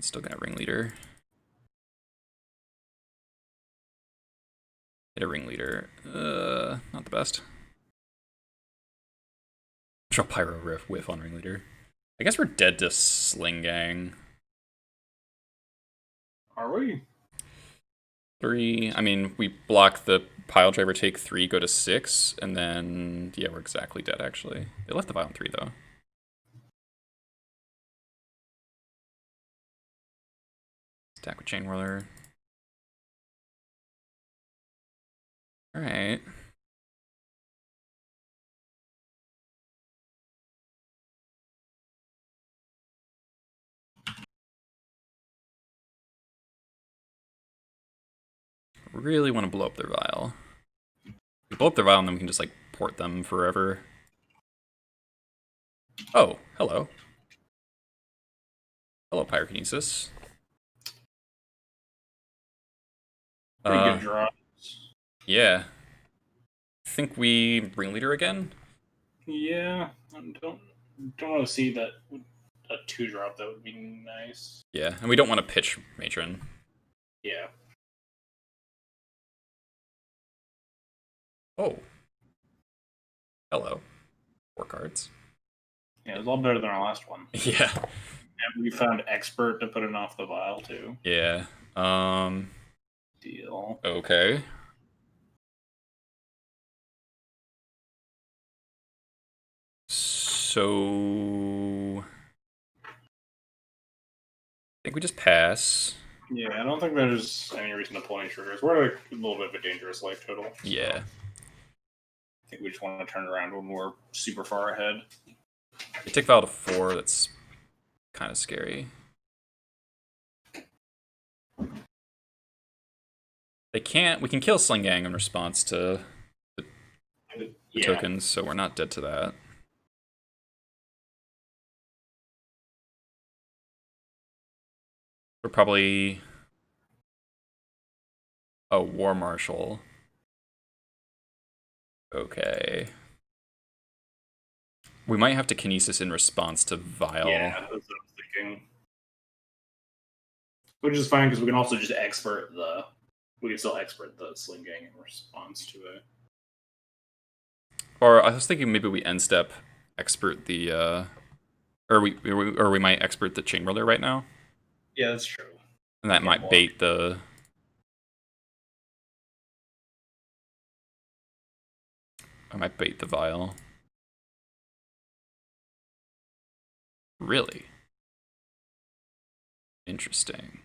Still gonna Ringleader. Hit a Ringleader. Not the best. Drop Pyro Riff Whiff on Ringleader. I guess we're dead to Sling Gang. Are we? 3. I mean, we block the pile driver, take 3, go to 6, and then yeah, we're exactly dead. Actually, they left the vial on 3 though. Attack with Chain Whirler. All right. Really want to blow up their vial. If we blow up their vial, and then we can just like port them forever. Oh, hello. Hello, Pyrokinesis. Pretty good draw. Yeah. Think we Ringleader again? Yeah, I don't want to see that a 2-drop. That would be nice. Yeah, and we don't want to pitch Matron. Yeah. Oh. Hello. 4 cards. Yeah, it was a lot better than our last one. Yeah. And we found Expert to put it off the vial too. Yeah. Deal. Okay. So I think we just pass. Yeah, I don't think there's any reason to pull any triggers. We're at a little bit of a dangerous life total. So Yeah. I think we just want to turn around when we're super far ahead. We take Val to 4, that's kind of scary. We can kill Sling Gang in response to the tokens, so we're not dead to that. We're probably... Oh, War Marshal. Okay. We might have to Kinesis in response to Vial. Yeah, that's what I was thinking. Which is fine, because we can also just expert the... We can still expert the Sling Gang in response to it. Or I was thinking maybe we end step expert the... Or we might expert the Chain Whirler right now. Yeah, that's true. And that might bait the... I might bait the Vial. Really? Interesting.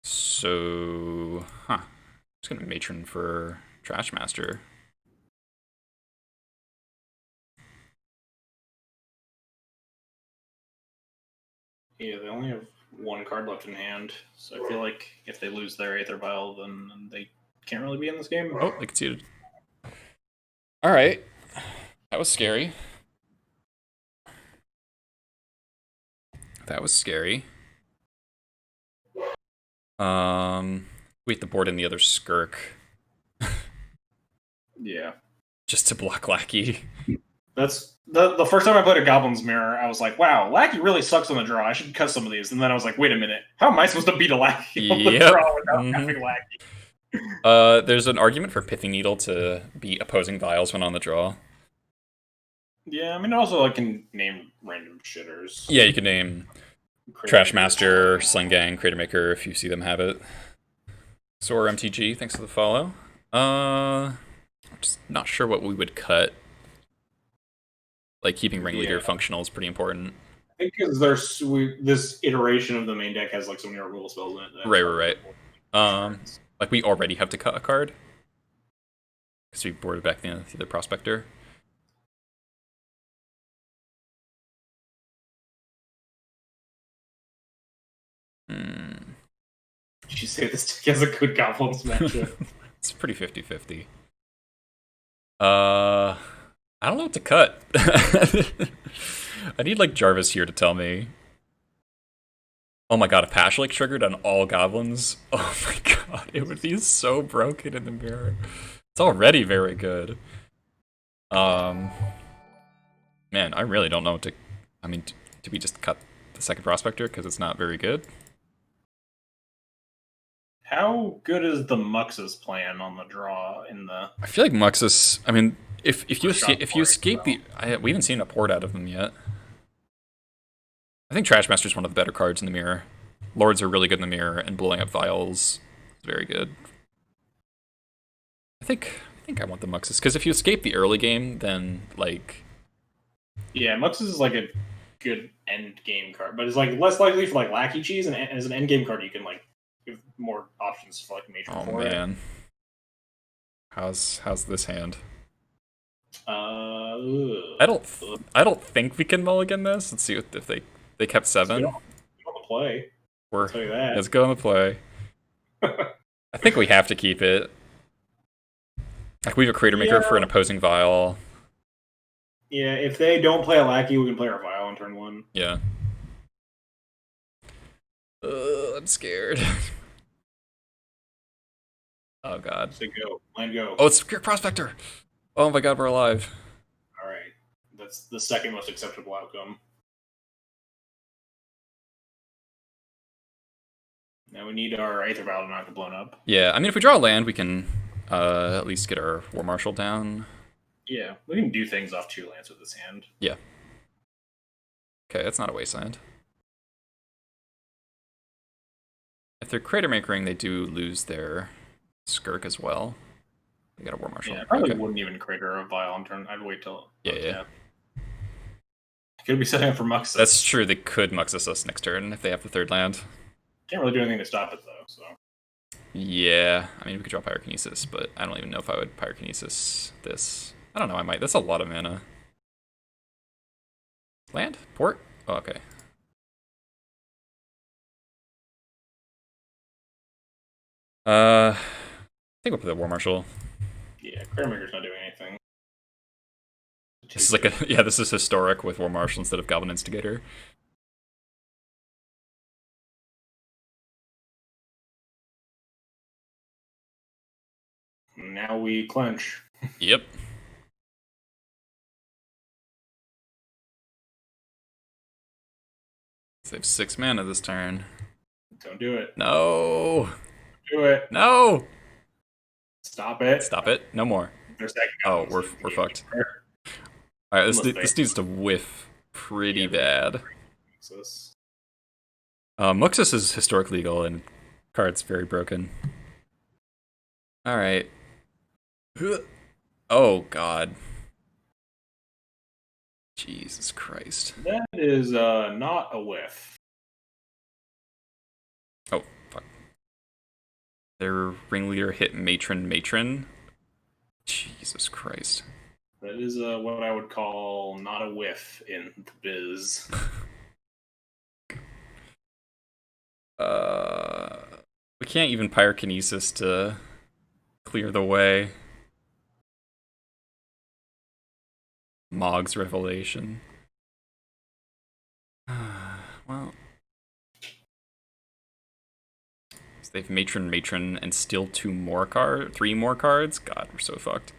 So... Huh. Just gonna Matron for Trash Master. Yeah, they only have 1 card left in hand, so I feel like if they lose their Aether Vial, then they can't really be in this game. Oh, they conceded. Alright. That was scary. That was scary. We hit the board in the other Skirk. Yeah. Just to block Lackey. That's the first time I played a Goblin's Mirror, I was like, wow, Lackey really sucks on the draw. I should cut some of these. And then I was like, wait a minute. How am I supposed to beat a Lackey on the draw without having Lackey? There's an argument for Pithing Needle to beat opposing Vials when on the draw. Yeah, I mean, also I can name random shitters. Yeah, you can name Trash Master, Sling Gang, Creator Maker if you see them have it. Sor MTG, thanks for the follow. I'm just not sure what we would cut. Like, keeping Ringleader functional is pretty important. I think because this iteration of the main deck has like so many removal spells in it. Right. Like, we already have to cut a card. Because we boarded back the other Prospector. Did you say this deck has a good Goblins matchup? It's pretty 50-50. I don't know what to cut. I need, like, Jarvis here to tell me. Oh my god, if Pashlik triggered on all goblins, oh my god, it would be so broken in the mirror. It's already very good. Man, I really don't know what to... I mean, do we just cut the second Prospector because it's not very good? How good is the Muxus plan on the draw in the... I feel like Muxus... I mean, if you escape the... we haven't seen a port out of them yet. I think Trashmaster's one of the better cards in the mirror. Lords are really good in the mirror, and blowing up vials is very good. I think I want the Muxus, because if you escape the early game, then, like... Yeah, Muxus is like a good end game card, but it's like less likely for like Lackey Cheese, and as an end game card, you can like give more options for like Matron Oh, for man. How's this hand? I don't think we can mulligan this. Let's see if they kept 7. Let's go on the play. We're, I'll tell you that. let's go on the play. I think we have to keep it. Like, we have a Creator Maker for an opposing Vial. Yeah, if they don't play a Lackey, we can play our Vial on turn 1. Yeah. I'm scared. Oh, God. So go. Land go. Oh, it's Spirit Prospector! Oh my God, we're alive. Alright. That's the second most acceptable outcome. Now we need our Aether Vial to not get blown up. Yeah, I mean, if we draw a land, we can at least get our War Marshal down. Yeah, we can do things off 2 lands with this hand. Yeah. Okay, that's not a wasteland. If they're Crater Makering, they do lose their Skirk as well. They got a War Marshal. Yeah, I probably wouldn't even Crater a Vial on turn. I'd wait till... Yeah. Could be setting up for Muxus. That's true, they could Muxus us next turn if they have the 3rd land. Can't really do anything to stop it, though, so... Yeah, I mean, we could draw Pyrokinesis, but I don't even know if I would Pyrokinesis this. I don't know, I might. That's a lot of mana. Land? Port? Oh, okay. I think we'll play the War Marshal. Yeah, Cratermaker's not doing anything. This is like a... Yeah, this is historic with War Marshal instead of Goblin Instigator. Now we clench. Yep. Save 6 mana this turn. Don't do it. No! Do it. No! Stop it. Stop it. No more. Oh, we're fucked. Alright, this needs to whiff pretty bad. Muxus is historic legal and card's very broken. Alright. Oh, God. Jesus Christ. That is not a whiff. Oh, fuck. Their ringleader hit Matron. Jesus Christ. That is what I would call not a whiff in the biz. We can't even Pyrokinesis to clear the way. Mog's Revelation. Well. So they've Matron, and still 3 more cards? God, we're so fucked.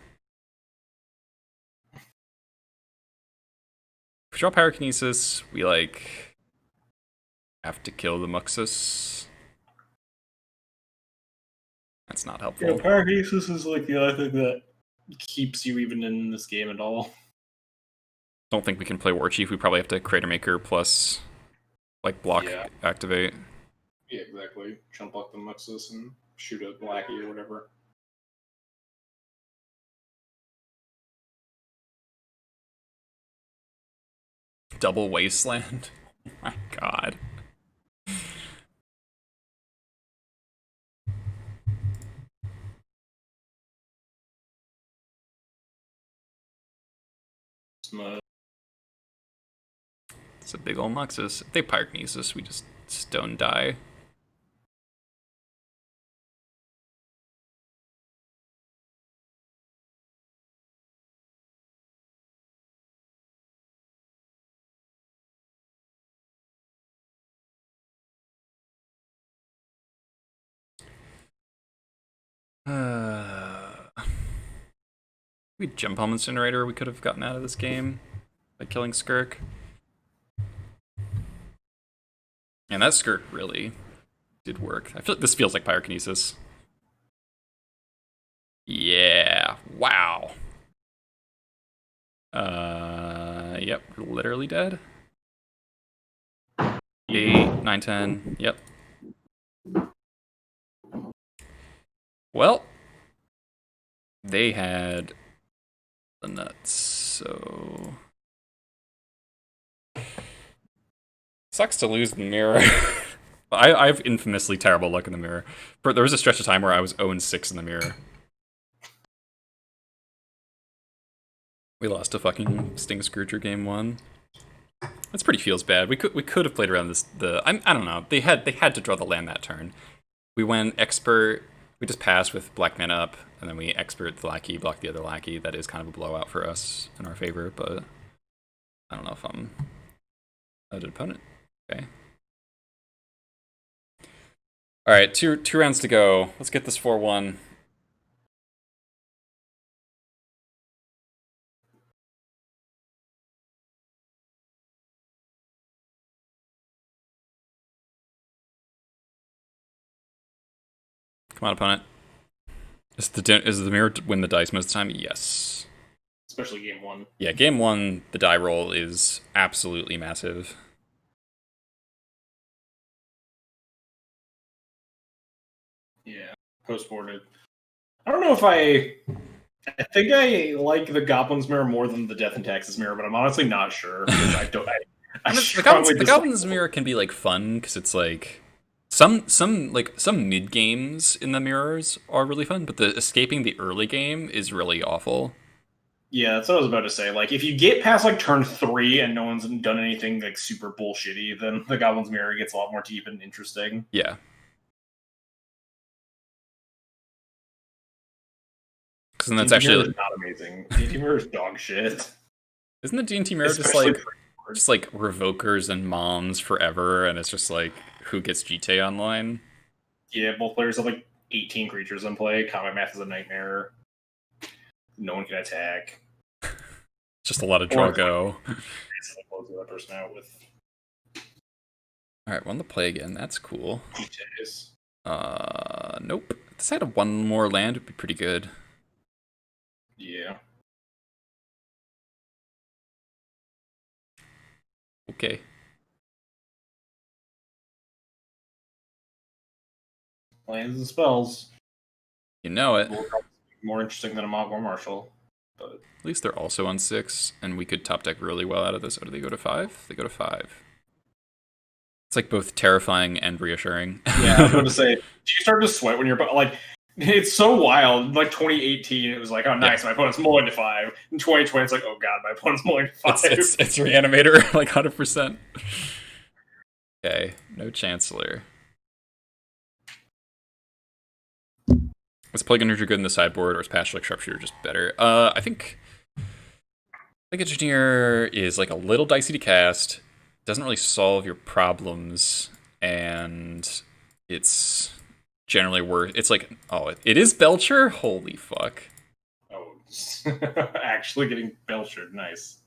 If we draw Pyrokinesis, we, like, have to kill the Muxus. That's not helpful. Yeah, Pyrokinesis is, like, the other thing that keeps you even in this game at all. Don't think we can play War Chief. We probably have to Crater Maker plus, like, block activate. Yeah, exactly. Jump block the Muxus and shoot a Lackey or whatever. Double Wasteland? Oh my God. It's a big ol' Muxus. If they Pyrokinesis, we just stone die. We Jump Home Incinerator we could have gotten out of this game by killing Skirk. And that Skirk really did work. I feel like this feels like Pyrokinesis. Yeah, wow. Yep, we're literally dead. 8, 9, 10. Yep. Well, they had the nuts, so sucks to lose the mirror. I have infamously terrible luck in the mirror. There was a stretch of time where I was 0-6 in the mirror. We lost a fucking Sting Scrooger game 1. That's pretty feels bad. We could have played around this. I don't know. They had to draw the land that turn. We went expert. We just passed with black mana up, and then we expert the lackey, block the other lackey. That is kind of a blowout for us in our favor, but I don't know if I'm a good opponent. Okay. All right, two rounds to go. Let's get this 4-1. Come on, opponent. Is the mirror win the dice most of the time? Yes. Especially game 1. Yeah, game 1, the die roll is absolutely massive. Yeah, post-boarded. I don't know if I think I like the Goblins mirror more than the Death and Taxes mirror, but I'm honestly not sure. I don't. The Goblins mirror can be like fun because it's like some mid games in the mirrors are really fun, but the escaping the early game is really awful. Yeah, that's what I was about to say. Like, if you get past like turn 3 and no one's done anything like super bullshitty, then the Goblins mirror gets a lot more deep and interesting. Yeah. Because then that's actually not amazing. D&T mirror is dog shit. Isn't the D&T mirror just like revokers and moms forever, and it's just like who gets GTA online? Yeah, both players have like 18 creatures in play. Combat math is a nightmare. No one can attack. Just a lot of draw go. Close the other person out with. All right, one to play again. That's cool. GTAs. Nope. If this had one more land, it'd be pretty good. Yeah. Okay. Lands and spells. You know it. More interesting than a Mogwai Marshal. But at least they're also on 6, and we could top deck really well out of this. Oh, do they go to 5? They go to 5. It's like both terrifying and reassuring. Yeah, I was going to say, do you start to sweat when you're like? It's so wild. Like 2018, it was like, oh, nice, my opponent's mulling to 5. In 2020, it's like, oh god, my opponent's mulling to 5. It's Reanimator, like 100%. Okay, no Chancellor. Is Plague Engineer good in the sideboard, or is Patchlick Sharpshooter just better? I think Plague Engineer is like a little dicey to cast, doesn't really solve your problems, and it's generally worth. It's like, oh, it is Belcher? Holy fuck. Oh, actually getting Belcher, nice.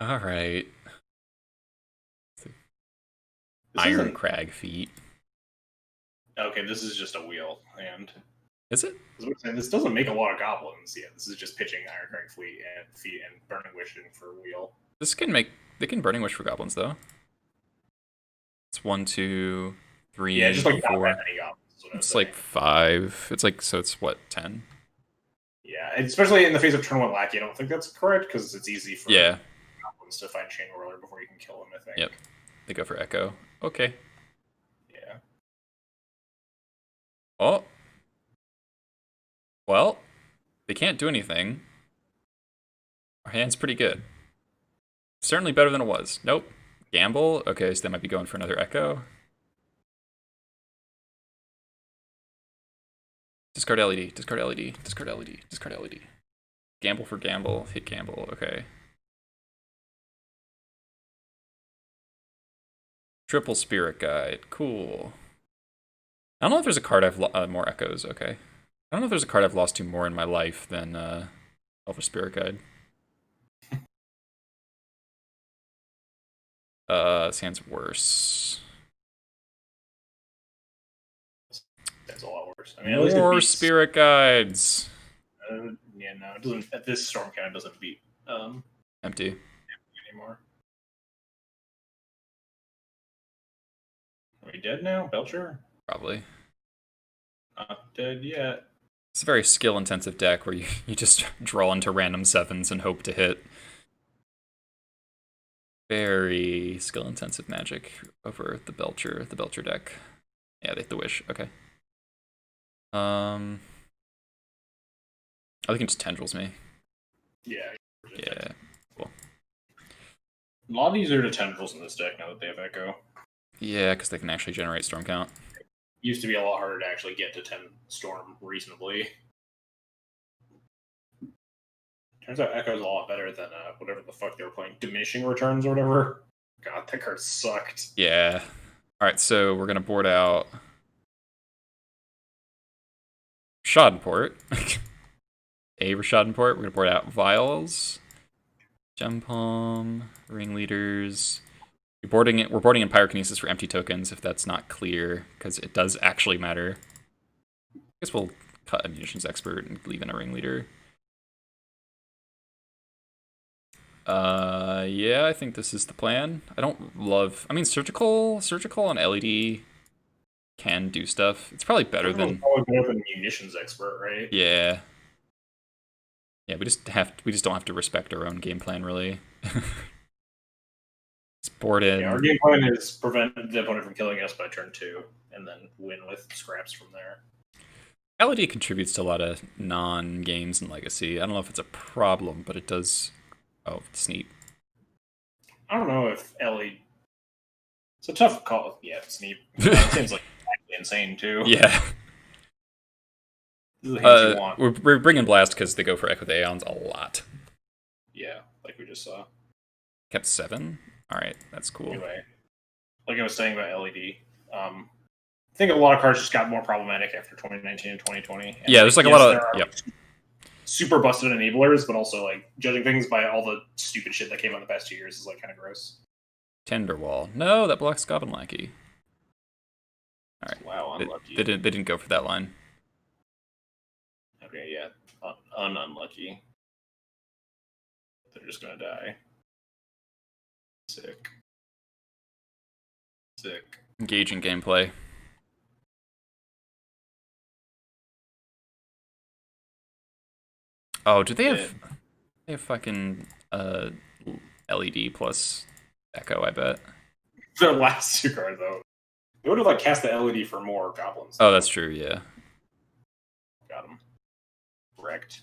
Alright. Iron Crag feat. Okay, this is just a wheel, and is it? This doesn't make a lot of goblins. Yeah, this is just pitching Iron Crag feet and Burning Wishing for wheel. This can make they can Burning Wish for goblins though. It's 1, 2, 3. Yeah, just like 4. not that many goblins. It's like 5. It's like so. It's what 10. Yeah, especially in the face of turn 1 lackey, I don't think that's correct because it's easy for goblins to find Chain Whirler before you can kill them. I think. Yep. They go for Echo. Okay. Yeah. Oh. Well, they can't do anything. Our hand's pretty good. Certainly better than it was. Nope. Gamble? Okay, so they might be going for another Echo. Discard LED, discard LED, discard LED, discard LED. Gamble for gamble, hit gamble, okay. Triple Spirit Guide, cool. I don't know if there's a card I've more Echoes, okay. I don't know if there's a card I've lost to more in my life than Alpha Spirit Guide. Sounds worse. That's a lot worse. I mean, at least more Spirit Guides. Yeah, no, it doesn't. At this Storm Cannon doesn't beat Empty anymore. be dead now, Belcher? Probably. Not dead yet. It's a very skill-intensive deck where you just draw into random 7s and hope to hit. Very skill-intensive Magic over the Belcher deck. Yeah, they have the Wish. Okay. I think it just tendrils me. Yeah. Yeah. Cool. A lot of these are the tendrils in this deck now that they have Echo. Yeah, because they can actually generate storm count. Used to be a lot harder to actually get to 10 storm reasonably. Turns out Echo's a lot better than whatever the fuck they were playing. Diminishing Returns or whatever. God, that card sucked. Yeah. Alright, so we're going to board out Schadenport. Schadenport. We're going to board out Vials, Gem Palm, Ringleaders. We're boarding in Pyrokinesis for empty tokens if that's not clear, because it does actually matter. I guess we'll cut a Munitions Expert and leave in a Ringleader. Yeah, I think this is the plan. I mean, surgical on LED can do stuff. It's probably better than Munitions Expert, right? Yeah. Yeah, we just don't have to respect our own game plan, really. It's board in. Yeah, our game plan is prevent the opponent from killing us by turn 2, and then win with scraps from there. LED contributes to a lot of non-games in Legacy. I don't know if it's a problem, but it does. Oh, it's neat. I don't know if LED. It's a tough call. Yeah, it's neat. It seems like insane too. Yeah. This is the things you want. We're bringing Blast because they go for Echo the Aeons a lot. Yeah, like we just saw. Kept 7? Alright, that's cool. Anyway, like I was saying about LED, I think a lot of cards just got more problematic after 2019 and 2020. And yeah, there's like a lot of... Yep. Super busted enablers, but also like judging things by all the stupid shit that came out in the past 2 years is like kind of gross. Tenderwall. No, that blocks Goblin Lackey. Alright. Wow, unlucky. They didn't go for that line. Okay, yeah. Unlucky. They're just gonna die. Sick. Engaging gameplay. Oh, do they have... They have fucking LED plus Echo, I bet. Their last 2 cards, though. They would have like cast the LED for more goblins. Oh, that's true, yeah. Got him. Wrecked.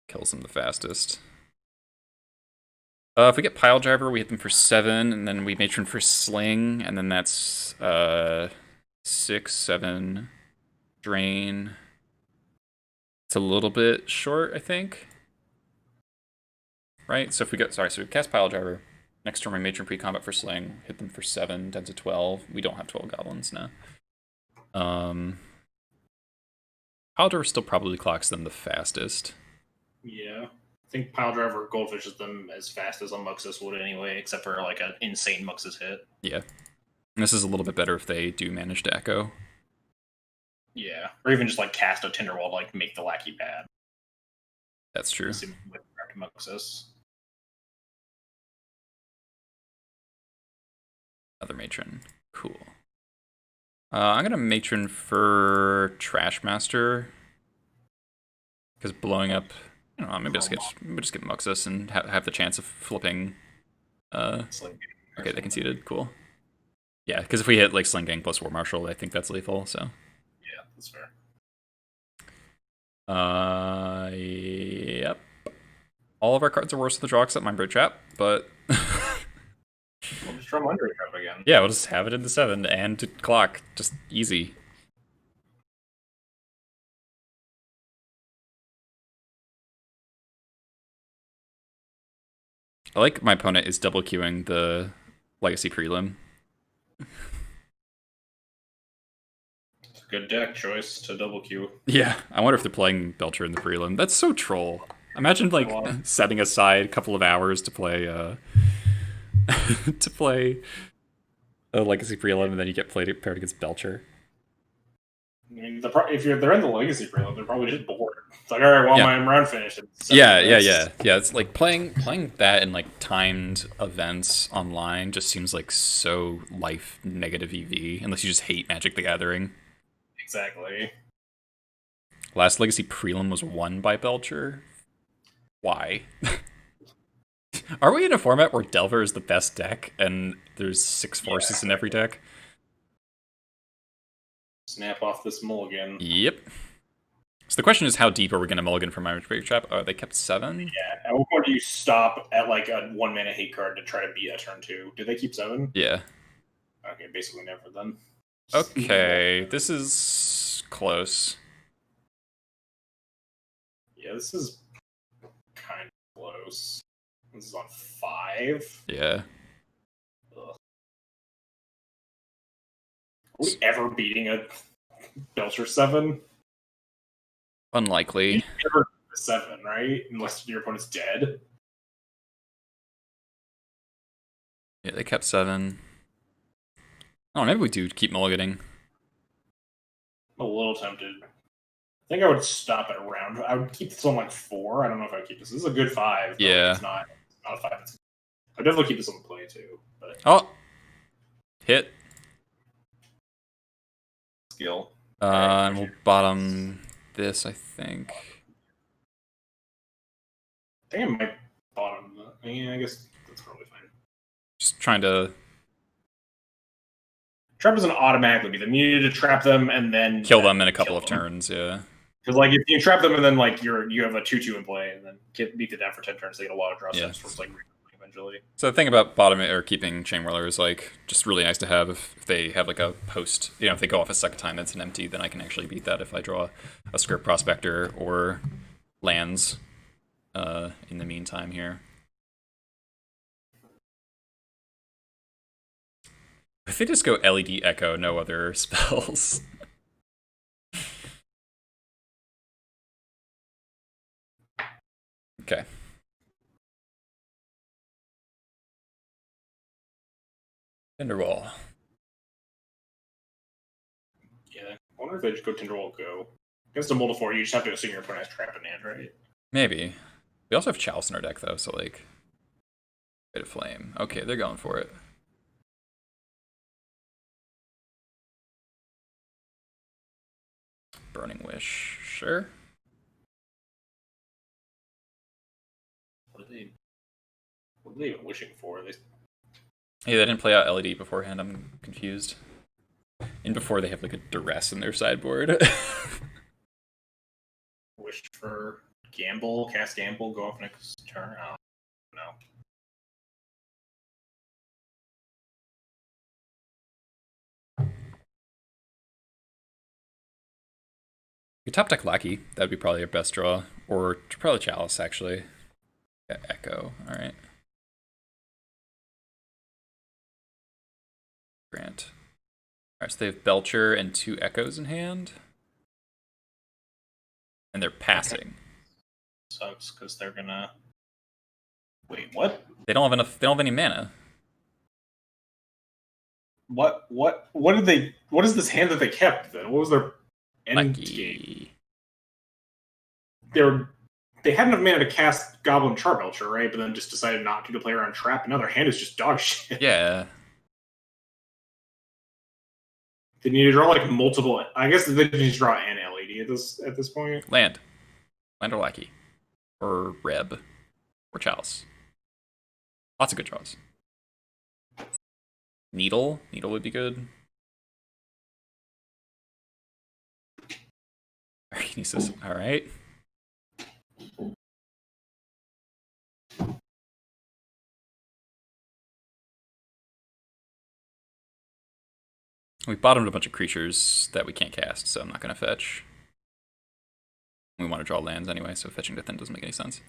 Kills them the fastest. If we get Pile Driver, we hit them for 7, and then we Matron for Sling, and then that's 6, 7, Drain. It's a little bit short, I think. Right? So if we go, so we cast Pile Driver. Next turn we Matron pre-combat for Sling, hit them for 7, down to 12. We don't have 12 goblins now. Pile Driver still probably clocks them the fastest. Yeah. I think Pile Driver goldfishes them as fast as a Muxus would anyway, except for like an insane Muxus hit. Yeah. And this is a little bit better if they do manage to Echo. Yeah. Or even just like cast a Tinderwall to like make the Lackey bad. That's true. With Muxus. Other Matron. Cool. I'm gonna Matron for Trash Master. Because blowing up, I don't know, maybe just get Muxus and have the chance of flipping. Okay, they conceded. Cool. Yeah, because if we hit like Sling Gang plus War Marshal, I think that's lethal. So. Yeah, that's fair. Yep. All of our cards are worse with the draw except Mindbreak Trap, but. We'll just draw Mindbreak Trap again. Yeah, we'll just have it in the 7 and to clock. Just easy. I like my opponent is double queuing the Legacy Prelim. It's a good deck choice to double queue. Yeah, I wonder if they're playing Belcher in the Prelim. That's so troll. Imagine like setting aside a couple of hours to play a Legacy Prelim and then you get paired against Belcher. I mean, if they're in the legacy preload, they're probably just bored. It's like, all right, well, Yeah. my round finished. Yeah. It's like playing that in like timed events online just seems like so life negative EV, unless you just hate Magic the Gathering. Exactly. Last Legacy prelim was won by Belcher. Why? Are we in a format where Delver is the best deck and there's 6 forces in every deck? Snap off this mulligan. Yep. So the question is, how deep are we going to mulligan from Mirage Break Trap? Oh, they kept 7? Yeah. At what point do you stop at like a 1-mana hate card to try to beat a turn 2? Did they keep 7? Yeah. Okay, basically never then. Okay, this is close. Yeah, this is kind of close. This is on 5. Yeah. Ugh. Are we ever beating a Belcher 7? Unlikely. Never 7, right? Unless your opponent's dead. Yeah, they kept 7. Oh, maybe we do keep mulliganing. I'm a little tempted. I think I would stop at around. I would keep this on like 4. I don't know if I would keep this. This is a good 5. Yeah. It's not a 5. I'd definitely keep this on the play too. But Oh! Hit. Skill. And we'll bottom this, I think. I think I might bottom. Yeah, I guess that's probably fine. Just trying to Trap doesn't automatically beat them. You need to trap them and then kill them in a couple of turns, yeah. Because like if you trap them and then like you have a 2/2 in play and then beat the down for 10 turns, they get a lot of draw steps towards like eventually. So the thing about bottoming or keeping Chain Whirler is like just really nice to have if they have like a post. You know, if they go off a second time that's an empty, then I can actually beat that if I draw a Script Prospector or lands in the meantime here. If they just go LED Echo, no other spells. Okay. Tinderwall. Yeah. I wonder if they just go Tinderwall go. Against a multi 4, you just have to assume your opponent has trap in hand, right? Maybe. We also have Chalice in our deck though, so like bit of flame. Okay, they're going for it. Burning Wish, sure. What are they even wishing for? Hey, they didn't play out LED beforehand, I'm confused. And before they have like a duress in their sideboard. Wish for gamble, cast gamble, go off next turn. Oh, no. You top deck Lackey, that'd be probably your best draw. Or probably Chalice, actually. Yeah, Echo, alright. Grant. Alright, so they have Belcher and 2 Echoes in hand. And they're passing. Sucks, because they're gonna... Wait, what? They don't have any mana. What is this hand that they kept then? What was their end game? They had enough mana to cast Goblin Charbelcher, right? But then just decided not to play around Trap. Another hand is just dog shit. Yeah. They need to draw like multiple. I guess they need to draw an LED at this point. Land or Lackey. Or Reb. Or Chalice. Lots of good draws. Needle would be good. Kinesis, alright. We bottomed a bunch of creatures that we can't cast, so I'm not going to fetch. We want to draw lands anyway, so fetching to thin doesn't make any sense.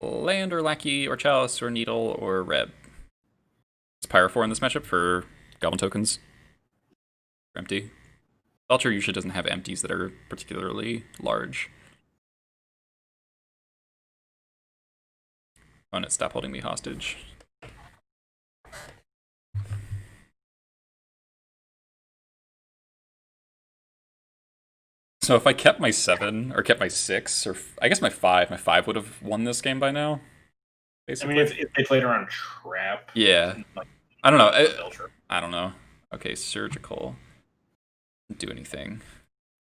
Land or Lackey or Chalice or Needle or Reb. It's Pyrophore in this matchup for Goblin tokens. Empty. Belcher usually doesn't have empties that are particularly large. Oh, and stop holding me hostage. So if I kept my 7 or kept my 6, or I guess my 5 would have won this game by now. Basically, I mean, if they played around trap, yeah. like, I don't know. Belcher. I don't know. Okay, surgical. Do anything.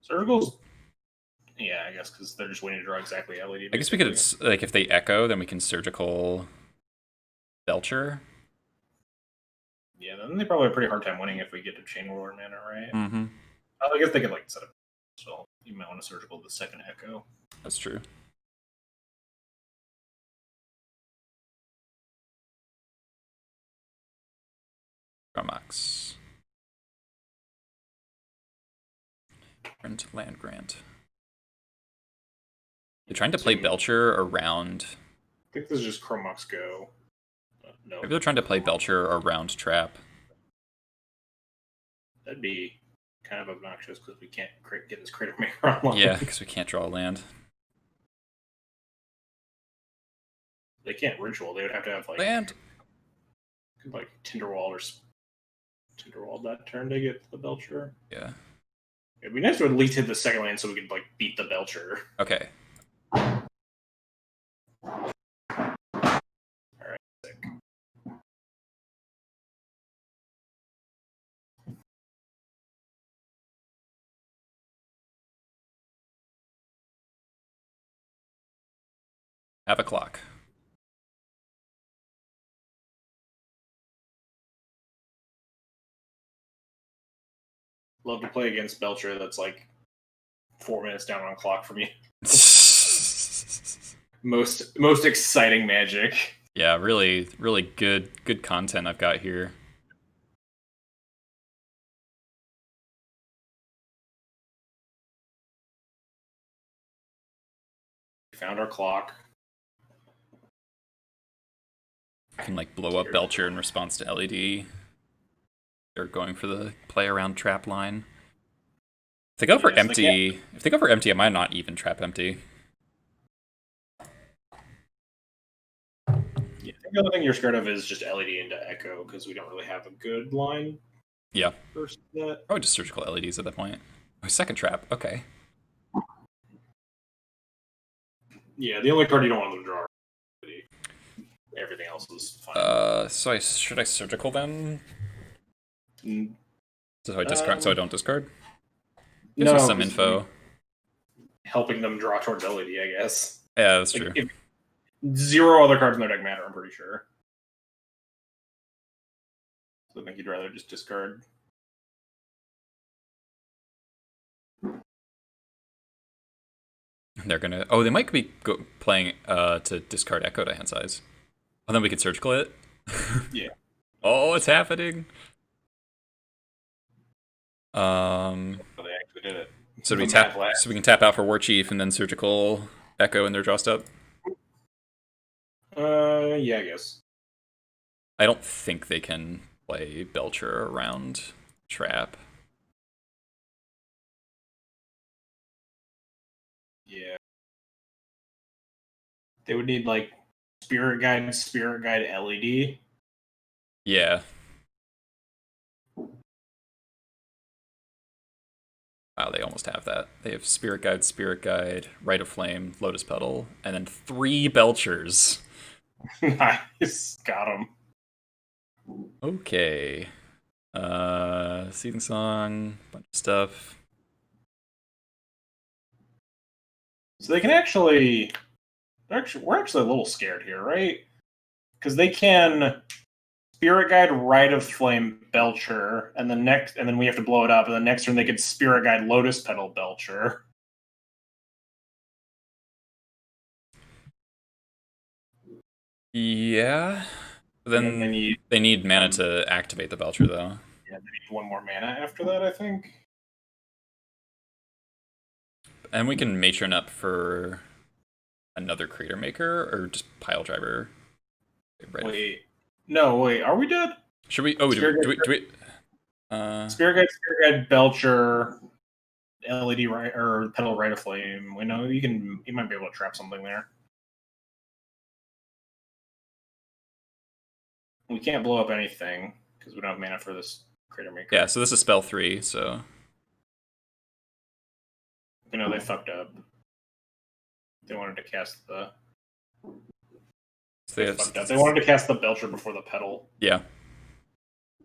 Surgicals. Yeah, I guess because they're just waiting to draw exactly LED. I guess we could, like, if they echo, then we can surgical Belcher. Yeah, then they probably have a pretty hard time winning if we get to Chain Whirler mana, right? Mm-hmm. I guess they could like set up. So you might want to surgical the second echo. That's true. Gramax. Print land grant. They're trying to play Belcher around. I think this is just Chromux Go. No. Maybe they're trying to play Belcher around trap. That'd be kind of obnoxious because we can't get this Creative Maker online. Yeah, because we can't draw a land. They can't ritual. They would have to have like Land. Tinderwall or Tinderwall that turn to get the Belcher. Yeah. It'd be nice to at least hit the second land so we could like beat the Belcher. Okay. Alright, sick. Have a clock. Love to play against Belcher that's like 4 minutes down on clock from you. Most exciting Magic. Yeah, really, really good content I've got here. We found our clock. Can like blow up Belcher in response to LED. They're going for the play around trap line. If they go for empty, I might not even trap empty. Yeah, I think the other thing you're scared of is just LED into Echo because we don't really have a good line. Yeah. Versus that. Probably just surgical LEDs at that point. Oh, second trap. Okay. Yeah, the only card you don't want them to draw. Everything else is fine. So should I surgical then? Mm. So I discard. So I don't discard. Gives No, me some info. Helping them draw towards LED, I guess. Yeah, that's true. Zero other cards in their deck matter, I'm pretty sure. So I think you'd rather just discard. They're gonna. Oh, they might be playing to discard Echo to hand size. Oh, then we could surgical it. Yeah. Oh, it's happening. They actually did it. So we tap. So we can tap out for War Chief and then surgical Echo in their draw step. Yeah, I guess. I don't think they can play Belcher around trap. Yeah. They would need like Spirit Guide LED. Yeah. Wow, they almost have that. They have Spirit Guide, Rite of Flame, Lotus Petal, and then 3 Belchers. Nice. Got them. Okay. Seething Song, bunch of stuff. So they can actually we're actually a little scared here, right? Because they can Spirit Guide, Rite of Flame, Belcher, and then we have to blow it up, and the next turn they could Spirit Guide, Lotus Petal, Belcher. Yeah. Then they need mana to activate the Belcher, though. Yeah, they need 1 more mana after that, I think. And we can matron up for another Creator Maker, or just Pile Driver. Wait. No, wait. Are we dead? Should we? Oh, do we? Spirit Guide, Belcher, LED right or Petal Rite of Flame. We know you might be able to trap something there. We can't blow up anything because we don't have mana for this Creator Maker. Yeah, so this is spell 3, so They fucked up. They wanted to cast the. They fucked up. They wanted to cast the Belcher before the Petal. Yeah.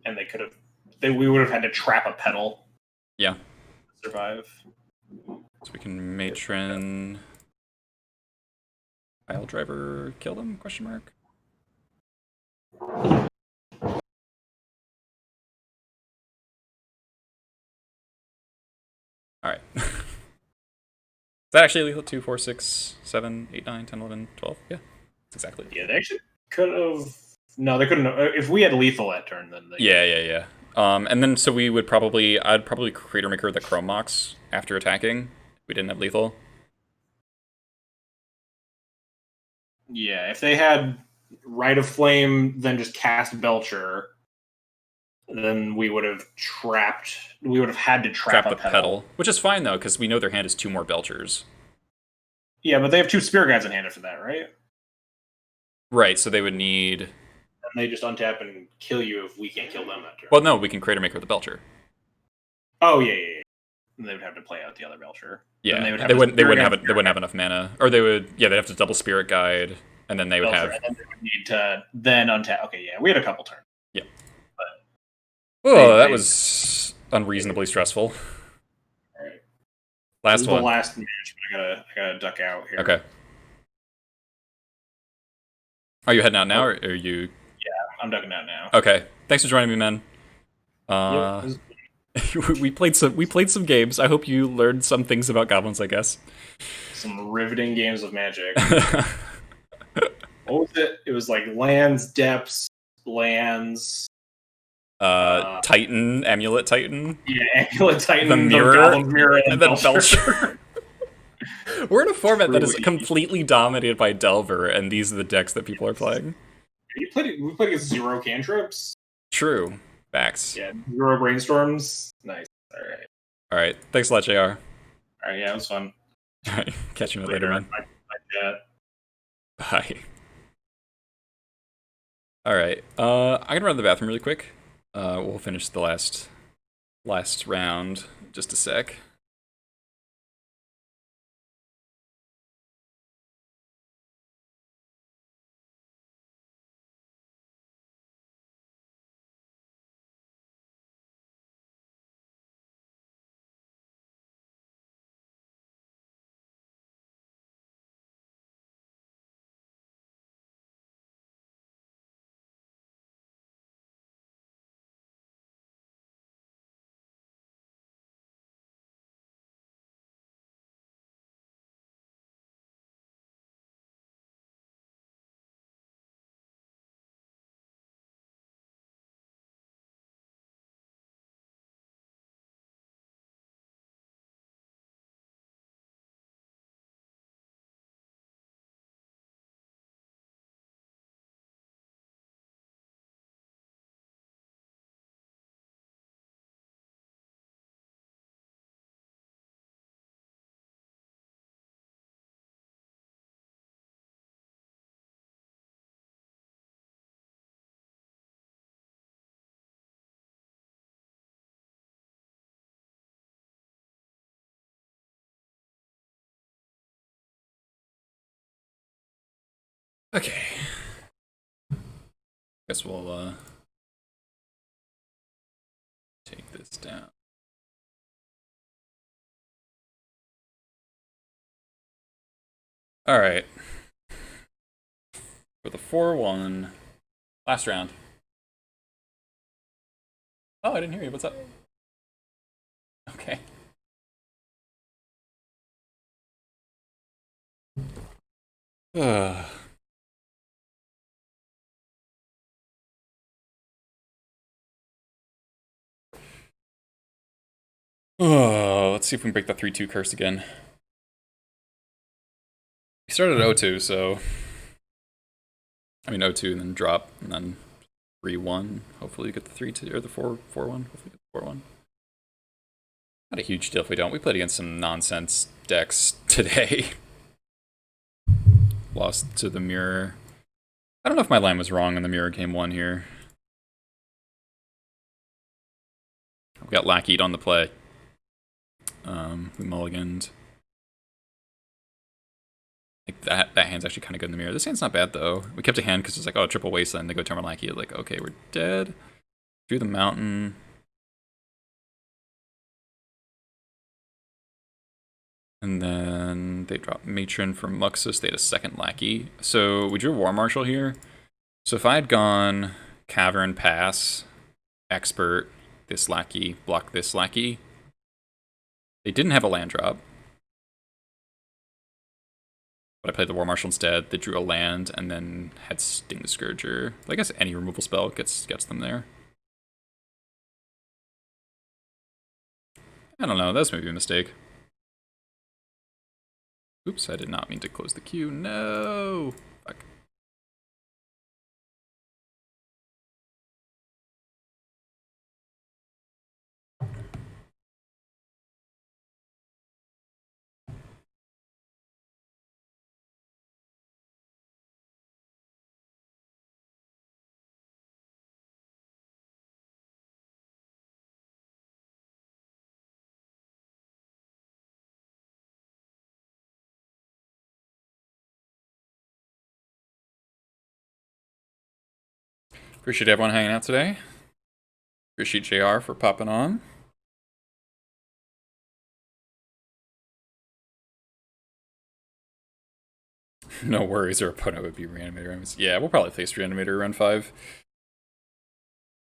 And they could have. We would have had to trap a Petal. Yeah. To survive. So we can matron. Pile driver kill them? Question mark. Alright. Is that actually lethal? 2, 4, 6, 7, 8, 9, 10, 11, 12? Yeah. That's exactly. Yeah, they actually could have. No, they couldn't. If we had lethal that turn, then. Yeah. And then so we would probably. I'd probably Crater Maker the Chrome Mox after attacking. We didn't have lethal. Yeah, if they had Rite of Flame, then just cast Belcher, then we would have trapped. We would have had to trap the Petal. Petal, which is fine though, because we know their hand is 2 more Belchers. Yeah, but they have 2 Spirit Guides in hand after that, right? Right, so they would need. And they just untap and kill you if we can't kill them that turn. Well, no, we can Crater Maker the Belcher. Oh yeah. And they would have to play out the other Belcher. Yeah, they wouldn't have enough mana, or they'd have to double Spirit Guide, and then they would Belcher, have. And then they would need to then untap. Okay, yeah, we had a couple turns. Yeah. But that was unreasonably stressful. All right. Last one. The last match, but I gotta duck out here. Okay. Are you heading out now, or are you? Yeah, I'm ducking out now. Okay. Thanks for joining me, man. We played some games. I hope you learned some things about goblins, I guess. Some riveting games of Magic. What was it? It was like lands, depths, lands. Titan, Amulet Titan. Yeah, Amulet Titan, the mirror, and then Belcher. We're in a format that is completely dominated by Delver, and these are the decks that people are playing. We played against 0 cantrips. True. Facts. Yeah, 0 brainstorms. Nice. All right. Thanks a lot, JR. All right, yeah, it was fun. All right. Catch you later, man. Bye. All right. I'm gonna run to the bathroom really quick. We'll finish the last round just a sec. Okay. Guess we'll take this down. All right. For the 4-1 last round. Oh, I didn't hear you. What's up? Okay. Let's see if we can break the 3-2 curse again. We started at 0-2, so I mean 0-2 and then drop and then 3-1. Hopefully we get the 3-2 or the 4-1. Hopefully we get the 4-1. Not a huge deal if we don't. We played against some nonsense decks today. Lost to the mirror. I don't know if my line was wrong in the mirror game 1 here. We got Lackeyed on the play. We mulliganed. Like that hand's actually kind of good in the mirror. This hand's not bad though. We kept a hand because it's like, oh, triple wasteland. They go Termalaki. Like, okay, we're dead. Through the mountain. And then they dropped Matron from Muxus. They had a second lackey. So we drew War Marshal here. So if I had gone Cavern, Pass, Expert, this lackey, block this lackey. They didn't have a land drop. But I played the War Marshal instead. They drew a land and then had Sting the Scourger. But I guess any removal spell gets them there. I don't know. That was maybe a mistake. Oops, I did not mean to close the queue. No! Fuck. Appreciate everyone hanging out today. Appreciate JR for popping on. No worries, our opponent would be Reanimator. Yeah, we'll probably face Reanimator around 5.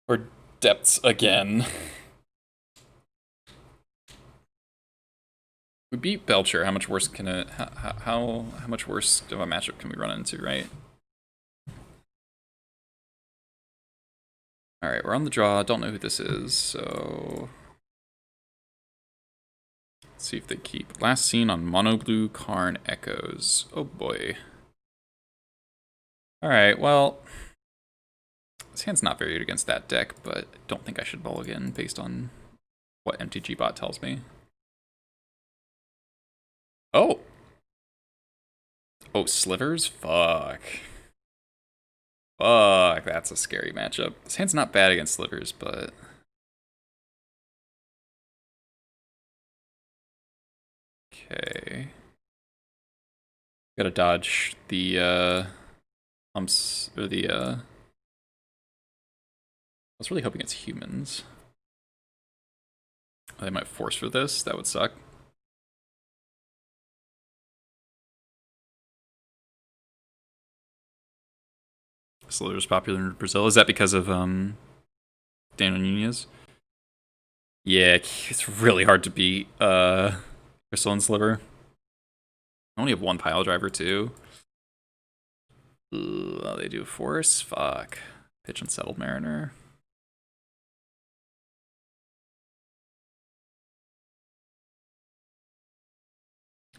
Or Depths again. We beat Belcher. How much worse can it? How much worse of a matchup can we run into, right? All right, we're on the draw. Don't know who this is, so let's see if they keep. Last seen on Mono Blue Karn Echoes. Oh boy. All right, well, this hand's not very good against that deck, but I don't think I should mulligan based on what MTG bot tells me. Oh. Oh, Slivers? Fuck. Fuck, that's a scary matchup. This hand's not bad against Slivers, but... Okay. Gotta dodge the, humps, or the, I was really hoping it's humans. They might force for this, that would suck. Slivers popular in Brazil. Is that because of Daniel Nunez? Yeah, it's really hard to beat Crystal and Sliver. I only have one pile driver too. Ugh, they do force. Fuck. Pitch and Settled Mariner.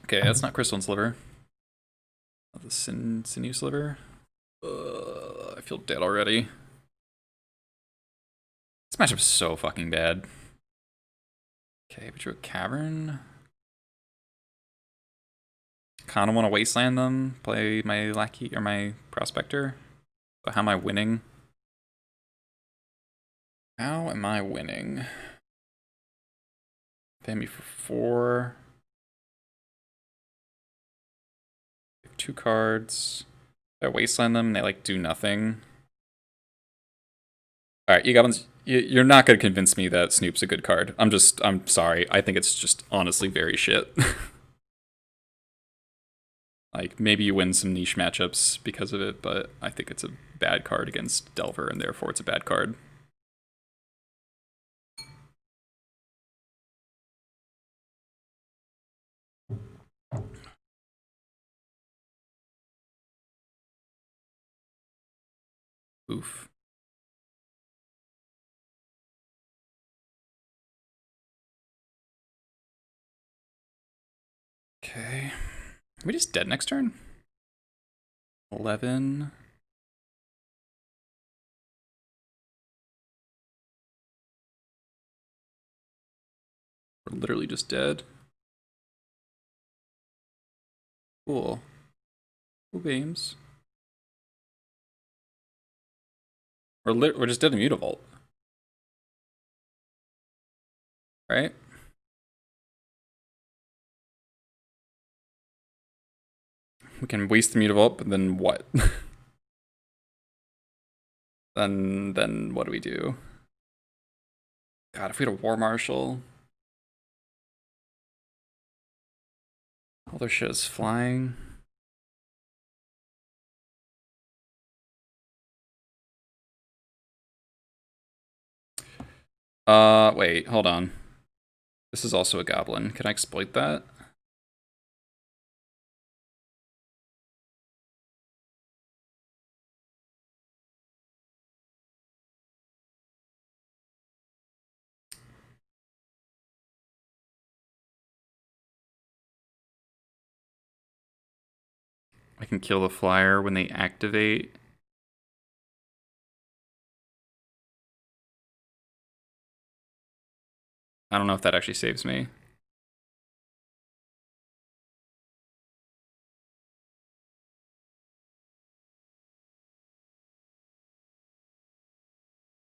Okay, that's not Crystal and Sliver. The Sinew Sliver. I feel dead already. This matchup's so fucking bad. Okay, but you're a Cavern. Kinda want to wasteland them, play my lackey or my prospector. But how am I winning? How am I winning? Pay me for 4. 2 cards. I wasteland them, they like do nothing. Alright, you Goblins, you're not gonna convince me that Snoop's a good card. I'm sorry. I think it's just honestly very shit. Like, maybe you win some niche matchups because of it, but I think it's a bad card against Delver, and therefore it's a bad card. Oof. Okay. Are we just dead next turn? 11. We're literally just dead. Cool. Cool games. We're just dead Immutavault. Right? We can waste the Mutavault, but then what? then what do we do? God, if we had a War Marshal. All their shit is flying. Wait, hold on. This is also a goblin. Can I exploit that? I can kill the flyer when they activate. I don't know if that actually saves me.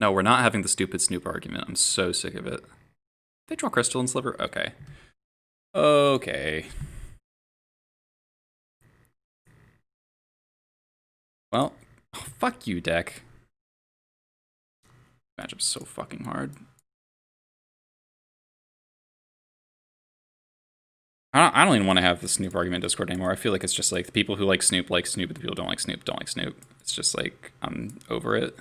No, we're not having the stupid Snoop argument. I'm so sick of it. They draw Crystal and Sliver? Okay. Okay. Well, oh, fuck you, deck. Matchup's so fucking hard. I don't even want to have the Snoop argument Discord anymore. I feel like it's just like the people who like Snoop, but the people who don't like Snoop don't like Snoop. It's just like, I'm over it.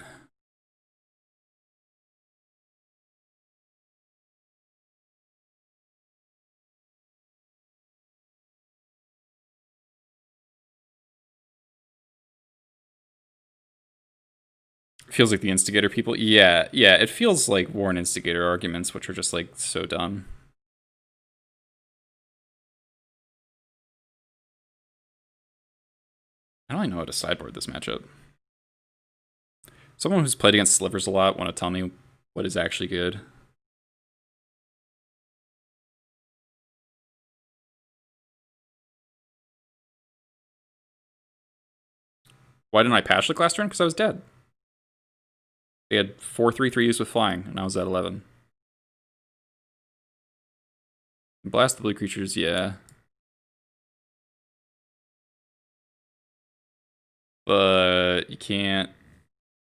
Feels like the Instigator people. Yeah, it feels like War and Instigator arguments, which are just like so dumb. I don't really know how to sideboard this matchup. Someone who's played against Slivers a lot want to tell me what is actually good. Why didn't I Pashlik last turn? Because I was dead. They had 4 3/3s with flying, and I was at 11. Blast the blue creatures, yeah. But you can't.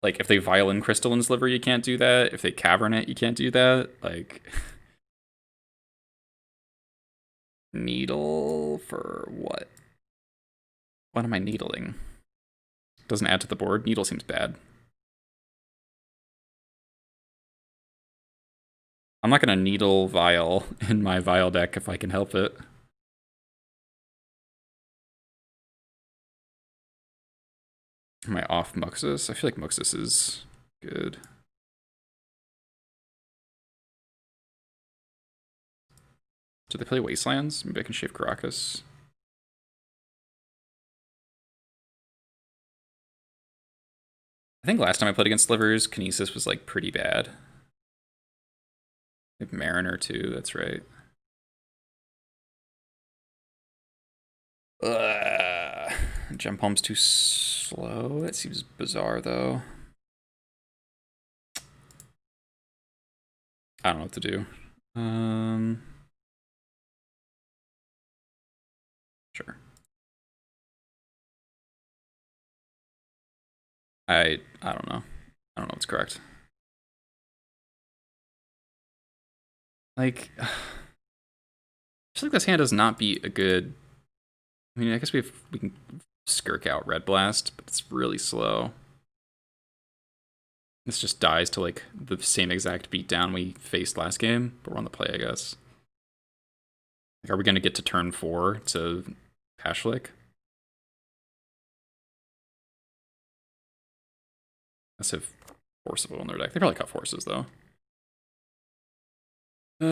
Like, if they Violin Crystalline Sliver, you can't do that. If they Cavern it, you can't do that. Like. Needle for what? What am I needling? Doesn't add to the board. Needle seems bad. I'm not going to needle Vial in my Vial deck if I can help it. Am I off Muxus? I feel like Muxus is good. Do they play Wastelands? Maybe I can shave Caracas. I think last time I played against Slivers, Kinesis was like pretty bad. They have Mariner too, that's right. Gem Palm's too slow. That seems bizarre though. I don't know what to do. Sure. I don't know. I don't know what's correct. Like, I feel like this hand does not be a good. I mean, I guess we can skirk out Red Blast, but it's really slow. This just dies to like the same exact beatdown we faced last game, but we're on the play, I guess. Like, are we gonna get to turn 4 to Pashlik? Let's have Forcible in their deck. They probably cut Forces though. I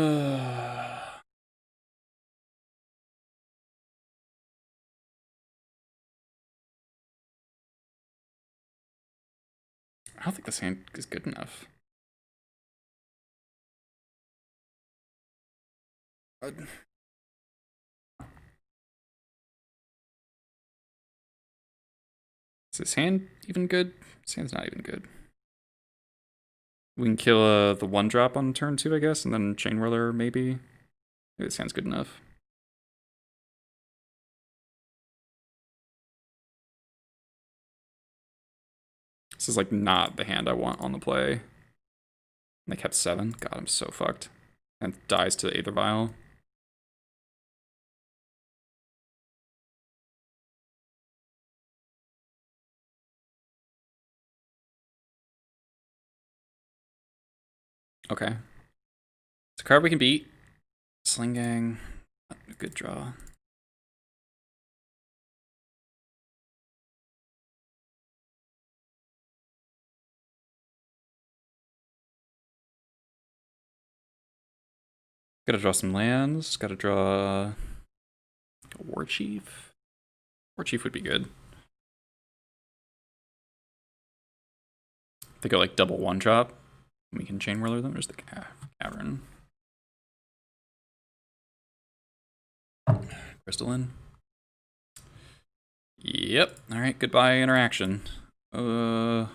don't think this hand is good enough. Is this hand even good? This hand's not even good. We can kill the 1-drop on turn 2, I guess, and then Chain Whirler, maybe. Maybe this hand's good enough. This is like not the hand I want on the play. They kept 7. God, I'm so fucked. And dies to Aether Vial. Okay. It's a card we can beat. Sling Gang. A good draw. Gotta draw some lands. Gotta draw a War Chief. War Chief would be good. They go like double 1-drop. We can Chain Whirler them. There's the Cavern. Crystalline. Yep. Alright, goodbye interaction. I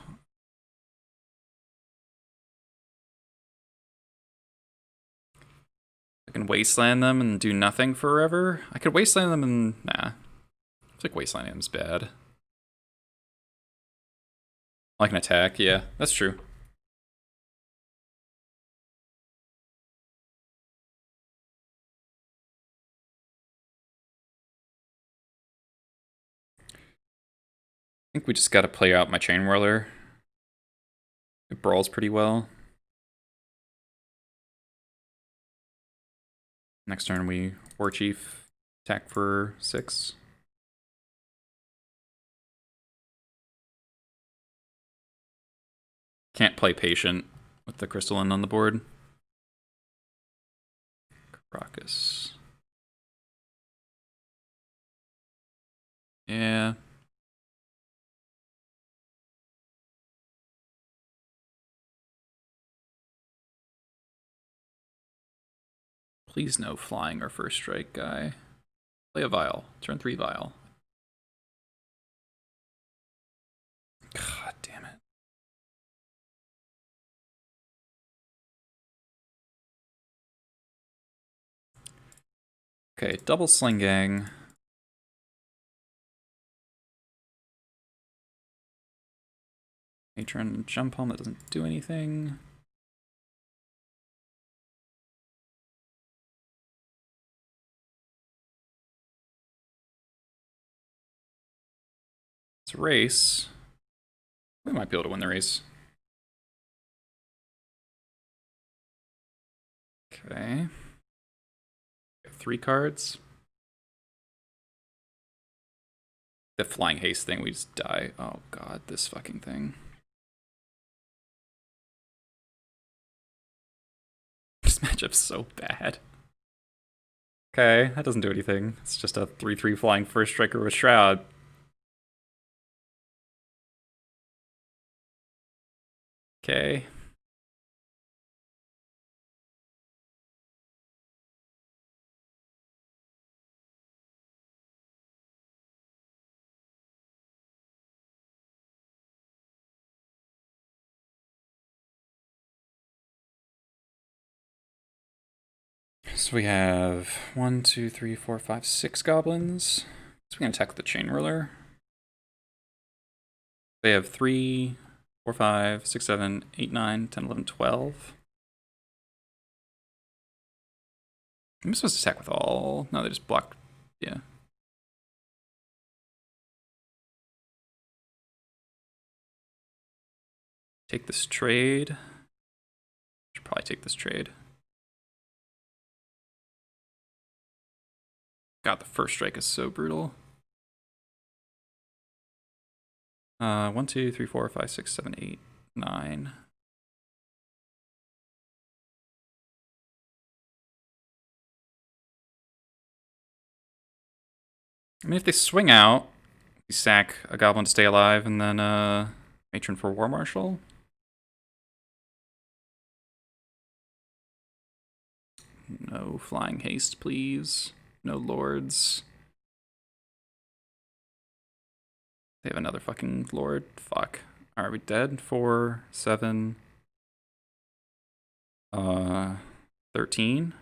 can Wasteland them and do nothing forever. I could Wasteland them and... Nah. I think Wastelanding them is bad. I can attack, yeah. That's true. I think we just gotta play out my Chain Whirler. It brawls pretty well. Next turn we War Chief, attack for 6. Can't play Patient with the Crystalline on the board. Caracas. Yeah. Please no flying or first strike guy. Play a Vial. Turn 3 Vial. God damn it. Okay, double Sling Gang. Matron Jump Home that doesn't do anything. It's a race. We might be able to win the race. Okay. 3 cards. The Flying Haste thing, we just die. Oh god, this fucking thing. This matchup's so bad. Okay, that doesn't do anything. It's just a 3/3 flying first striker with Shroud. Okay. So we have 1, 2, 3, 4, 5, 6 goblins. So we can attack with the Chain Whirler. They have 3, 4, 5, 6, 7, 8, 9, 10, 11, 12. I'm supposed to attack with all. No, they just block. Yeah. Take this trade. Should probably take this trade. God, the first strike is so brutal. 1, 2, 3, 4, 5, 6, 7, 8, 9. I mean, if they swing out, we sack a goblin to stay alive, and then Matron for War Marshal. No Flying Haste, please. No Lords. They have another fucking Lord. Fuck. Are we dead? 4, 7, 13.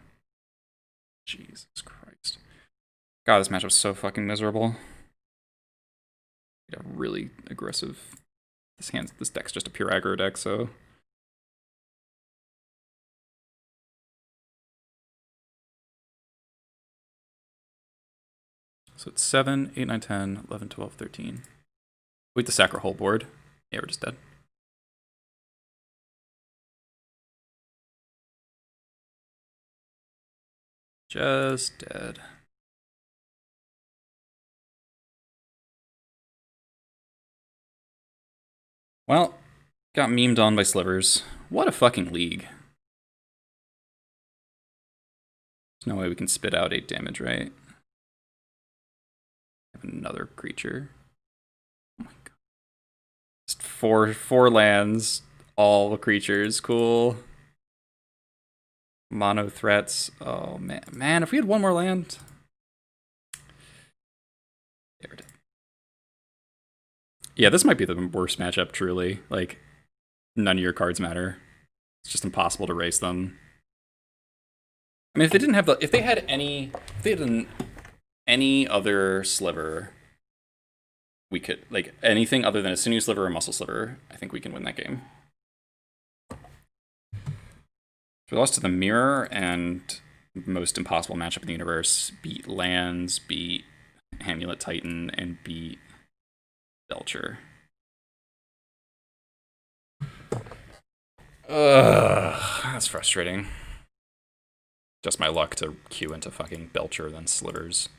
Jesus Christ. God, this matchup's so fucking miserable. Yeah, really aggressive This deck's just a pure aggro deck, so. So it's 7, 8, 9, 10, 11, 12, 13. Wait, the Sacra whole board. Yeah, we're just dead. Just dead. Well, got memed on by Slivers. What a fucking league. There's no way we can spit out 8 damage, right? Another creature. Oh my god. Just four lands, all creatures, cool. Mono threats. Oh man, if we had one more land. Yeah, this might be the worst matchup, truly. Like, none of your cards matter. It's just impossible to race them. I mean, if they didn't have if they had any other sliver, we could, like, anything other than a sinew sliver or muscle sliver, I think we can win that game. We lost to the mirror, and most impossible matchup in the universe, beat lands, beat Amulet Titan, and beat Belcher. That's frustrating. Just my luck to queue into fucking Belcher than Slivers.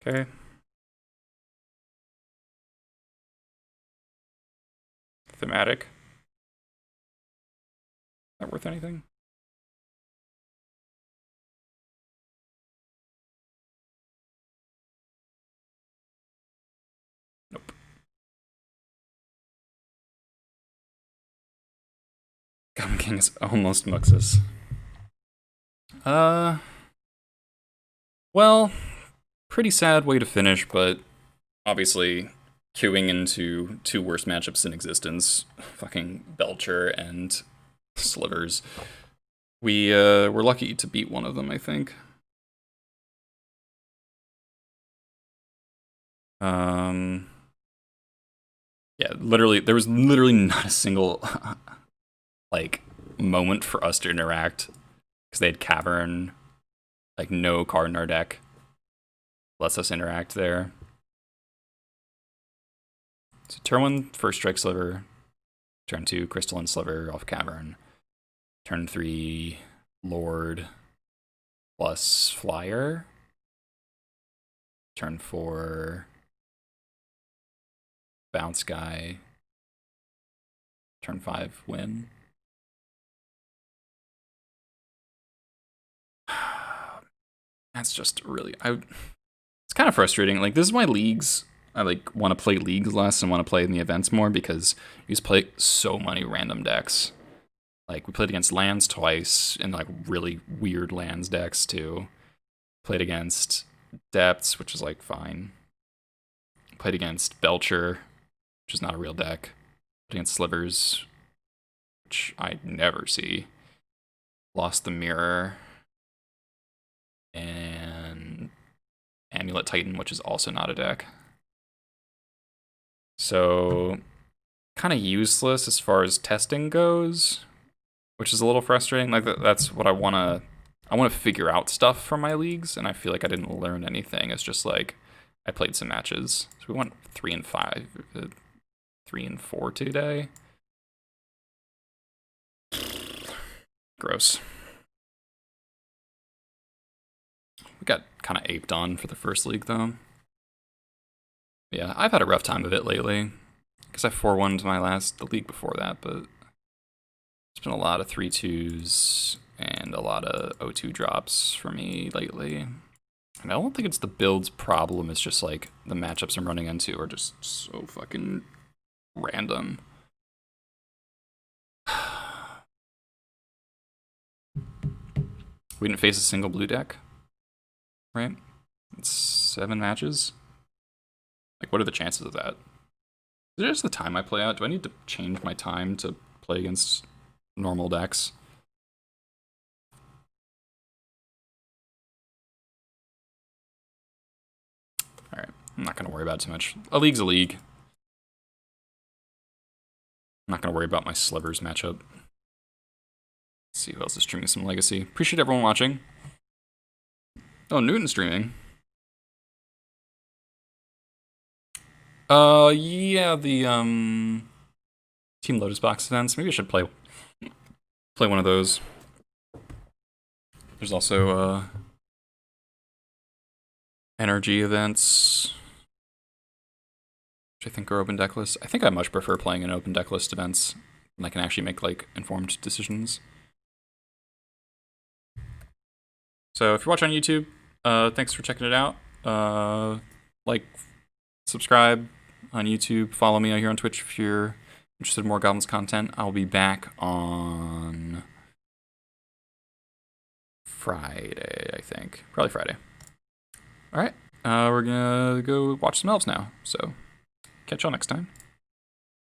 Okay. Thematic. Not worth anything? Nope. Goblin King is almost Muxus. Well, pretty sad way to finish, but obviously queuing into 2 worst matchups in existence, fucking Belcher and Slivers. We're lucky to beat one of them, I think. Yeah, literally, there was literally not a single like moment for us to interact because they had Cavern, like no card in our deck lets us interact there. So turn 1, first strike sliver. Turn 2, crystalline sliver off Cavern. Turn 3, Lord plus flyer. Turn 4, bounce guy. Turn 5, win. That's just really, it's kind of frustrating. Like, this is why leagues, I like want to play leagues less and want to play in the events more, because you just play so many random decks. Like, we played against lands twice in like really weird lands decks too. Played against depths, which is like fine. Played against Belcher, which is not a real deck. Played against Slivers, which I never see. Lost the mirror. And Amulet Titan, which is also not a deck. So, kind of useless as far as testing goes, which is a little frustrating. Like, that's what I want to figure out stuff from my leagues, and I feel like I didn't learn anything. It's just like I played some matches. So we went 3 and 5, 3 and 4 today. Gross. We got kind of aped on for the first league, though. Yeah, I've had a rough time of it lately. Because I 4-1'd the league before that, but it's been a lot of 3-2s and a lot of 0-2 drops for me lately. And I don't think it's the build's problem, it's just like the matchups I'm running into are just so fucking random. We didn't face a single blue deck, right? It's 7 matches. Like, what are the chances of that? Is it just the time I play out? Do I need to change my time to play against normal decks? I'm not going to worry about it too much. A league's a league. I'm not going to worry about my Slivers matchup. Let's see who else is streaming some Legacy. Appreciate everyone watching. Oh, Newton's streaming. Yeah, the Team Lotus Box events. Maybe I should play one of those. There's also energy events, which I think are open deck lists. I think I much prefer playing in open deck list events, and I can actually make like informed decisions. So if you're watching on YouTube, thanks for checking it out. Like, subscribe on YouTube, follow me out here on Twitch if you're interested in more Goblins content. I'll be back on Friday, I think. Probably Friday. All right, we're gonna go watch some elves now. So catch y'all next time.